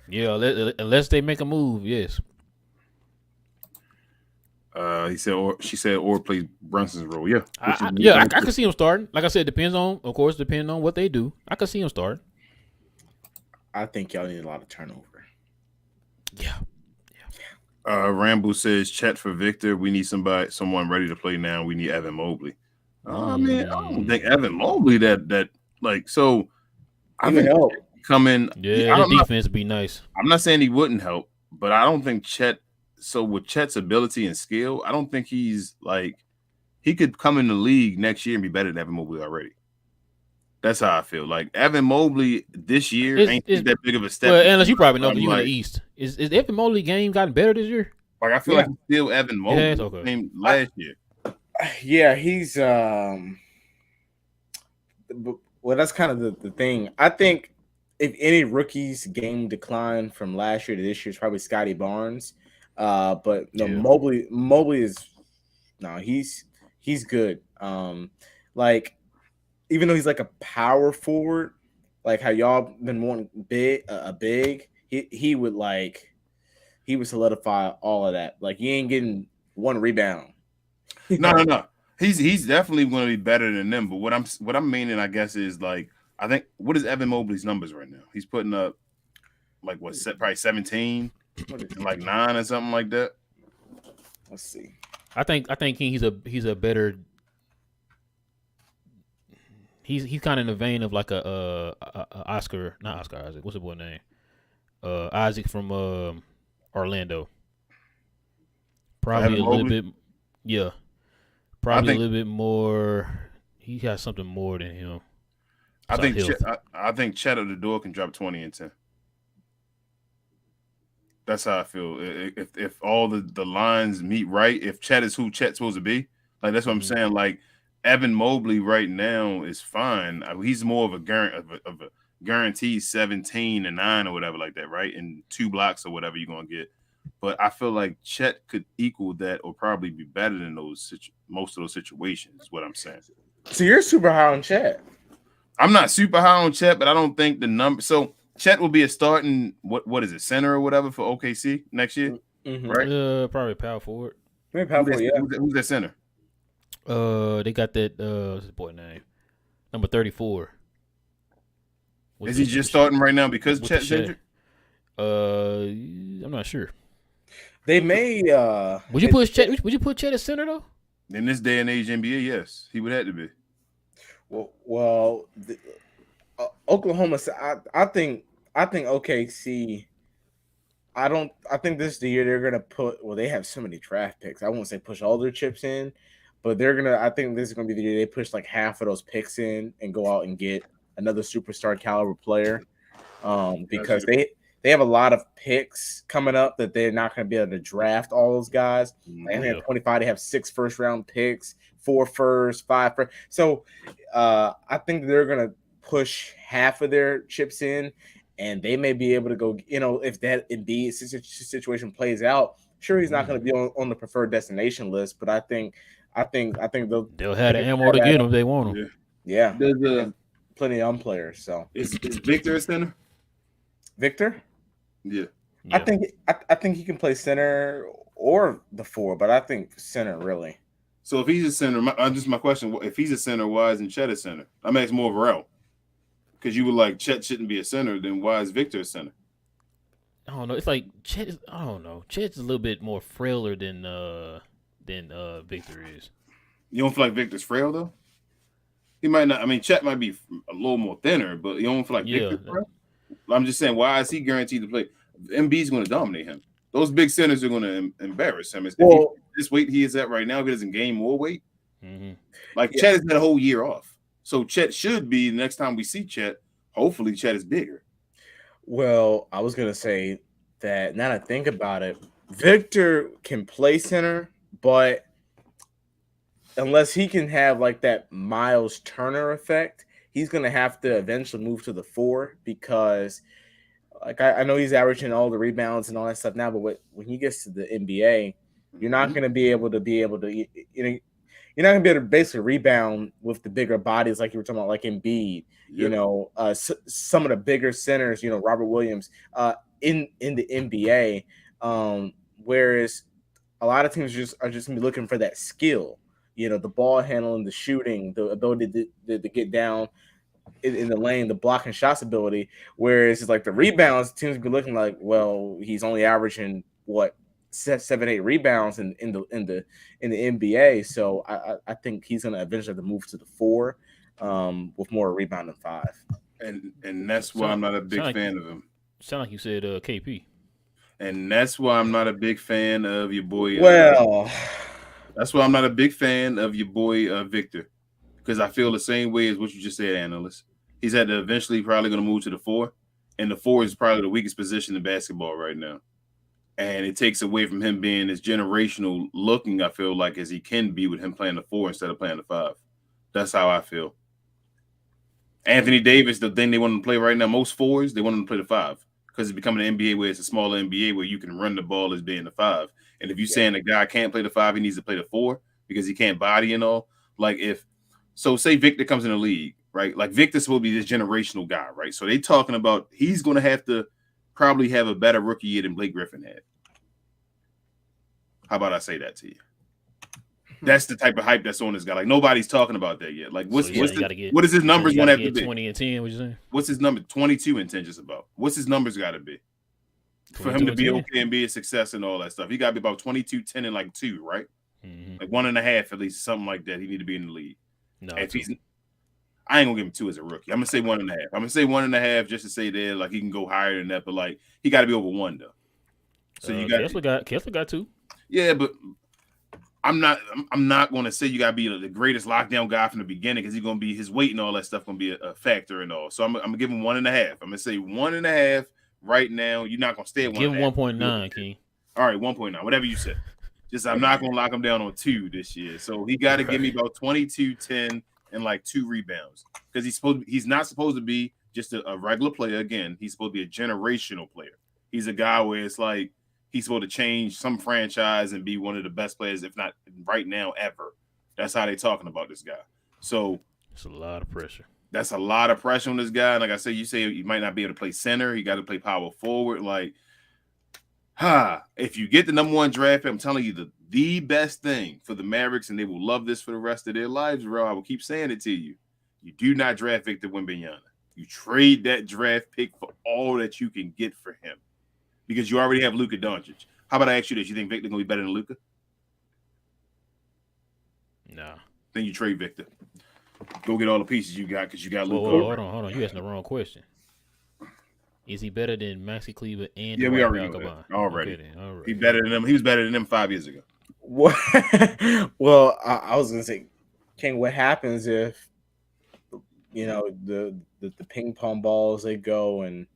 Yeah, unless they make a move, yes. He said, or plays Brunson's role. Yeah, I can see him starting. Like I said, depending on what they do. I can see him start. I think y'all need a lot of turnover. Yeah. Rambo says Chet for Victor. We need someone ready to play now. We need Evan Mobley. Oh man, I don't think Evan Mobley that like so. I think help coming. Yeah, the defense would be nice. I'm not saying he wouldn't help, but I don't think Chet. So with Chet's ability and skill, I don't think he's like he could come in the league next year and be better than Evan Mobley already. That's how I feel. Like Evan Mobley this year ain't that big of a step. Well, unless you probably know that you in the East. Is Evan Mobley game gotten better this year? Like I feel like he's still Evan Mobley last year. Yeah, he's well, that's kind of the thing. I think if any rookie's game decline from last year to this year is probably Scotty Barnes. But no, Mobley is he's good. Like even though he's like a power forward, like how y'all been wanting a big. He would solidify all of that. Like, you ain't getting one rebound. No. He's definitely going to be better than them. But what I'm meaning, I guess, is like I think what is Evan Mobley's numbers right now? He's putting up like probably 17, and like 9 or something like that. Let's see. I think he's a better. He's kind of in the vein of like a Oscar, not Oscar Isaac. What's the boy name? Isaac from Orlando. Probably Evan a little Mobley? bit, yeah. Probably think- a little bit more. He has something more than him. I think health. I think Chet at the door can drop 20 and 10. That's how I feel. If all the lines meet right, if Chet is who Chet's supposed to be, like that's what I'm saying. Like Evan Mobley right now is fine. He's more of a guaranteed 17 and 9 or whatever like that, right? And 2 blocks or whatever you're gonna get. But I feel like Chet could equal that or probably be better than most of those situations. Is what I'm saying. So you're super high on Chet. I'm not super high on Chet, but I don't think the number. So Chet will be a starting what is it, center or whatever for OKC next year, right? Probably power forward. Maybe power forward, yeah. Who's that center? They got that. What's his boy name? Number 34. Is he just starting right now because Chet's injured? I'm not sure. They may. Would you put Chet? Would you put Chet at center though? In this day and age NBA, yes, he would have to be. Well, Oklahoma. I think OKC. I think this is the year they're gonna put. Well, they have so many draft picks. I won't say push all their chips in, but they're gonna. I think this is gonna be the year they push like half of those picks in and go out and get another superstar caliber player. Because they have a lot of picks coming up that they're not going to be able to draft all those guys. And they have 25. They have 6 first-round picks, 4 first, 5 first. So I think they're going to push half of their chips in, and they may be able to go. If that Embiid situation plays out, sure he's not going to be on the preferred destination list, but I think they'll have the ammo to get him if they want him. Yeah. There's plenty of young players. So is Victor a center? Victor? Yeah. I think he can play center or the 4, but I think center really. So if he's a center, my question: if he's a center, why isn't Chet a center? I'm asking more Varel because you were like Chet shouldn't be a center. Then why is Victor a center? I don't know. It's like Chet. I don't know. Chet's a little bit more frailer than Victor is. You don't feel like Victor's frail though? He might not. I mean, Chet might be a little more thinner, but you don't feel like Victor's frail? I'm just saying, why is he guaranteed to play? Embiid's going to dominate him. Those big centers are going to embarrass him. If this weight he is at right now, if he doesn't gain more weight, Chet has had a whole year off. So Chet should be, the next time we see Chet, hopefully Chet is bigger. Well, I was going to say that now that I think about it, Victor can play center, but unless he can have like that Miles Turner effect, he's going to have to eventually move to the 4 because like I know he's averaging all the rebounds and all that stuff now, but when he gets to the NBA, you're not going to be able to you're not going to be able to basically rebound with the bigger bodies like you were talking about, like Embiid, some of the bigger centers, Robert Williams, in the NBA, whereas a lot of teams are just going to be looking for that skill, the ball handling, the shooting, the ability to get down in the lane, the blocking shots ability, whereas it's like the rebounds, teams be looking like, well, he's only averaging 7-8 rebounds in the NBA. So I think he's gonna eventually have to move to the 4 with more rebound than 5. And that's why I'm not a big fan of him. Sound like you said KP. And that's why I'm not a big fan of your boy. That's why I'm not a big fan of your boy Victor. Because I feel the same way as what you just said, Analyst. He's had to eventually probably going to move to the 4. And the 4 is probably the weakest position in basketball right now. And it takes away from him being as generational looking, I feel like, as he can be with him playing the 4 instead of playing the 5. That's how I feel. Anthony Davis, the thing they want him to play right now, most 4s, they want him to play the 5. Because it's becoming an NBA where it's a smaller NBA where you can run the ball as being the 5. And if you're saying a guy can't play the 5, he needs to play the 4 because he can't body and all. Like so say Victor comes in the league right? Like Victor's supposed to be this generational guy, right? So they talking about he's going to have to probably have a better rookie year than Blake Griffin had. How about I say that to you? That's the type of hype that's on this guy. Like nobody's talking about that yet. Like what is his numbers going to have to be? 20 and 10. What you saying? What's his number? 22 and 10 just about. What's his numbers got to be for him to be okay and be a success and all that stuff? He got to be about 22, 10, and like 2, right? Mm-hmm. Like 1.5 at least, something like that. He need to be in the league. No, if he's, I ain't gonna give him 2 as a rookie. I'm gonna say 1.5. I'm gonna say 1.5 just to say there, like he can go higher than that, but like he got to be over 1 though. So you got Kessler got 2. Yeah, but I'm not going to say you got to be the greatest lockdown guy from the beginning because he's going to be his weight and all that stuff going to be a factor and all. So I'm going to give him 1.5. I'm going to say 1.5 right now. You're not going to stay at 1.5. Give him 1.9, King. All right, 1.9, whatever you said. Just I'm not going to lock him down on 2 this year. So he got to give me about 22, 10, and like 2 rebounds because he's not supposed to be just a regular player. Again, he's supposed to be a generational player. He's a guy where it's like, he's supposed to change some franchise and be one of the best players, if not right now, ever. That's how they're talking about this guy. So it's a lot of pressure. That's a lot of pressure on this guy. And like I said, you say he might not be able to play center. He got to play power forward. Like, if you get the number 1 draft pick, I'm telling you the best thing for the Mavericks, and they will love this for the rest of their lives, bro. I will keep saying it to you. You do not draft Victor Wembanyama. You trade that draft pick for all that you can get for him. Because you already have Luka Doncic. How about I ask you this? You think Victor going to be better than Luka? Nah. Then you trade Victor. Go get all the pieces you got because you got Luka. Hold on. You asking the wrong question. Is he better than Maxi Kleber and we already know that. Already. Okay, all right. He better than them. He was better than them 5 years ago. Well, I was going to say, King, what happens if, you know, the ping pong balls, they go and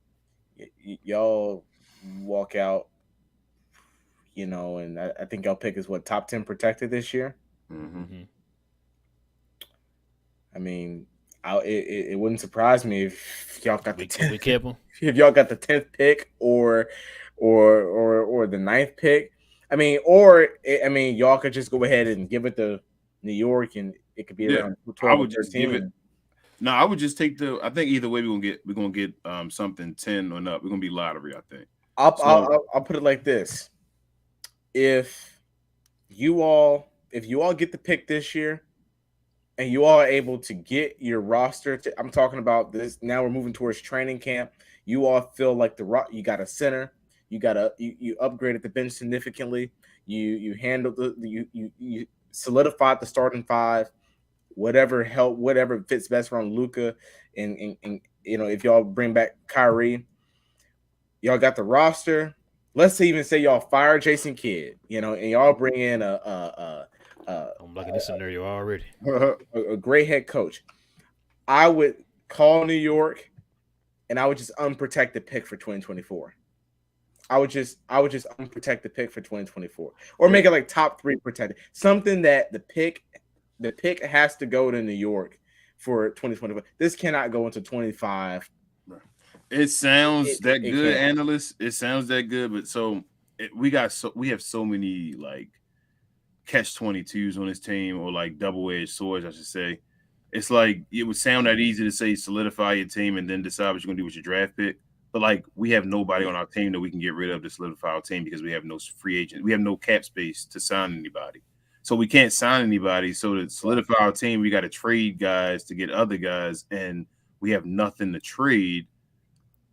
y'all walk out, you know, and I think y'all pick is what, top 10 protected this year. Mm-hmm. I mean, it wouldn't surprise me if y'all got the 10th. We kept him. If y'all got the 10th pick or the 9th pick. I mean, y'all could just go ahead and give it to New York, and it could be around 12. I would just give it. No, I would just take I think either way we're gonna get something 10 or up. We're gonna be lottery, I think. I'll put it like this: if you all get the pick this year, and you all are able to get your roster, I'm talking about this. Now we're moving towards training camp. You all feel like you got a center. You upgraded the bench significantly. You handled you solidified the starting 5. Whatever fits best around Luka, and you know, if y'all bring back Kyrie, y'all got the roster. Let's even say y'all fire Jason Kidd, you know, and y'all bring in I'm liking this scenario already. A great head coach. I would call New York, and I would just unprotect the pick for 2024. I would just unprotect the pick for 2024, or make it like top 3 protected. Something that the pick has to go to New York for 2024. This cannot go into 25. It sounds that good, Analyst. It sounds that good, but we have so many like catch-22s on this team, or like double-edged swords, I should say. It's like it would sound that easy to say solidify your team and then decide what you're gonna do with your draft pick. But like we have nobody on our team that we can get rid of to solidify our team because we have no free agent. We have no cap space to sign anybody. So we can't sign anybody. So to solidify our team, we got to trade guys to get other guys, and we have nothing to trade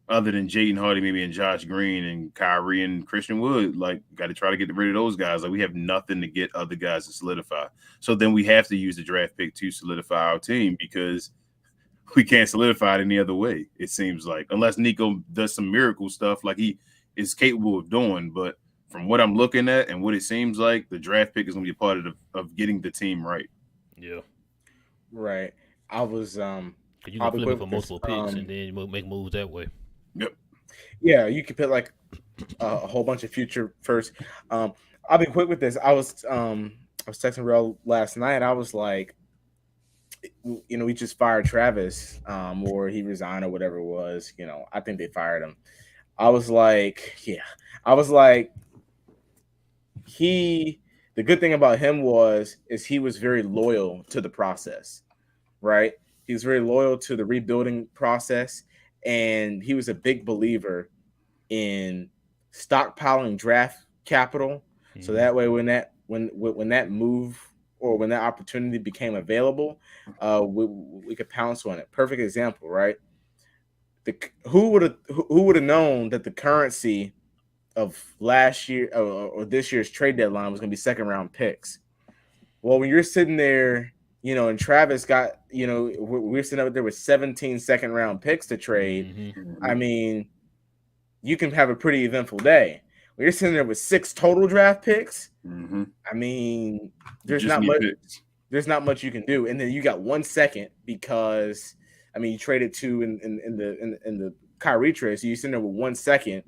other than Jaden Hardy, maybe, and Josh Green and Kyrie and Christian Wood. Like, got to try to get rid of those guys. Like, we have nothing to get other guys to solidify. So then we have to use the draft pick to solidify our team because we can't solidify it any other way, it seems like, unless Nico does some miracle stuff like he is capable of doing. But from what I'm looking at and what it seems like, the draft pick is going to be a part of getting the team right. Yeah. Right. I was you can flip it for multiple picks and then make moves that way. Yep. Yeah, you could put like a whole bunch of future first. I'll be quick with this. I was texting Real last night. I was like, you know, we just fired Travis, or he resigned or whatever it was. You know, I think they fired him. I was like, the good thing about him is he was very loyal to the process, right? He was very loyal to the rebuilding process, and he was a big believer in stockpiling draft capital. So that way, when that move or when that opportunity became available, we could pounce on it. Perfect example, right? Who would have known that the currency of last year or this year's trade deadline was going to be second round picks? Well, when you're sitting there, and Travis got, we're sitting up there with 17 second round picks to trade. I mean, you can have a pretty eventful day. When you're sitting there with 6 total draft picks, I mean, there's not much you can do. And then you got 1 second because, I mean, you traded 2 in the Kyrie trade, so you're sitting there with 1 second,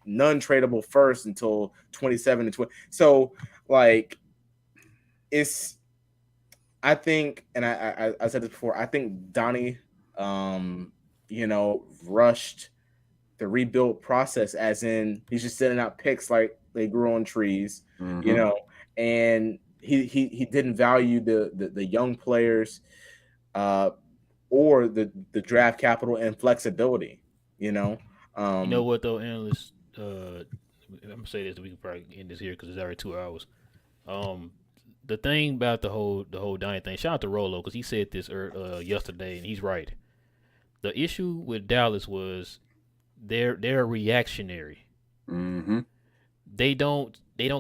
non-tradable first until 27 and 20. So, like, I think, and I said this before, I think Donnie, rushed the rebuild process, as in he's just sending out picks like they grew on trees, and he didn't value the young players, or the draft capital and flexibility. You know what though, Analyst? I'm gonna say this. We can probably end this here because it's already 2 hours. The thing about the whole Donnie thing. Shout out to Rolo because he said this yesterday, and he's right. The issue with Dallas was they're reactionary. They don't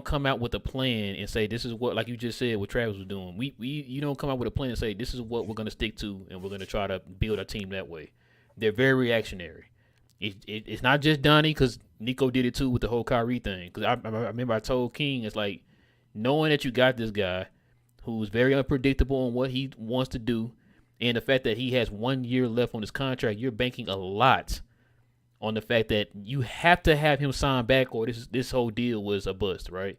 come out with a plan and say this is what, like you just said, what Travis was doing. You don't come out with a plan and say this is what we're gonna stick to and we're gonna try to build our team that way. They're very reactionary. It's not just Donnie, because Nico did it too with the whole Kyrie thing. Because I remember I told King, it's like, knowing that you got this guy who's very unpredictable on what he wants to do, and the fact that he has 1 year left on his contract, you're banking a lot on the fact that you have to have him sign back or this whole deal was a bust, right?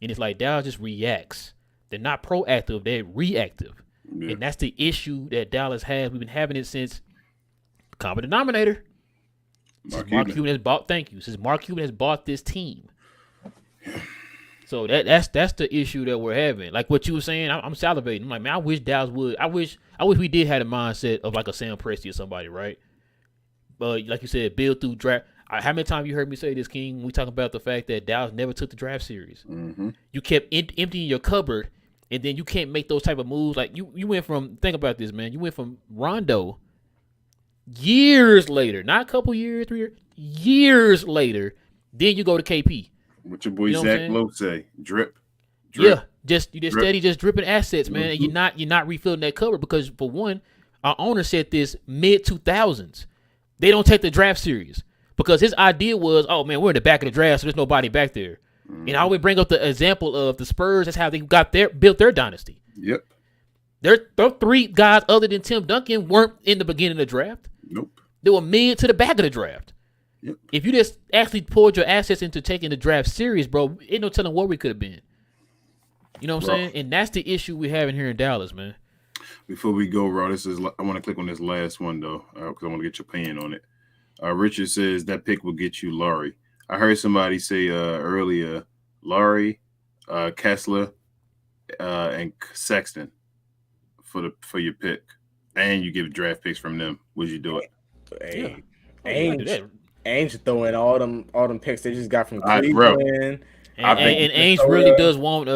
And it's like Dallas just reacts. They're not proactive, they're reactive. Yeah. And that's the issue that Dallas has. We've been having it since common denominator. Since Mark Cuban has bought this team. So that's the issue that we're having. Like what you were saying, I'm salivating. I'm like, man, I wish Dallas would. I wish we did have a mindset of like a Sam Presti or somebody, right? But like you said, build through draft. How many times you heard me say this, King? We talk about the fact that Dallas never took the draft series. You kept emptying your cupboard, and then you can't make those type of moves. Like you went from, think about this, man. You went from Rondo years later, not a couple years, 3 years later. Then you go to KP. What your boy Zach Lowe say? Drip. Yeah, you just steady, just dripping assets, man. And you're not refilling that cover because, for one, our owner said this mid-2000s. They don't take the draft series because his idea was, oh man, we're in the back of the draft, so there's nobody back there. And I always bring up the example of the Spurs. That's how they built their dynasty. Yep. Their 3 guys other than Tim Duncan weren't in the beginning of the draft. Nope. They were mid to the back of the draft. Yep. If you just actually poured your assets into taking the draft serious, bro, ain't no telling what we could have been. You know what I'm saying? And that's the issue we're having here in Dallas, man. Before we go, Raw, I want to click on this last one, though, because I want to get your opinion on it. Richard says that pick will get you Laurie. I heard somebody say earlier, Laurie, Kessler, and Sexton for your pick, and you give draft picks from them. Would you do it? Ainge throwing all them picks they just got from Cleveland. And Ainge really does want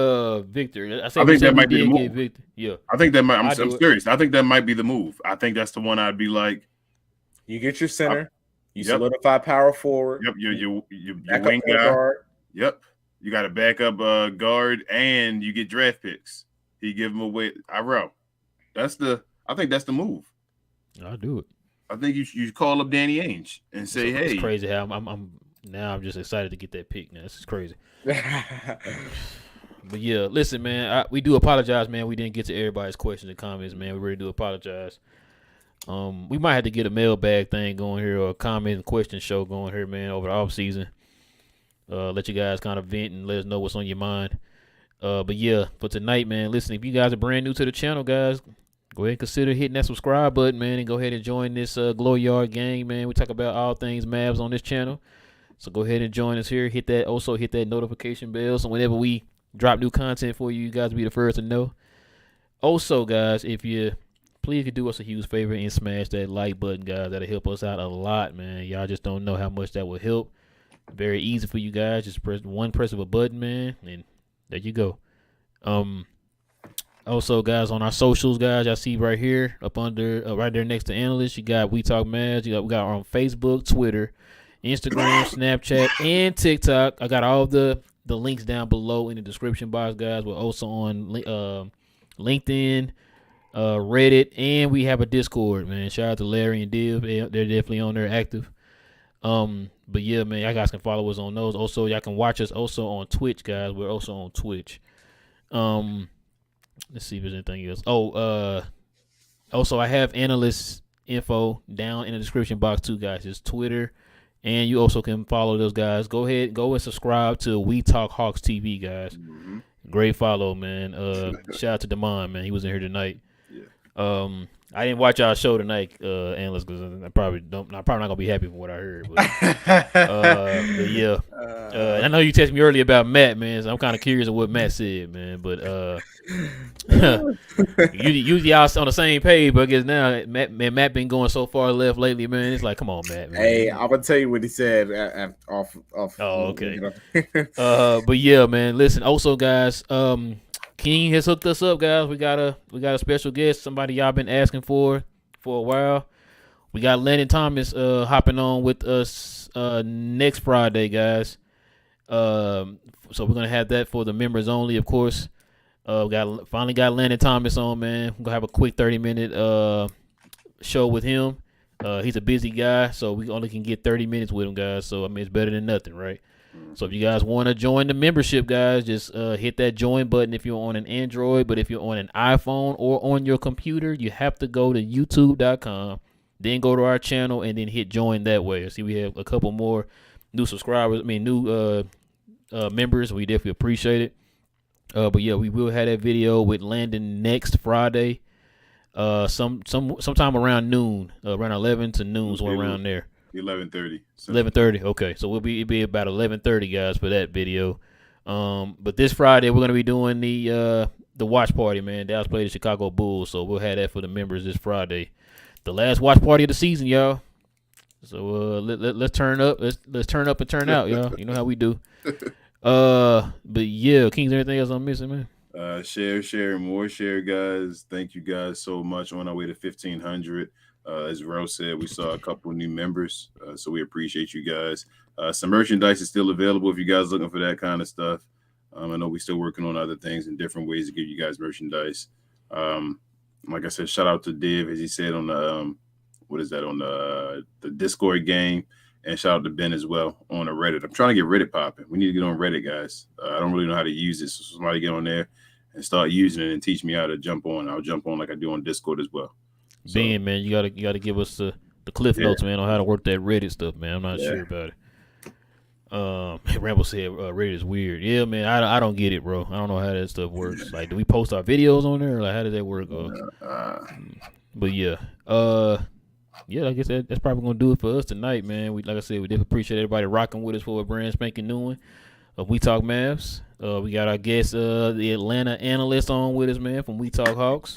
Victor. I think that might be the move. Victor. Yeah, I think that might. I'm serious. I think that might be the move. I think that's the one I'd be like. You get your center. You solidify power forward. Yep. Your wing guy. Guard. Yep. You got a backup guard, and you get draft picks. He give them away. I think that's the move. I'll do it. I think you call up Danny Ainge and say, "Hey." It's crazy how I'm just excited to get that pick. Now this is crazy. But yeah, listen, man. We do apologize, man. We didn't get to everybody's questions and comments, man. We really do apologize. We might have to get a mailbag thing going here or a comment and question show going here, man, over the offseason. Let you guys kind of vent and let us know what's on your mind. But yeah, for tonight, man, listen, if you guys are brand new to the channel, guys, go ahead and consider hitting that subscribe button, man, and go ahead and join this Glow Yard gang, man. We talk about all things Mavs on this channel. So go ahead and join us here. Hit that notification bell so whenever we drop new content for you, you guys will be the first to know. Also, guys, if you please could do us a huge favor and smash that like button, guys. That'll help us out a lot, man. Y'all just don't know how much that will help. Very easy for you guys. Just press one press of a button, man, and there you go. Also, guys, on our socials, guys, y'all see right here up under, right there next to Analyst, you got We Talk Mavs. We got on Facebook, Twitter, Instagram, Snapchat, and TikTok. I got all the links down below in the description box, guys. We're also on LinkedIn, Reddit, and we have a Discord, man. Shout out to Larry and Div. They're definitely on there active. But yeah, man, y'all guys can follow us on those. Also, y'all can watch us also on Twitch, guys. We're also on Twitch. Let's see if there's anything else. Also, I have Analyst info down in the description box too, guys. It's Twitter, and you also can follow those guys. Go ahead, go and subscribe to We Talk Hawks TV, guys. Mm-hmm. Great follow, man. Shout out to Damon, man. He was in here tonight. Yeah. I didn't watch our show tonight, Analyst, because I'm probably not gonna be happy from what I heard. But yeah, I know you texted me earlier about Matt, man. So I'm kind of curious of what Matt said, man. But usually y'all on the same page, but I guess now Matt been going so far left lately, man. It's like, come on, Matt. Man. Hey, I'm gonna tell you what he said off. Oh, okay. But yeah, man. Listen, also, guys, King has hooked us up, guys. We got a special guest, somebody y'all been asking for a while. We got Landon Thomas hopping on with us next Friday, guys. So we're gonna have that for the members only, of course. Finally got Landon Thomas on, man. We're gonna have a quick 30-minute show with him. He's a busy guy, so we only can get 30 minutes with him, guys. So I mean, it's better than nothing, right? So if you guys want to join the membership, guys, just hit that join button if you're on an Android. But if you're on an iPhone or on your computer, you have to go to youtube.com, then go to our channel, and then hit join that way. See, we have a couple more new subscribers. New members. We definitely appreciate it. But yeah, we will have that video with Landon next Friday. Sometime around noon, around 11 to noon, so around there. 11:30. 11:30. Okay, so it'll be about 11:30, guys, for that video. But this Friday we're gonna be doing the watch party, man. Dallas played the Chicago Bulls, so we'll have that for the members this Friday. The last watch party of the season, y'all. So let's turn up. Let's turn up and turn out, y'all. You know how we do. But yeah, Kings, anything else I'm missing, man? Share, more share, guys. Thank you guys so much. On our way to 1,500. As Rose said, we saw a couple new members, so we appreciate you guys. Some merchandise is still available if you guys are looking for that kind of stuff. I know we're still working on other things and different ways to give you guys merchandise. Like I said, shout out to Div, as he said on the the Discord game, and shout out to Ben as well on the Reddit. I'm trying to get Reddit popping. We need to get on Reddit, guys. I don't really know how to use it, so somebody get on there and start using it and teach me how to jump on. I'll jump on like I do on Discord as well. So, Ben, man, you gotta give us the cliff notes, man, on how to work that Reddit stuff, man. I'm not sure about it. Rambo said Reddit is weird. Yeah, man, I don't get it, bro. I don't know how that stuff works. Like, do we post our videos on there? Or like, how does that work? But yeah, I guess that's probably gonna do it for us tonight, man. Like I said, we definitely appreciate everybody rocking with us for a brand spanking new one of We Talk Mavs. We got our guest, the Atlanta Analyst, on with us, man, from We Talk Hawks.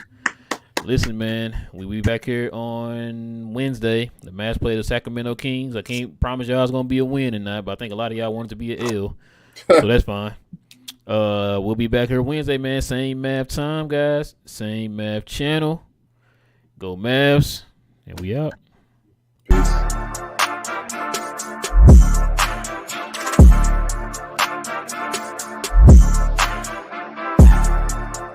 Listen, man, we be back here on Wednesday. The Mavs play the Sacramento Kings. I can't promise y'all it's going to be a win tonight, but I think a lot of y'all want it to be an L, so that's fine. We'll be back here Wednesday, man. Same Mav time, guys. Same Mav channel. Go Mavs, and we out.